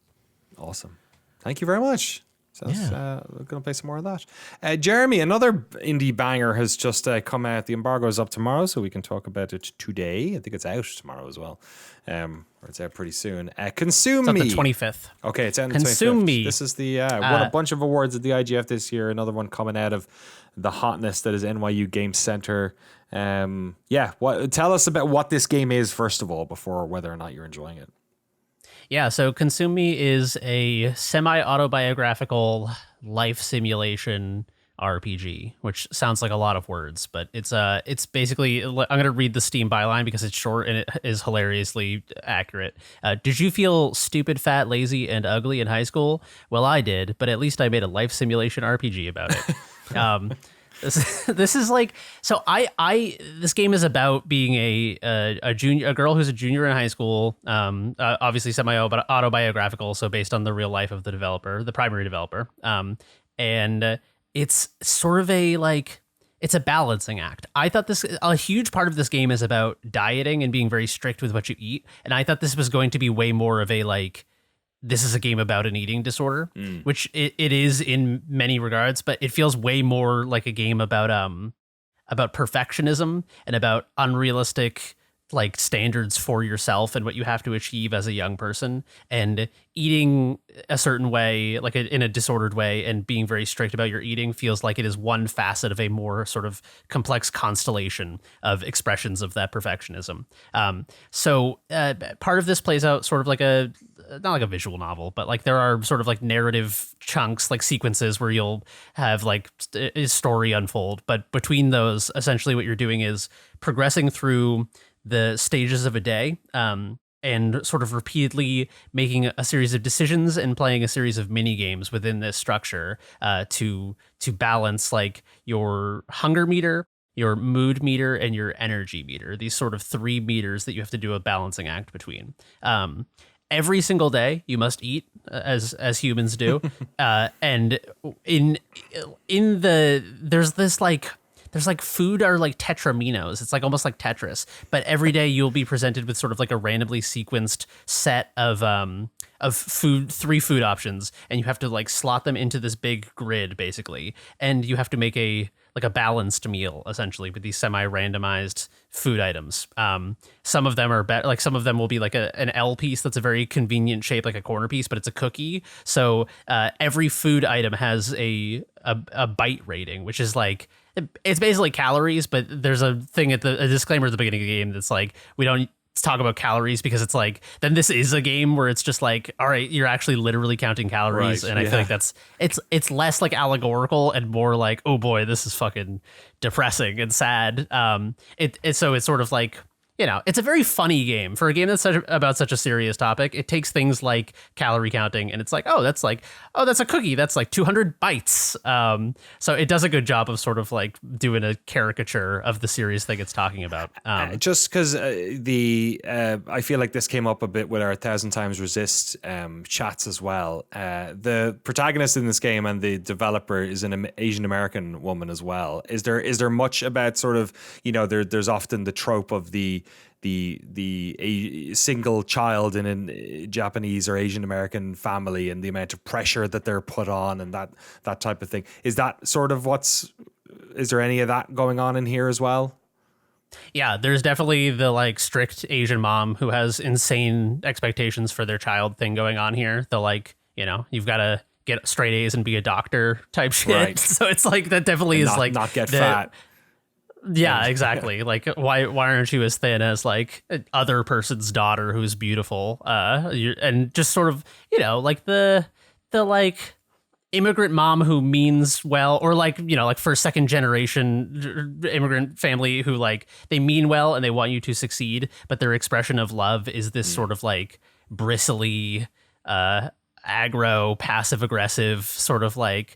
Awesome. Thank you very much. So we're going to play some more of that. Jeremy, another indie banger has just come out. The embargo is up tomorrow, so we can talk about it today. I think it's out tomorrow as well. Or it's out pretty soon. Consume Me. It's on the 25th. Okay, it's out on the 25th. Consume Me. This is the won a bunch of awards at the IGF this year. Another one coming out of the hotness that is NYU Game Center. Tell us about what this game is, first of all, before whether or not you're enjoying it. Yeah, so Consume Me is a semi-autobiographical life simulation RPG, which sounds like a lot of words, but it's basically, I'm going to read the Steam byline because it's short and it is hilariously accurate. Did you feel stupid, fat, lazy, and ugly in high school? Well, I did, but at least I made a life simulation RPG about it. This is like, so this game is about being a girl who's a junior in high school, obviously semi-autobiographical, so based on the real life of the developer, the primary developer. And it's sort of it's a balancing act. I thought a huge part of this game is about dieting and being very strict with what you eat. And I thought this was going to be way more of this is a game about an eating disorder, which it is in many regards, but it feels way more like a game about perfectionism and about unrealistic standards for yourself and what you have to achieve as a young person, and eating a certain way, in a disordered way, and being very strict about your eating feels like it is one facet of a more sort of complex constellation of expressions of that perfectionism. So part of this plays out sort of not like a visual novel, but there are sort of narrative chunks, sequences where you'll have a story unfold. But between those, essentially what you're doing is progressing through the stages of a day, and sort of repeatedly making a series of decisions and playing a series of mini games within this structure to balance your hunger meter, your mood meter, and your energy meter. These sort of 3 meters that you have to do a balancing act between. Every single day you must eat, as humans do, and there's food are tetraminos. It's almost like Tetris, but every day you'll be presented with sort of a randomly sequenced set of food, 3 food options, and you have to slot them into this big grid basically, and you have to make a balanced meal essentially with these semi-randomized food items. Some of them are better, some of them will be an L piece that's a very convenient shape, like a corner piece, but it's a cookie. So every food item has a bite rating, which is it's basically calories, but there's a thing a disclaimer at the beginning of the game that's we don't talk about calories, because it's then this is a game where it's just all right, you're actually literally counting calories. Right, and I feel that's it's less allegorical and more oh boy, this is fucking depressing and sad. So it's sort of it's a very funny game for a game that's about such a serious topic. It takes things like calorie counting, and it's that's a cookie that's 200 bites. So it does a good job of sort of doing a caricature of the serious thing it's talking about. Just because I feel like this came up a bit with our 1,000 Times Resist chats as well. The protagonist in this game and the developer is an Asian American woman as well. Is there much about sort of, there's often the trope of the single child in a Japanese or Asian American family and the amount of pressure that they're put on and that type of thing. Is that sort of is there any of that going on in here as well? Yeah, there's definitely the strict Asian mom who has insane expectations for their child thing going on here. You've got to get straight A's and be a doctor type shit. Right. So it's that definitely and is not get fat. Yeah, exactly. Why aren't you as thin as other person's daughter who's beautiful? And just sort of, the immigrant mom who means well, or for second generation immigrant family who they mean well and they want you to succeed, but their expression of love is this sort of bristly, aggro, passive aggressive sort of why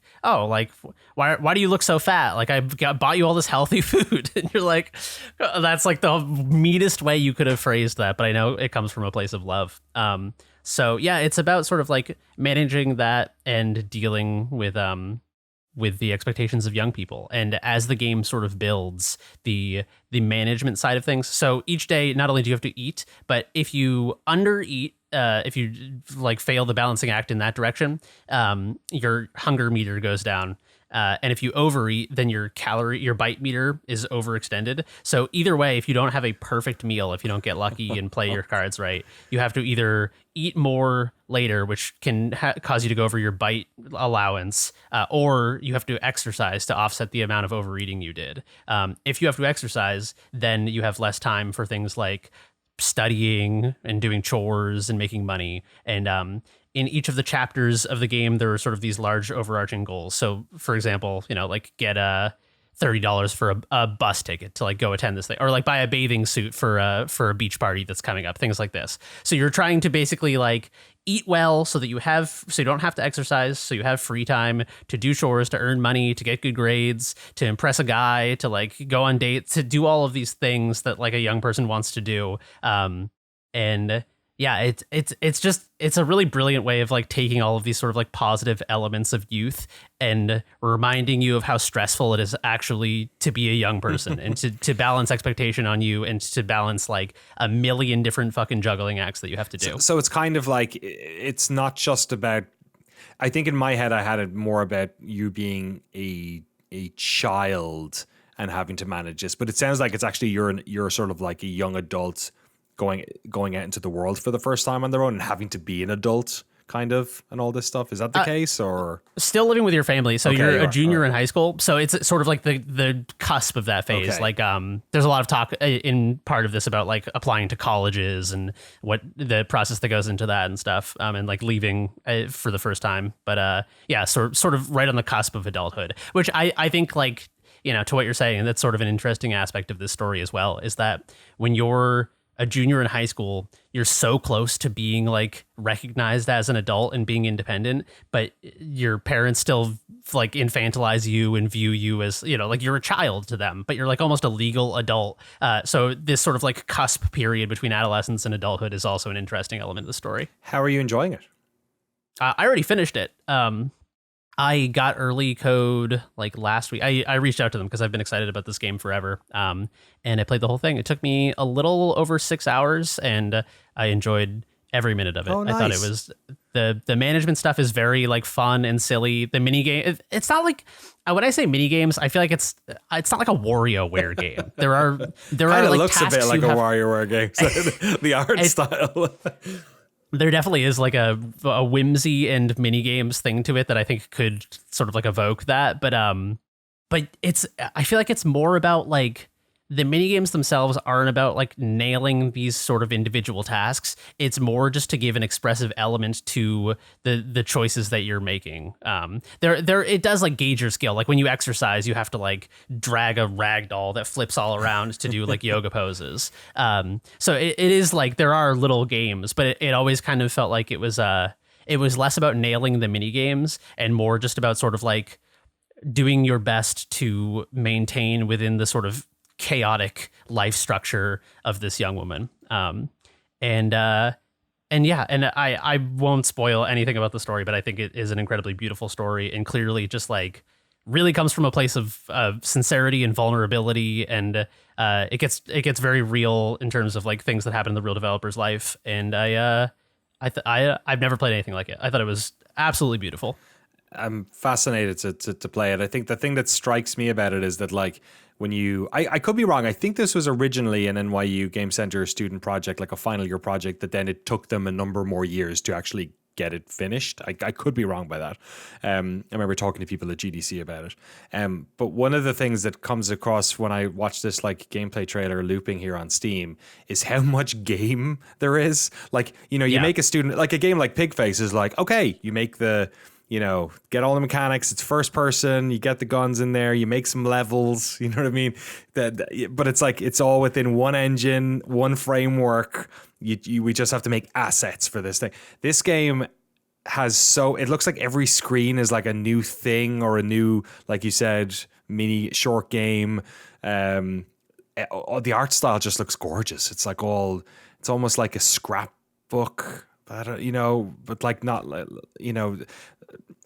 do you look so fat? I bought you all this healthy food. And you're that's the meanest way you could have phrased that, but I know it comes from a place of love. So yeah, it's about sort of managing that and dealing with the expectations of young people. And as the game sort of builds, the management side of things. So each day, not only do you have to eat, but if you undereat, if you fail the balancing act in that direction, your hunger meter goes down. And if you overeat, then your bite meter is overextended. So either way, if you don't have a perfect meal, if you don't get lucky and play your cards right, you have to either eat more later, which can cause you to go over your bite allowance, or you have to exercise to offset the amount of overeating you did. If you have to exercise, then you have less time for things like studying and doing chores and making money. And in each of the chapters of the game, there are sort of these large overarching goals. So for example, get $30 for a bus ticket to like go attend this thing, or like buy a bathing suit for a beach party that's coming up, things like this. So you're trying to basically like eat well so that you don't have to exercise, so you have free time to do chores, to earn money, to get good grades, to impress a guy, to like go on dates, to do all of these things that like a young person wants to do. And yeah, it's a really brilliant way of like taking all of these sort of like positive elements of youth and reminding you of how stressful it is actually to be a young person and to balance expectation on you and to balance like a million different fucking juggling acts that you have to do. So it's kind of like, it's not just about, I think in my head I had it more about you being a child and having to manage this, but it sounds like it's actually you're sort of like a young adult going out into the world for the first time on their own and having to be an adult kind of and all this stuff. Is that the case, or still living with your family? So okay, you're a junior in high school, so it's sort of like the cusp of that phase. Okay. Like there's a lot of talk in part of this about like applying to colleges and what the process that goes into that and stuff, and like leaving for the first time. But yeah, sort of right on the cusp of adulthood, which I think, like, you know, to what you're saying, that's sort of an interesting aspect of this story as well, is that when you're a junior in high school, you're so close to being like recognized as an adult and being independent, but your parents still like infantilize you and view you as, you know, like you're a child to them, but you're like almost a legal adult. So this sort of like cusp period between adolescence and adulthood is also an interesting element of the story. how are you enjoying it? I already finished it. I got early code like last week. I reached out to them because I've been excited about this game forever. And I played the whole thing. It took me a little over 6 hours, and I enjoyed every minute of it. Oh, nice. I thought it was the management stuff is very like fun and silly. The mini game, it's not like, when I say mini games, I feel like it's not like a WarioWare game. There are Kind like looks a bit like a WarioWare game. So the art style. There definitely is like a whimsy and mini games thing to it that I think could sort of like evoke that. But I feel like it's more about like the mini games themselves aren't about like nailing these sort of individual tasks. It's more just to give an expressive element to the choices that you're making. It does like gauge your skill. Like when you exercise, you have to like drag a rag doll that flips all around to do like yoga poses. So it is like there are little games, but it always kind of felt like it was less about nailing the mini games and more just about sort of like doing your best to maintain within the sort of chaotic life structure of this young woman. And I won't spoil anything about the story, but I think it is an incredibly beautiful story and clearly just like really comes from a place of sincerity and vulnerability. And it gets very real in terms of like things that happen in the real developer's life. And I've never played anything like it. I thought it was absolutely beautiful. I'm fascinated to play it. I think the thing that strikes me about it is that like when I could be wrong. I think this was originally an NYU Game Center student project, like a final year project, that then it took them a number more years to actually get it finished. I could be wrong by that. I remember talking to people at GDC about it. But one of the things that comes across when I watch this like gameplay trailer looping here on Steam is how much game there is. Like, you know, you make a student, like a game like PIGFACE is like, okay, you make get all the mechanics. It's first person. You get the guns in there. You make some levels. You know what I mean? But it's like it's all within one engine, one framework. We just have to make assets for this thing. This game it looks like every screen is like a new thing or a new, like you said, mini short game. The art style just looks gorgeous. It's like it's almost like a scrapbook. But like not,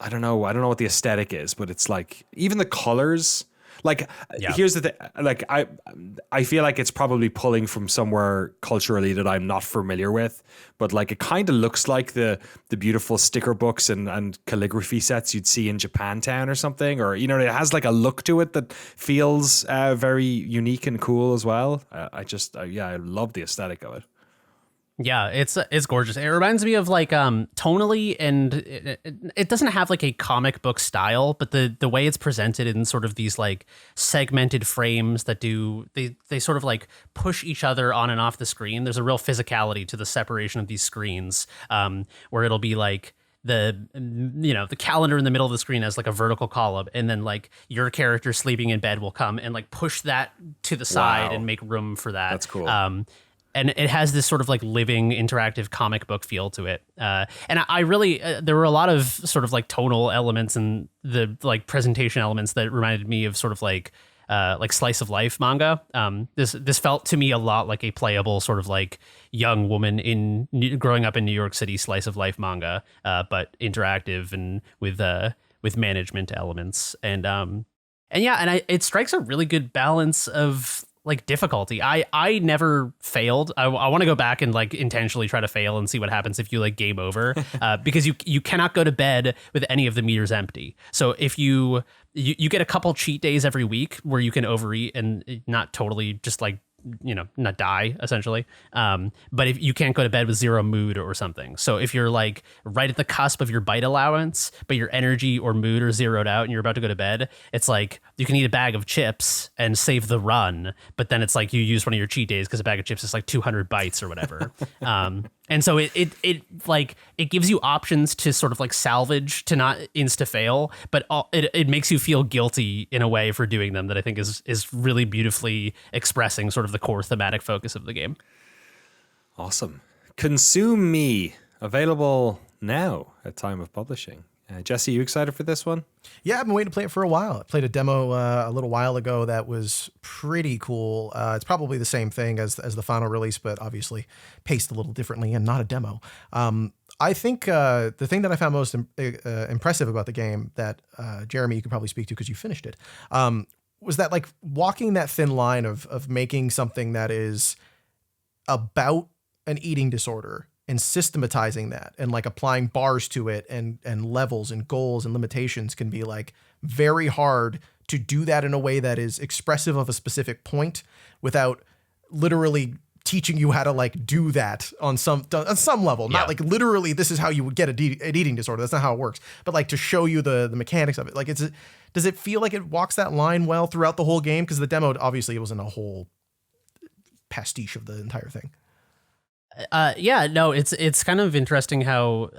I don't know what the aesthetic is, but it's like even the colors. Like, here's the thing. Like, I feel like it's probably pulling from somewhere culturally that I'm not familiar with, but like it kind of looks like the beautiful sticker books and calligraphy sets you'd see in Japantown or something, or it has like a look to it that feels very unique and cool as well. I love the aesthetic of it. Yeah, it's gorgeous. It reminds me of like tonally, and it doesn't have like a comic book style, but the way it's presented in sort of these like segmented frames that they sort of like push each other on and off the screen. There's a real physicality to the separation of these screens, where it'll be like the calendar in the middle of the screen as like a vertical column, and then like your character sleeping in bed will come and like push that to the side Wow. and make room for that. That's cool. And it has this sort of like living interactive comic book feel to it. And I really, there were a lot of sort of like tonal elements and the like presentation elements that reminded me of sort of like slice of life manga. This felt to me a lot like a playable sort of like young woman growing up in New York City slice of life manga, but interactive and with management elements. And it strikes a really good balance of like difficulty. I never failed. I want to go back and like intentionally try to fail and see what happens if you like game over, because you cannot go to bed with any of the meters empty. So if you get a couple cheat days every week where you can overeat and not totally just like, not die essentially. But if you can't go to bed with zero mood or something. So if you're like right at the cusp of your bite allowance, but your energy or mood are zeroed out and you're about to go to bed, it's like you can eat a bag of chips and save the run. But then it's like you use one of your cheat days because a bag of chips is like 200 bites or whatever. And so it gives you options to sort of like salvage to not insta fail, but it makes you feel guilty in a way for doing them that I think is really beautifully expressing sort of the core thematic focus of the game. Awesome. Consume Me, available now at time of publishing. Jesse, you excited for this one? Yeah, I've been waiting to play it for a while. I played a demo a little while ago that was pretty cool. It's probably the same thing as the final release, but obviously paced a little differently and not a demo. I think the thing that I found most impressive about the game that, Jeremy, you could probably speak to because you finished it, was that like walking that thin line of making something that is about an eating disorder and systematizing that and like applying bars to it and levels and goals and limitations can be like very hard to do that in a way that is expressive of a specific point without literally teaching you how to like do that on some level. Not like literally this is how you would get an eating disorder. That's not how it works. But like to show you the mechanics of it. Like does it feel like it walks that line well throughout the whole game? Because the demo, obviously it wasn't a whole pastiche of the entire thing. It's kind of interesting how,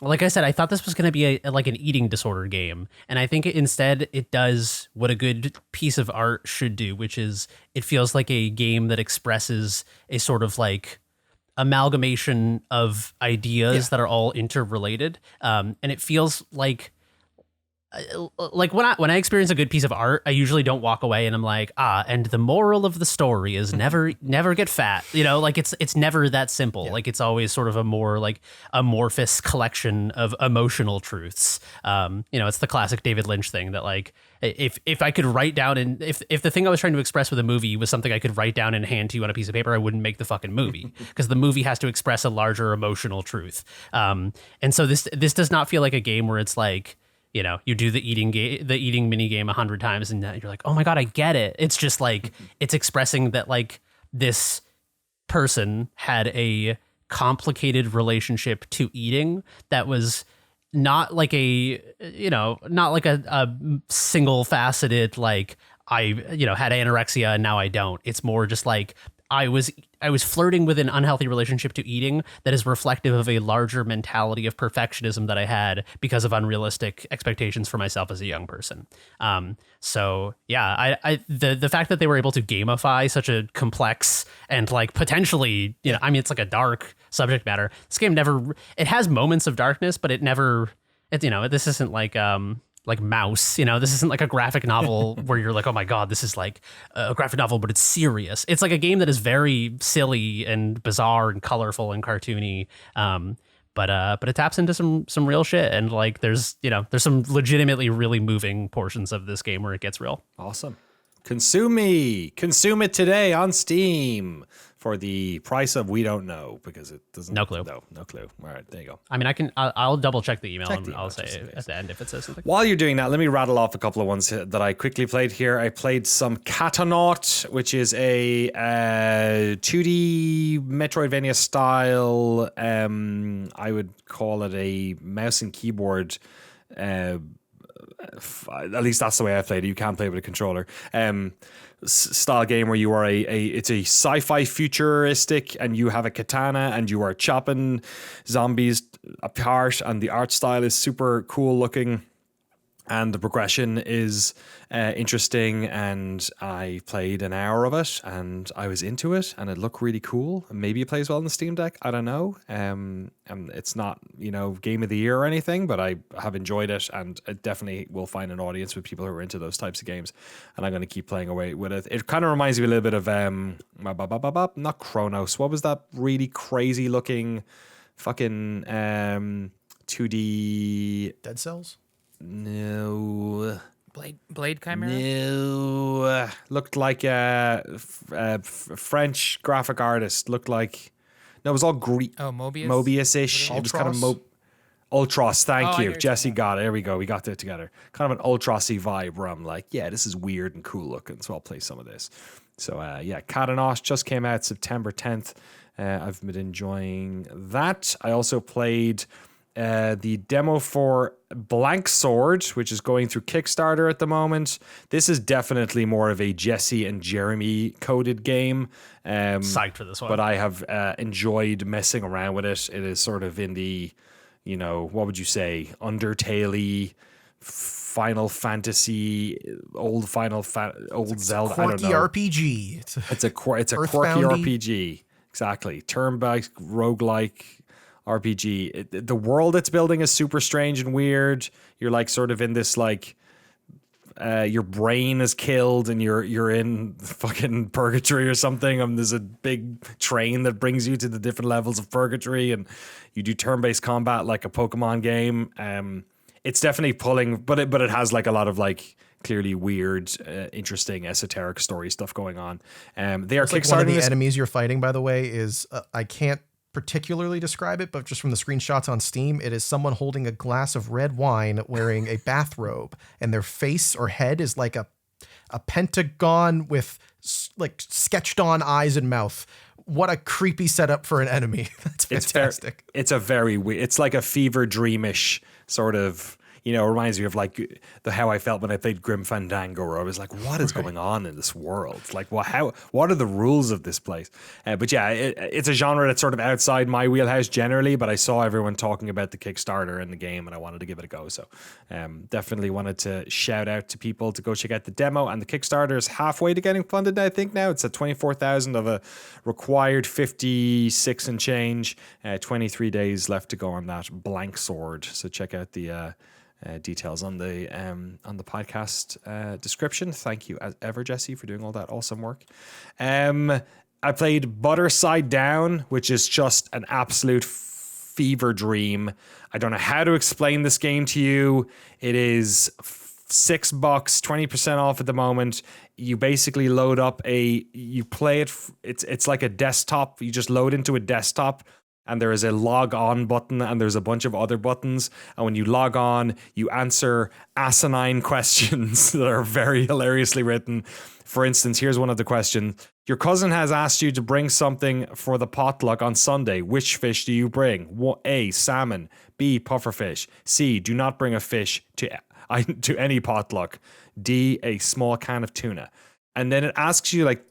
like I said, I thought this was going to be like an eating disorder game. And I think instead it does what a good piece of art should do, which is it feels like a game that expresses a sort of like amalgamation of ideas that are all interrelated. And it feels like when I experience a good piece of art, I usually don't walk away and I'm like, and the moral of the story is never get fat. Like it's never that simple. Yeah. Like it's always sort of a more like amorphous collection of emotional truths. It's the classic David Lynch thing that like if I could write down and if the thing I was trying to express with a movie was something I could write down and hand to you on a piece of paper, I wouldn't make the fucking movie because the movie has to express a larger emotional truth. And so this does not feel like a game where it's like, you do the eating mini game 100 times and you're like, oh my God, I get it. It's just like, it's expressing that like this person had a complicated relationship to eating that was not like a single faceted, like I, had anorexia and now I don't. It's more just like, I was flirting with an unhealthy relationship to eating that is reflective of a larger mentality of perfectionism that I had because of unrealistic expectations for myself as a young person. The fact that they were able to gamify such a complex and like potentially, it's like a dark subject matter. This game it has moments of darkness, but this isn't like Mouse, this isn't like a graphic novel where you're like, oh my God, this is like a graphic novel, but it's serious. It's like a game that is very silly and bizarre and colorful and cartoony. But it taps into some real shit. And like, there's some legitimately really moving portions of this game where it gets real. Awesome. Consume it today on Steam for the price of we don't know because it doesn't. No clue. No clue. All right, there you go. I mean, I'll double check the email and I'll say at the end if it says something. While you're doing that, let me rattle off a couple of ones that I quickly played here. I played some Katanaut, which is a 2D Metroidvania style. I would call it a mouse and keyboard. At least that's the way I played it. You can't play with a controller. Style game where you are it's a sci-fi futuristic and you have a katana and you are chopping zombies apart, and the art style is super cool looking. And the progression is interesting, and I played an hour of it, and I was into it, and it looked really cool. Maybe it plays well on the Steam Deck. I don't know. It's not, game of the year or anything, but I have enjoyed it, and it definitely will find an audience with people who are into those types of games. And I'm going to keep playing away with it. It kind of reminds me a little bit of not Chronos. What was that really crazy looking fucking 2D Dead Cells? No. Blade Chimera? No. Looked like a French graphic artist. Looked like... No, it was all Greek. Oh, Mobius? Mobius-ish. It was kind of... Ultros, thank you. Jesse got it. There we go. We got it together. Kind of an Ultros-y vibe where I'm like, yeah, this is weird and cool looking, so I'll play some of this. So, Katanaut just came out September 10th. I've been enjoying that. I also played... the demo for Blanksword, which is going through Kickstarter at the moment. This is definitely more of a Jesse and Jeremy coded game. Psyched for this one. But I have enjoyed messing around with it. It is sort of in the, what would you say, Undertale-y, Final Fantasy, old Zelda. Quirky I don't know. RPG. It's a quirky Earthboundy. RPG. Exactly. Turn-based, roguelike RPG. The world it's building is super strange and weird. You're like sort of in this like your brain is killed and you're in fucking purgatory or something, and there's a big train that brings you to the different levels of purgatory, and you do turn-based combat like a Pokemon game. It's definitely pulling, but it has like a lot of like clearly weird, interesting, esoteric story stuff going on. They are It's like kickstarting one of the this. enemies you're fighting, by the way, is I can't particularly describe it, but just from the screenshots on Steam, it is someone holding a glass of red wine wearing a bathrobe, and their face or head is like a pentagon with like sketched on eyes and mouth. What a creepy setup for an enemy. That's fantastic. It's like a fever dreamish sort of, it reminds me of like how I felt when I played Grim Fandango, where I was like, what is going on in this world? Like, what are the rules of this place? But yeah, it's a genre that's sort of outside my wheelhouse generally, but I saw everyone talking about the Kickstarter and the game, and I wanted to give it a go. So definitely wanted to shout out to people to go check out the demo, and the Kickstarter is halfway to getting funded, I think now. It's at 24,000 of a required 56 and change. 23 days left to go on that Blanksword. So check out the... details on the podcast description. Thank you as ever, Jesse, for doing all that awesome work. I played Butter Side Down, which is just an absolute fever dream. I don't know how to explain this game to you. It is $6, 20% off at the moment. You basically load up you play it. It's like a desktop. You just load into a desktop, and there is a log on button, and there's a bunch of other buttons. And when you log on, you answer asinine questions that are very hilariously written. For instance, here's one of the questions. Your cousin has asked you to bring something for the potluck on Sunday. Which fish do you bring? A, salmon. B, pufferfish. C, do not bring a fish to any potluck. D, a small can of tuna. And then it asks you like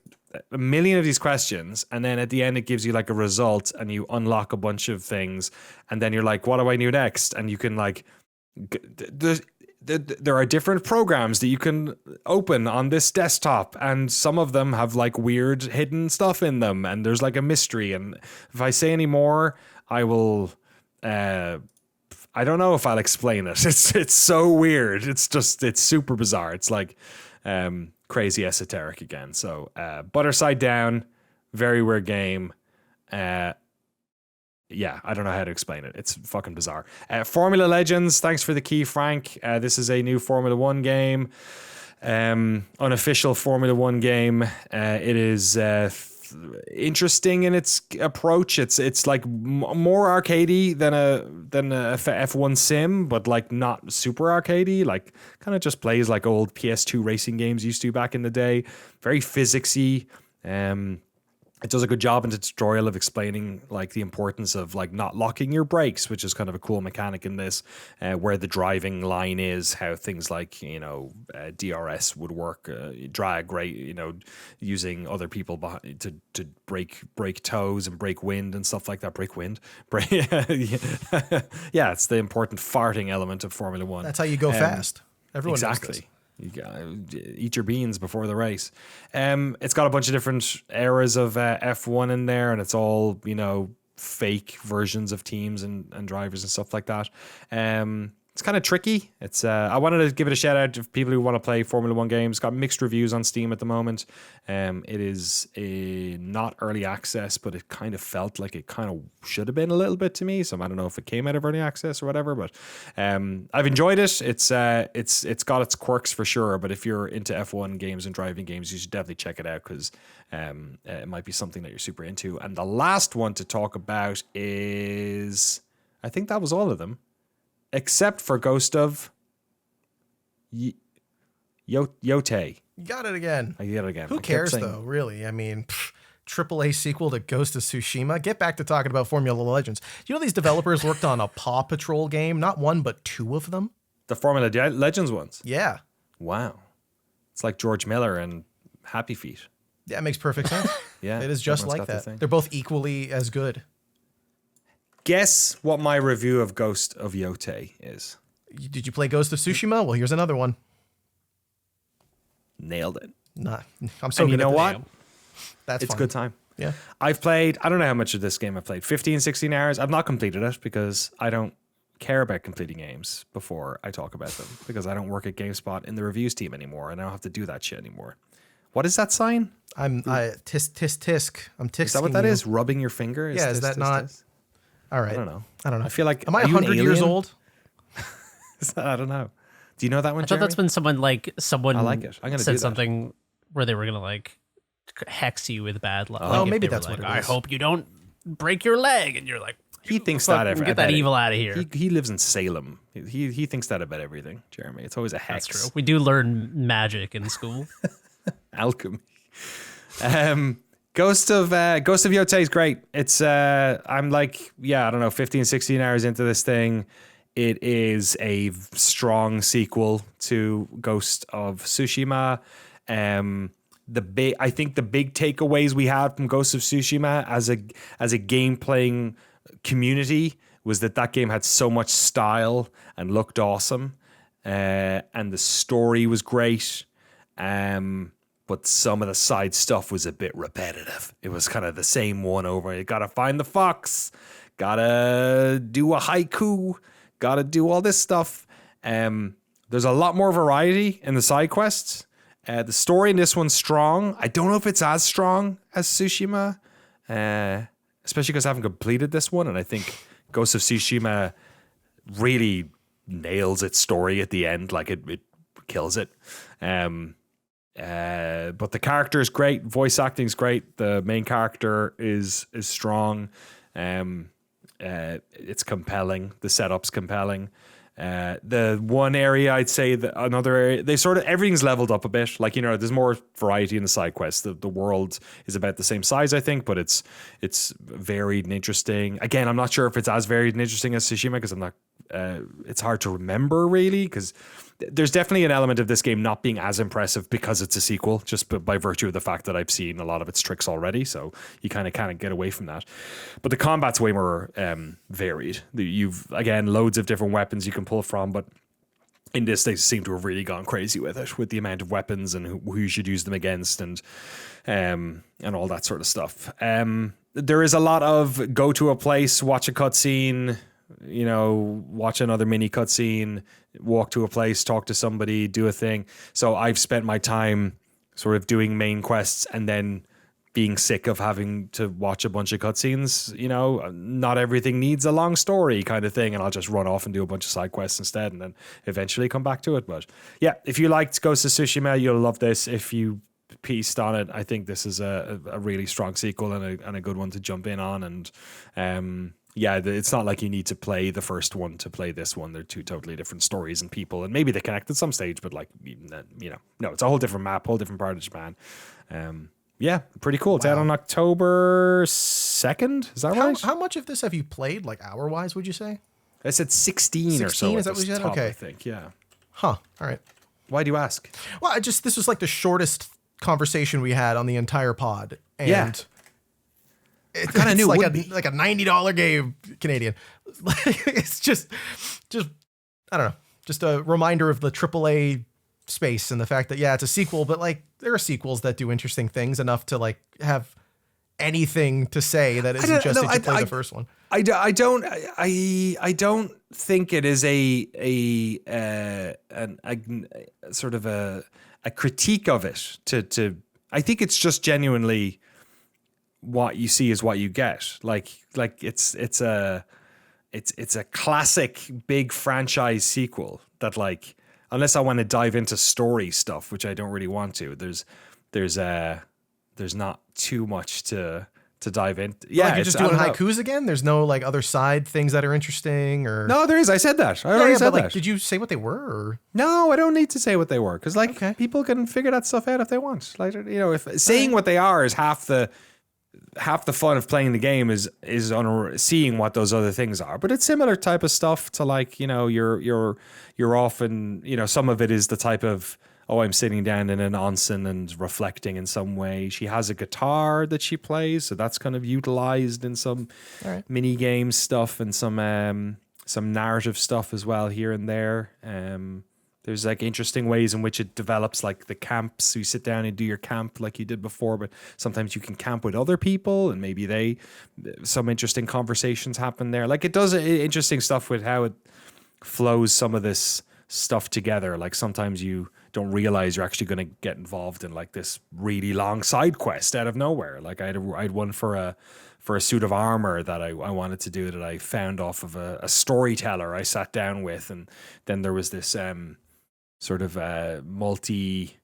a million of these questions, and then at the end it gives you like a result, and you unlock a bunch of things, and then you're like, what do I do next? And you can like there are different programs that you can open on this desktop, and some of them have like weird hidden stuff in them, and there's like a mystery, and if I say any more, I will I don't know if I'll explain it. It's so weird. It's super bizarre. It's like crazy esoteric again. So Butter Side Down, very weird game. I don't know how to explain it. It's fucking bizarre. Formula Legends, thanks for the key, Frank. This is a new Formula One game, unofficial Formula One game. It is interesting in its approach. It's like more arcadey than a F1 sim, but like not super arcadey. Like kind of just plays like old PS2 racing games used to back in the day. Very physicsy. it does a good job in the tutorial of explaining like the importance of like not locking your brakes, which is kind of a cool mechanic in this, where the driving line is, how things like, DRS would work, drag, right, using other people behind to break toes and break wind and stuff like that. Break wind, yeah, it's the important farting element of Formula One. That's how you go fast. Everyone knows exactly. You gotta eat your beans before the race. It's got a bunch of different eras of F1 in there, and it's all, fake versions of teams and drivers and stuff like that. It's kind of tricky. It's I wanted to give it a shout out to people who want to play Formula One games. Got mixed reviews on Steam at the moment. It is not early access, but it kind of felt like it kind of should have been a little bit to me. So I don't know if it came out of early access or whatever, but I've enjoyed it. It's got its quirks for sure. But if you're into F1 games and driving games, you should definitely check it out because it might be something that you're super into. And the last one to talk about is, I think that was all of them. Except for Ghost of Yotei. You got it again. I get it again. Who cares, though, really? I mean, AAA sequel to Ghost of Tsushima. Get back to talking about Formula Legends. Do you know these developers worked on a Paw Patrol game? Not one, but two of them? The Formula Legends ones? Yeah. Wow. It's like George Miller and Happy Feet. Yeah, it makes perfect sense. Yeah. It is just like that. They're both equally as good. Guess what my review of Ghost of Yotei is. Did you play Ghost of Tsushima? Well, here's another one. Nailed it. Nah, I'm so and good you know at what? Game. That's it's fun. a good time. Yeah. I've played, I don't know how much of this game I've played, 15, 16 hours. I've not completed it because I don't care about completing games before I talk about them because I don't work at GameSpot in the reviews team anymore and I don't have to do that shit anymore. What is that sign? Tisk, tisk, tisk. I'm tisking. Is that what that is? Rubbing your finger? Yeah, is that not? Tisk? All right. I don't know. I feel like, am I 100 years old? I don't know. Do you know that one, I thought that's when someone I like it. I'm gonna do said that. something where they were going to like hex you with bad luck. Oh, Like, if maybe they were that's what like, it I is. hope you don't break your leg. And you're like, He thinks fuck, that get that evil out of here. He lives in Salem. He thinks that about everything, Jeremy. It's always a hex. That's true. We do learn magic in school. Alchemy. Ghost of Yotei is great. It's I'm like, I don't know, 15, 16 hours into this thing. It is a strong sequel to Ghost of Tsushima. I think the big takeaways we had from Ghost of Tsushima as a game playing community was that game had so much style and looked awesome, and the story was great. But some of the side stuff was a bit repetitive. It was kind of the same one over. You gotta find the fox, gotta do a haiku, gotta do all this stuff. There's a lot more variety in the side quests. The story in this one's strong. I don't know if it's as strong as Tsushima, especially because I haven't completed this one. And I think Ghost of Tsushima really nails its story at the end. Like it kills it. But the character is great. Voice acting is great. The main character is strong. It's compelling. The setup's compelling. The one area I'd say that another area, they sort of everything's leveled up a bit. Like, there's more variety in the side quests. The world is about the same size, I think, but it's varied and interesting. Again, I'm not sure if it's as varied and interesting as Tsushima because I'm not. It's hard to remember really because there's definitely an element of this game not being as impressive because it's a sequel, just by virtue of the fact that I've seen a lot of its tricks already. So you kind of get away from that. But the combat's way more varied. You've, again, loads of different weapons you can pull from, but in this, they seem to have really gone crazy with it, with the amount of weapons and who you should use them against and all that sort of stuff. There is a lot of go to a place, watch a cutscene, watch another mini cutscene, walk to a place, talk to somebody, do a thing. So I've spent my time sort of doing main quests and then being sick of having to watch a bunch of cutscenes. Not everything needs a long story kind of thing. And I'll just run off and do a bunch of side quests instead and then eventually come back to it. But yeah, if you liked Ghost of Tsushima, you'll love this. If you pieced on it, I think this is a really strong sequel and a good one to jump in on. And it's not like you need to play the first one to play this one. They're two totally different stories and people, and maybe they connect at some stage, but no, it's a whole different map, whole different part of Japan. yeah, pretty cool. It's out on October 2nd. Is that right? How much of this have you played, like hour-wise, would you say? I said 16 or so. 16, is that what you said? Top, Okay. I think, yeah. Huh. All right. Why do you ask? Well, this was like the shortest conversation we had on the entire pod. And Yeah. It's kinda knew it like would a be. like a $90 game Canadian. It's just I don't know. Just a reminder of the AAA space and the fact that it's a sequel, but like there are sequels that do interesting things enough to like have anything to say that isn't just that you play the first one. I don't think it is a sort of a critique of it to I think it's just genuinely what you see is what you get. Like it's a classic big franchise sequel that, like, unless I want to dive into story stuff, which I don't really want to, there's not too much to dive into. Yeah, like you're just doing haikus again. There's no like other side things that are interesting, or no, there is. I said that. I already said but, like, that. did you say what they were? Or? No, I don't need to say what they were, because people can figure that stuff out if they want. Like, if saying what they are is half the fun of playing the game is on seeing what those other things are. But it's similar type of stuff to, like, you're often, some of it is the type of, I'm sitting down in an onsen and reflecting in some way. She has a guitar that she plays, so that's kind of utilized in some mini game stuff and some narrative stuff as well here and there. There's like interesting ways in which it develops, like the camps. So you sit down and do your camp like you did before, but sometimes you can camp with other people and maybe some interesting conversations happen there. Like, it does interesting stuff with how it flows some of this stuff together. Like, sometimes you don't realize you're actually going to get involved in like this really long side quest out of nowhere. Like I had one for a suit of armor that I wanted to do that I found off of a storyteller I sat down with, and then there was this sort of multi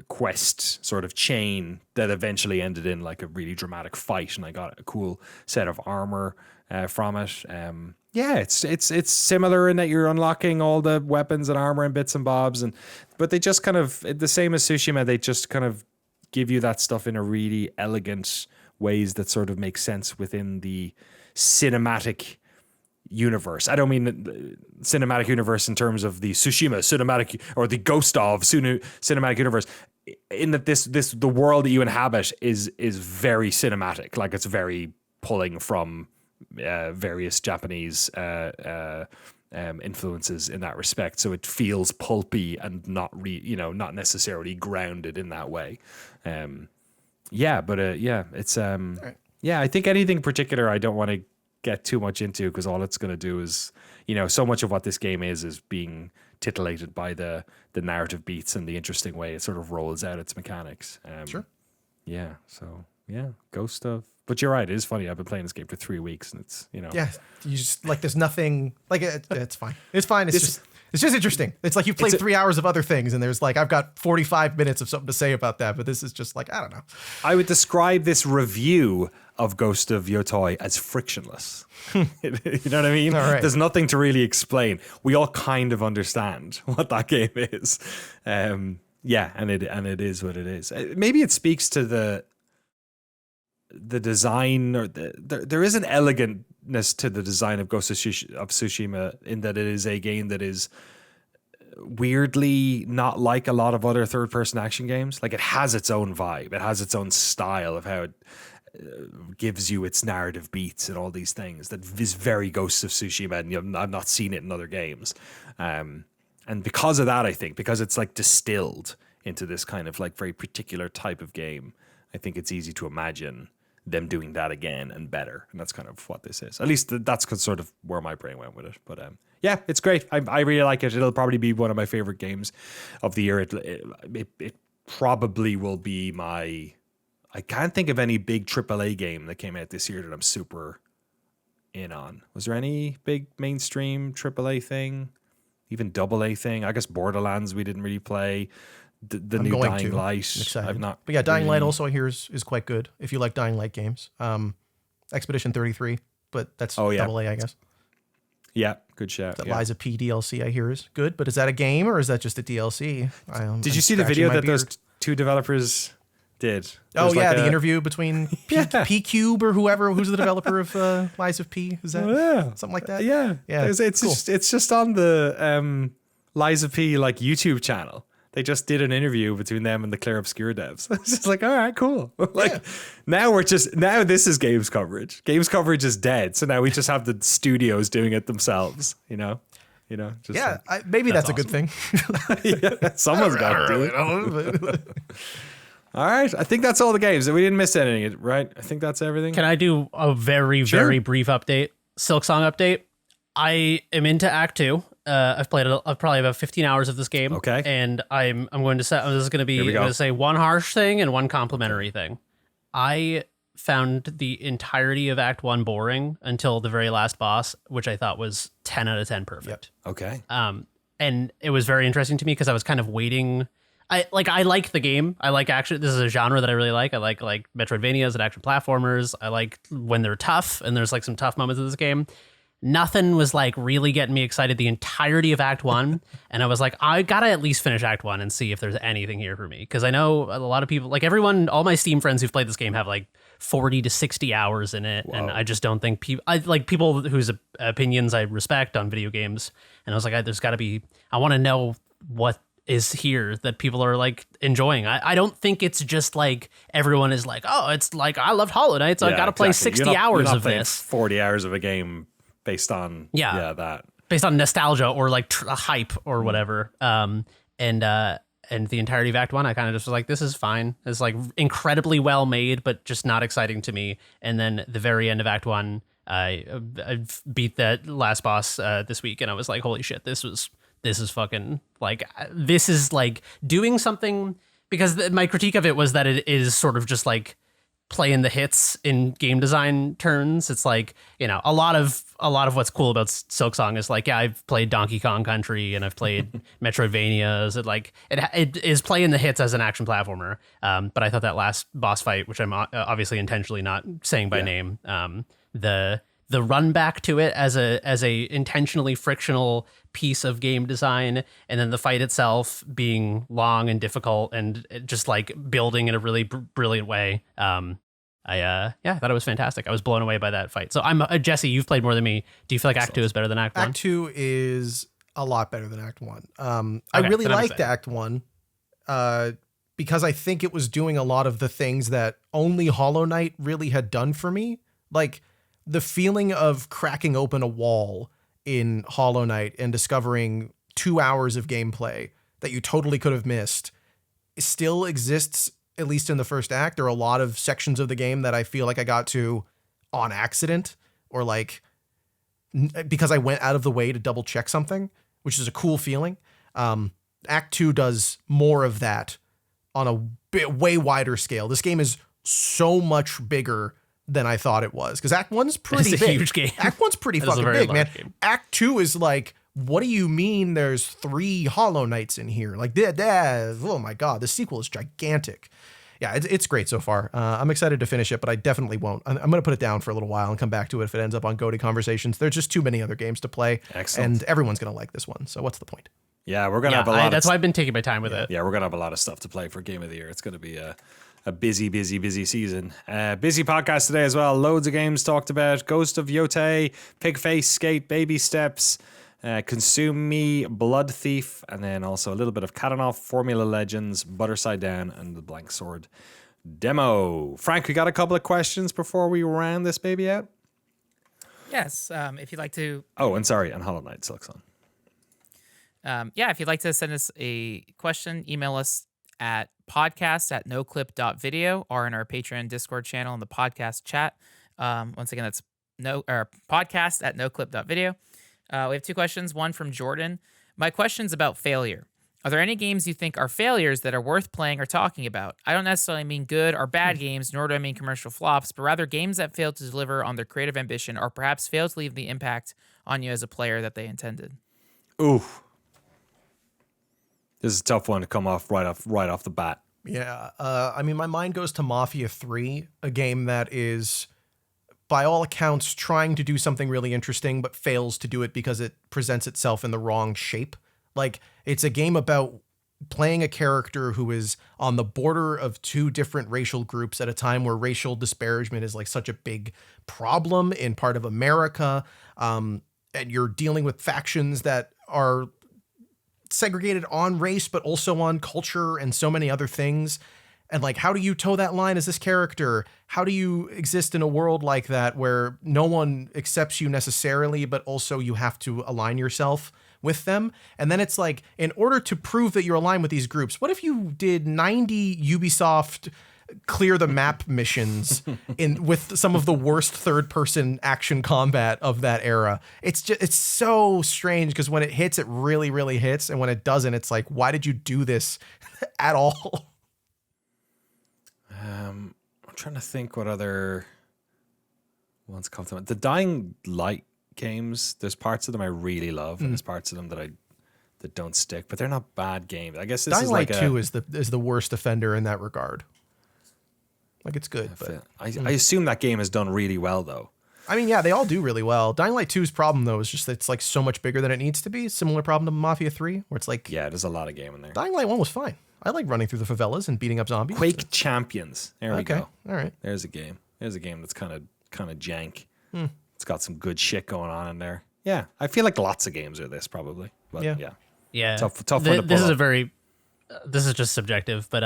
quest sort of chain that eventually ended in like a really dramatic fight, and I got a cool set of armor from it. It's similar in that you're unlocking all the weapons and armor and bits and bobs, but they just kind of, the same as Tsushima, they just kind of give you that stuff in a really elegant ways that sort of make sense within the cinematic universe. I don't mean the cinematic universe in terms of the Tsushima cinematic or the Ghost of cinematic universe, in that the world that you inhabit is very cinematic. Like, it's very pulling from various Japanese influences in that respect. So it feels pulpy and not necessarily grounded in that way. It's I think anything particular I don't want to get too much into, because all it's going to do is, so much of what this game is being titillated by the narrative beats and the interesting way it sort of rolls out its mechanics. Sure. Yeah. So yeah, Ghost of. But you're right. It is funny. I've been playing this game for 3 weeks, and it's Yeah, you just like there's nothing like it's fine. It's fine. It's just interesting. It's like you played 3 hours of other things, and there's like I've got 45 minutes of something to say about that. But this is just like, I don't know. I would describe this review of Ghost of Yotei as frictionless. You know what I mean? All right. There's nothing to really explain. We all kind of understand what that game is. And it is what it is. Maybe it speaks to the design, or there is an elegantness to the design of Ghost of Tsushima, in that it is a game that is weirdly not like a lot of other third-person action games. Like, it has its own vibe. It has its own style of how it gives you its narrative beats and all these things that is very Ghost of Tsushima, and I've not seen it in other games. And because of that, I think, because it's like distilled into this kind of like very particular type of game, I think it's easy to imagine them doing that again and better. And that's kind of what this is. At least that's sort of where my brain went with it. But yeah, it's great. I really like it. It'll probably be one of my favorite games of the year. It probably will be I can't think of any big AAA game that came out this year that I'm super in on. Was there any big mainstream AAA thing? Even AA thing? I guess Borderlands we didn't really play. The new Dying Light. I've not. But yeah, Dying Light also I hear is quite good if you like Dying Light games. Expedition 33, but that's AA, I guess. Yeah, good shout. That Liza P DLC I hear is good, but is that a game or is that just a DLC? Did you see the video that those two developers did. Oh There's yeah, like the a- interview between P Cube or who's the developer of Lies of P? Is that something like that? Yeah. Yeah, It's cool. it's just on the Liza P like YouTube channel. They just did an interview between them and the Clear Obscure devs. It's just like, all right, cool. Like now this is games coverage. Games coverage is dead. So now we just have the studios doing it themselves, you know? Just Yeah, maybe that's a good thing. someone's got to do it. All right. I think that's all the games. We didn't miss anything, right? I think that's everything. Can I do a very, very brief update? Silksong update. I am into Act 2. I've played probably about 15 hours of this game. Okay. And I'm going to say, this is going to be, Here we I'm go. going to say one harsh thing and one complimentary thing. I found the entirety of Act 1 boring until the very last boss, which I thought was 10 out of 10 perfect. Okay. And it was very interesting to me because I was kind of waiting. I like the game. I like action. This is a genre that I really like. I like Metroidvanias and action platformers. I like when they're tough, and there's like some tough moments in this game. Nothing was like really getting me excited the entirety of Act 1. And I was like, I gotta at least finish Act 1 and see if there's anything here for me. Because I know a lot of people, like everyone, all my Steam friends who've played this game have like 40 to 60 hours in it. And I just don't think I like people whose opinions I respect on video games. And I was like, there's gotta be, I want to know what is here that people are like enjoying. I don't think it's just like everyone is like, oh, it's like I loved Hollow Knight, so I gotta play 60 hours of this. 40 hours of a game based on that. Based on nostalgia or like hype or whatever. And the entirety of Act 1, I kind of just was like, this is fine. It's like incredibly well made, but just not exciting to me. And then the very end of Act 1, I beat that last boss this week, and I was like, holy shit, this is fucking like, this is like doing something, because my critique of it was that it is sort of just like playing the hits in game design turns. It's like, you know, a lot of what's cool about Silksong is like, yeah, I've played Donkey Kong Country and I've played Metroidvanias. It is playing the hits as an action platformer. But I thought that last boss fight, which I'm obviously intentionally not saying by name, the run back to it as a intentionally frictional piece of game design, and then the fight itself being long and difficult and just like building in a really brilliant way. I thought it was fantastic. I was blown away by that fight. So I'm Jesse, you've played more than me. Do you feel like Act 2 is better than Act 1? Act 2 is a lot better than Act 1. I Okay, really then I'm liked excited. Act 1 because I think it was doing a lot of the things that only Hollow Knight really had done for me. Like the feeling of cracking open a wall in Hollow Knight and discovering 2 hours of gameplay that you totally could have missed still exists, at least in the first act. There are a lot of sections of the game that I feel like I got to on accident, or like because I went out of the way to double check something, which is a cool feeling. Act 2 does more of that on a way wider scale. This game is so much bigger than I thought it was, because Act 1's pretty It's a big. huge game. Act 1's pretty It is a fucking very big, man. large game. Act 2 is like, what do you mean there's 3 Hollow Knights in here? Like, oh my God, the sequel is gigantic. Yeah, it's great so far. I'm excited to finish it, but I definitely won't. I'm going to put it down for a little while and come back to it if it ends up on GOTY Conversations. There's just too many other games to play. Excellent. And everyone's going to like this one. So what's the point? Yeah, we're gonna have a lot. That's why I've been taking my time with it. Yeah, we're gonna have a lot of stuff to play for Game of the Year. It's gonna be a busy season. Busy podcast today as well. Loads of games talked about. Ghost of Yotei, PIGFACE, Skate, Baby Steps, Consume Me, Bloodthief, and then also a little bit of Katanaut, Formula Legends, Butter Side Down, and the Blanksword demo. Frank, we got a couple of questions before we round this baby out. Yes, if you'd like to. Oh, and sorry, and Hollow Knight, Silksong. If you'd like to send us a question, email us at podcast@noclip.video or in our Patreon Discord channel in the podcast chat. Once again, that's podcast@noclip.video. We have 2 questions. One from Jordan. My question's about failure. Are there any games you think are failures that are worth playing or talking about? I don't necessarily mean good or bad games, nor do I mean commercial flops, but rather games that failed to deliver on their creative ambition or perhaps failed to leave the impact on you as a player that they intended. Ooh. This is a tough one to come off right off the bat. Yeah. I mean, my mind goes to Mafia 3, a game that is, by all accounts, trying to do something really interesting, but fails to do it because it presents itself in the wrong shape. Like, it's a game about playing a character who is on the border of two different racial groups at a time where racial disparagement is like such a big problem in part of America. And you're dealing with factions that are segregated on race, but also on culture and so many other things. And like, how do you toe that line as this character? How do you exist in a world like that where no one accepts you necessarily, but also you have to align yourself with them? And then it's like, in order to prove that you're aligned with these groups, what if you did 90 Ubisoft clear the map missions with some of the worst third person action combat of that era? It's so strange, because when it hits, it really, really hits. And when it doesn't, it's like, why did you do this at all? I'm trying to think what other ones come to mind. The Dying Light games, there's parts of them I really love, and there's parts of them that don't stick, but they're not bad games. I guess this Dying is Light like 2 is the worst offender in that regard. Like, it's good, but I assume that game has done really well, though. I mean, yeah, they all do really well. Dying Light 2's problem, though, is just that it's like so much bigger than it needs to be. Similar problem to Mafia 3, where it's like, Yeah, there's a lot of game in there. Dying Light 1 was fine. I like running through the favelas and beating up zombies. Quake Champions. There we Okay, go. all right. There's a game. There's a game that's kind of jank. It's got some good shit going on in there. Yeah, I feel like lots of games are this probably. But yeah. Yeah. Tough one to This pull is up. a very, this is just subjective, but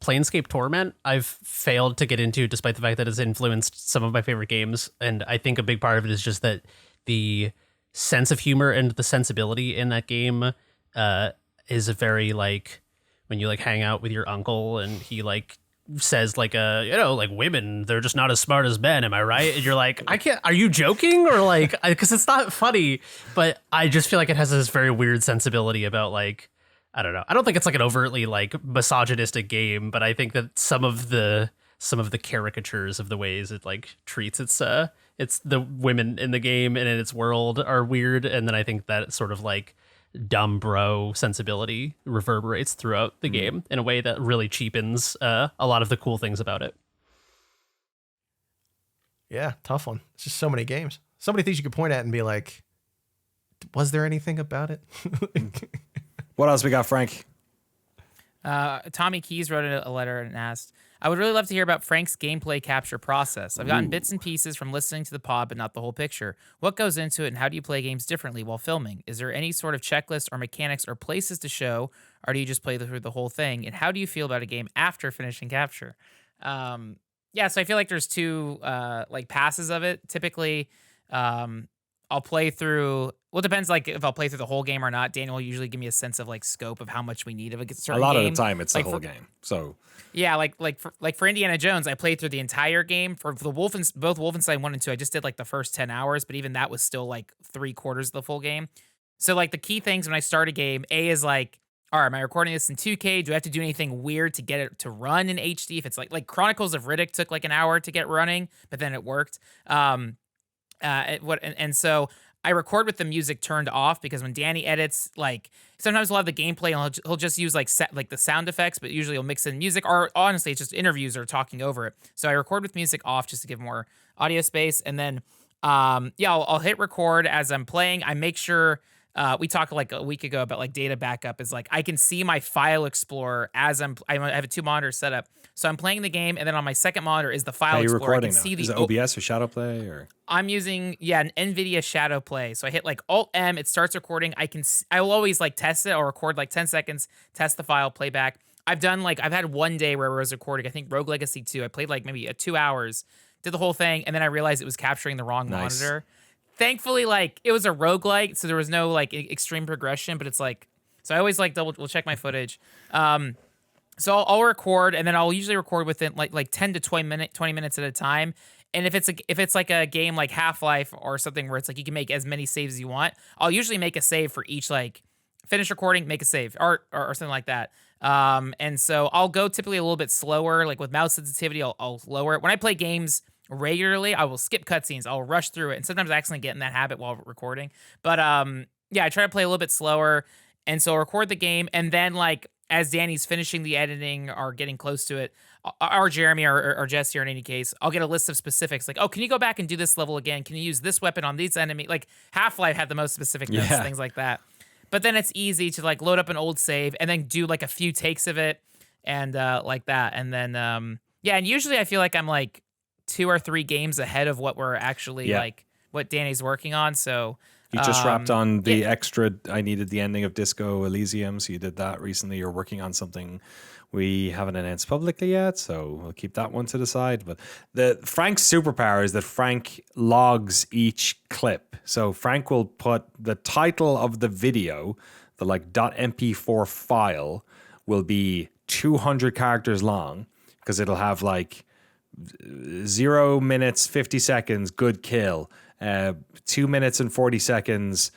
Planescape Torment, I've failed to get into, despite the fact that it's influenced some of my favorite games. And I think a big part of it is just that the sense of humor and the sensibility in that game is a very like, when you like hang out with your uncle and he like says like like women, they're just not as smart as men, am I right? And you're like, I can't, are you joking? Or like, because it's not funny, but I just feel like it has this very weird sensibility about like, I don't know. I don't think it's like an overtly like misogynistic game, but I think that some of the caricatures of the ways it like treats it's the women in the game and in its world are weird. And then I think that sort of like dumb bro sensibility reverberates throughout the game in a way that really cheapens a lot of the cool things about it. Yeah, tough one. It's just so many games. So many things you could point at and be like, was there anything about it? What else we got, Frank? Tommy Keys wrote a letter and asked, I would really love to hear about Frank's gameplay capture process. I've gotten bits and pieces from listening to the pod, but not the whole picture. What goes into it, and how do you play games differently while filming? Is there any sort of checklist or mechanics or places to show, or do you just play through the whole thing? And how do you feel about a game after finishing capture? Yeah, so I feel like there's two like passes of it. Typically, I'll play through. Well, it depends, like if I'll play through the whole game or not. Daniel will usually give me a sense of like scope of how much we need of a certain A lot game. of the time, it's like the whole game. So yeah, like for Indiana Jones, I played through the entire game. For the both Wolfenstein 1 and 2, I just did like the first 10 hours, but even that was still like 3/4 of the full game. So like the key things when I start a game, A is like, all right, am I recording this in 2K? Do I have to do anything weird to get it to run in HD? If it's like Chronicles of Riddick took like an hour to get running, but then it worked. So I record with the music turned off, because when Danny edits, like sometimes he'll have the gameplay and he'll just use like the sound effects, but usually he'll mix in music, or honestly it's just interviews or talking over it. So I record with music off just to give more audio space, and then I'll hit record as I'm playing. I make sure we talked like a week ago about like data backup is like I can see my file explorer as I have a 2 monitor setup. So I'm playing the game, and then on my second monitor is the file explorer. I can see is it OBS or Shadowplay or? I'm using an NVIDIA Shadowplay. So I hit like Alt M, it starts recording. I will always like test it. I'll record like 10 seconds, test the file, play back. I've had one day where I was recording, I think Rogue Legacy 2. I played like maybe 2 hours, did the whole thing, and then I realized it was capturing the wrong monitor. Thankfully, like it was a roguelike, so there was no like extreme progression, but it's like, so I always like we'll check my footage. So I'll record, and then I'll usually record within like 10 to 20 minutes at a time. And if it's like a game like Half-Life or something where it's like you can make as many saves as you want, I'll usually make a save for each, like finish recording, make a save, or something like that. And so I'll go typically a little bit slower, like with mouse sensitivity, I'll lower it. When I play games regularly, I will skip cutscenes, I'll rush through it, and sometimes I accidentally get in that habit while recording. But I try to play a little bit slower, and so I'll record the game, and then like as Danny's finishing the editing or getting close to it, or Jeremy or Jesse, or in any case, I'll get a list of specifics. Like, oh, can you go back and do this level again? Can you use this weapon on these enemy? Like Half-Life had the most specific notes, things like that. but then it's easy to like load up an old save and then do like a few takes of it and like that. And then yeah, and usually I feel like I'm like 2 or 3 games ahead of what we're actually like what Danny's working on. So you just wrapped on the extra. I needed the ending of Disco Elysium, so you did that recently. You're working on something we haven't announced publicly yet, so we'll keep that one to the side. But the Frank's superpower is that Frank logs each clip. So Frank will put the title of the video, the like .mp4 file, will be 200 characters long because it'll have like 0 minutes 50 seconds good kill, 2 minutes and 40 seconds,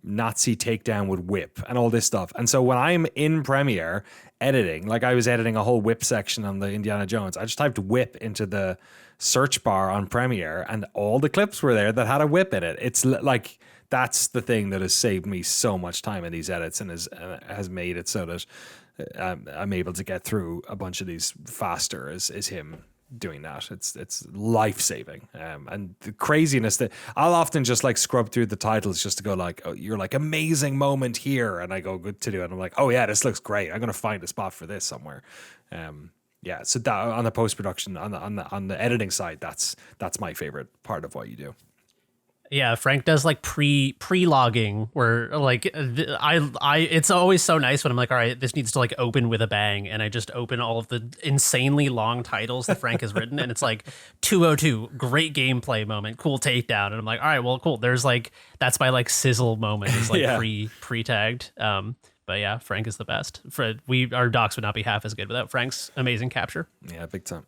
Nazi takedown with whip and all this stuff. And so when I'm in Premiere editing, like I was editing a whole whip section on the Indiana Jones, I just typed whip into the search bar on Premiere and all the clips were there that had a whip in it. It's like, that's the thing that has saved me so much time in these edits and has made it so that I'm able to get through a bunch of these faster is him doing that. It's life-saving. And the craziness that I'll often just like scrub through the titles just to go like, oh, you're like amazing moment here. And I go good to do it. And I'm like, oh yeah, this looks great. I'm going to find a spot for this somewhere. Yeah. So that on the post-production, on the editing side, that's my favorite part of what you do. Yeah, Frank does like pre-logging where like it's always so nice when I'm like, all right, this needs to like open with a bang, and I just open all of the insanely long titles that Frank has written, and it's like 202, great gameplay moment, cool takedown, and I'm like, all right, well, cool. There's like that's my like sizzle moment is like pre-tagged. But yeah, Frank is the best. Our docs would not be half as good without Frank's amazing capture. Yeah, big time.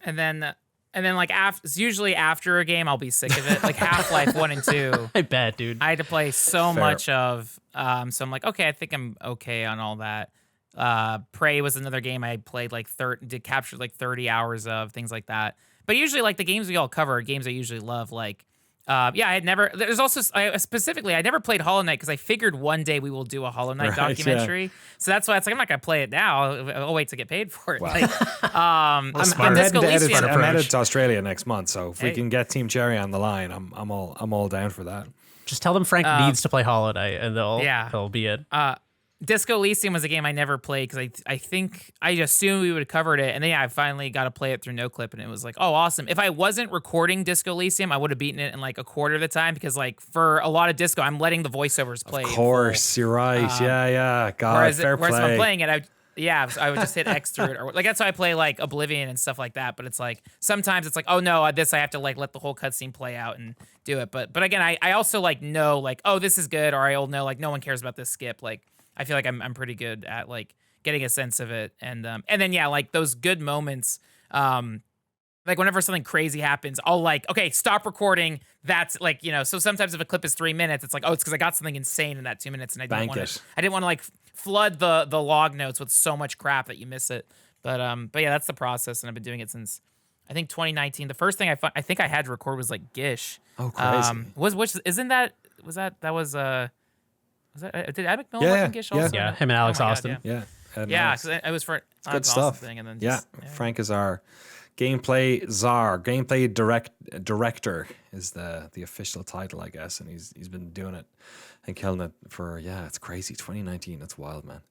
And then like it's usually after a game I'll be sick of it. Like Half-Life 1 and 2. I bet, dude. I had to play so much of so I'm like, okay, I think I'm okay on all that. Prey was another game I played like capture like 30 hours of, things like that. But usually like the games we all cover are games I usually love, like I had never. There's also specifically I never played Hollow Knight because I figured one day we will do a Hollow Knight documentary. Yeah. So that's why it's like I'm not gonna play it now. I'll wait to get paid for it. Wow. Like, I'm headed to Australia next month, so if we can get Team Cherry on the line, I'm all down for that. Just tell them Frank needs to play Hollow Knight, and they'll be it. Disco Elysium was a game I never played because I think I assumed we would have covered it, and then I finally got to play it through Noclip, and it was like, oh, awesome. If I wasn't recording Disco Elysium, I would have beaten it in like a quarter of the time because like for a lot of Disco, I'm letting the voiceovers play. Of course, you're right. Yeah. God, fair play. Whereas if I'm playing it, I would just hit X through it, or like that's how I play like Oblivion and stuff like that. But it's like sometimes it's like, oh no, I have to like let the whole cutscene play out and do it. But again, I also like know like, oh, this is good, or I'll know like no one cares about this skip. Like I feel like I'm pretty good at like getting a sense of it, and then yeah, like those good moments. Like whenever something crazy happens, I'll like, okay, stop recording. That's like, so sometimes if a clip is 3 minutes, it's like, oh, it's because I got something insane in that 2 minutes, and I didn't want to like flood the log notes with so much crap that you miss it. But yeah, that's the process, and I've been doing it since I think 2019. The first thing I think I had to record was like Gish. Oh, crazy. Did Ed McMillan work in Gish also? Yeah, him and Alex Austin. Yeah, because it was for good stuff. Thing, and then Frank is our gameplay czar, gameplay director is the official title, I guess, and he's been doing it and killing it for it's crazy. 2019, that's wild, man.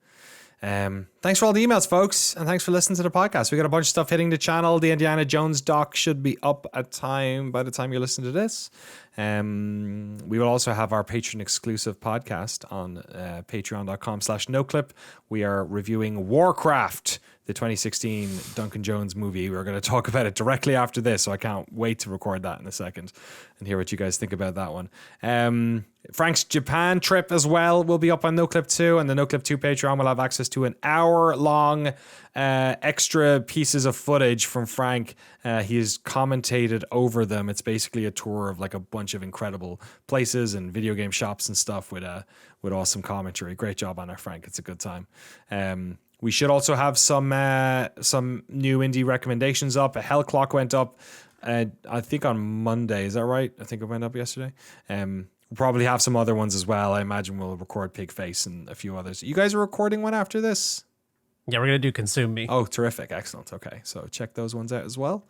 Thanks for all the emails, folks, and thanks for listening to the podcast. We got a bunch of stuff hitting the channel. The Indiana Jones doc should be up by the time you're listening to this. We will also have our patron exclusive podcast on patreon.com/noclip. We are reviewing Warcraft, the 2016 Duncan Jones movie. We're going to talk about it directly after this, so I can't wait to record that in a second and hear what you guys think about that one. Frank's Japan trip as well will be up on Noclip 2, and the Noclip 2 Patreon will have access to an hour-long extra pieces of footage from Frank. He has commentated over them. It's basically a tour of like a bunch of incredible places and video game shops and stuff with awesome commentary. Great job on it, Frank. It's a good time. We should also have some new indie recommendations up. A Hell Clock went up, I think on Monday. Is that right? I think it went up yesterday. We'll probably have some other ones as well. I imagine we'll record Pigface and a few others. You guys are recording one after this? Yeah, we're going to do Consume Me. Oh, terrific. Excellent. Okay, so check those ones out as well.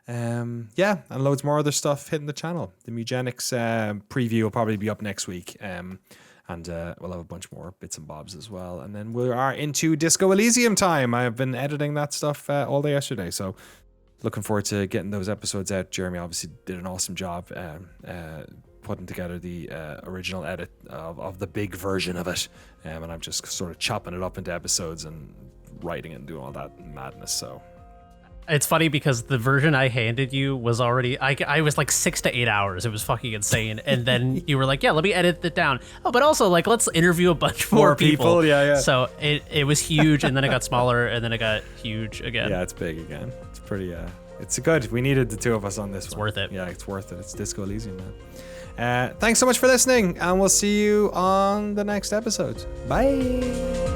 And loads more other stuff hitting the channel. The Mugenics preview will probably be up next week. And And we'll have a bunch more bits and bobs as well. And then we are into Disco Elysium time. I have been editing that stuff all day yesterday. So looking forward to getting those episodes out. Jeremy obviously did an awesome job putting together the original edit of the big version of it. And I'm just sort of chopping it up into episodes and writing it and doing all that madness. So it's funny because the version I handed you was already, I was like 6 to 8 hours. It was fucking insane. And then you were like, yeah, let me edit it down. Oh, but also like, let's interview a bunch more people. Yeah. So it was huge, and then it got smaller, and then it got huge again. Yeah, it's big again. It's pretty, it's good. We needed the two of us on this one. It's worth it. Yeah, it's worth it. It's Disco Elysium, man. Thanks so much for listening, and we'll see you on the next episode. Bye.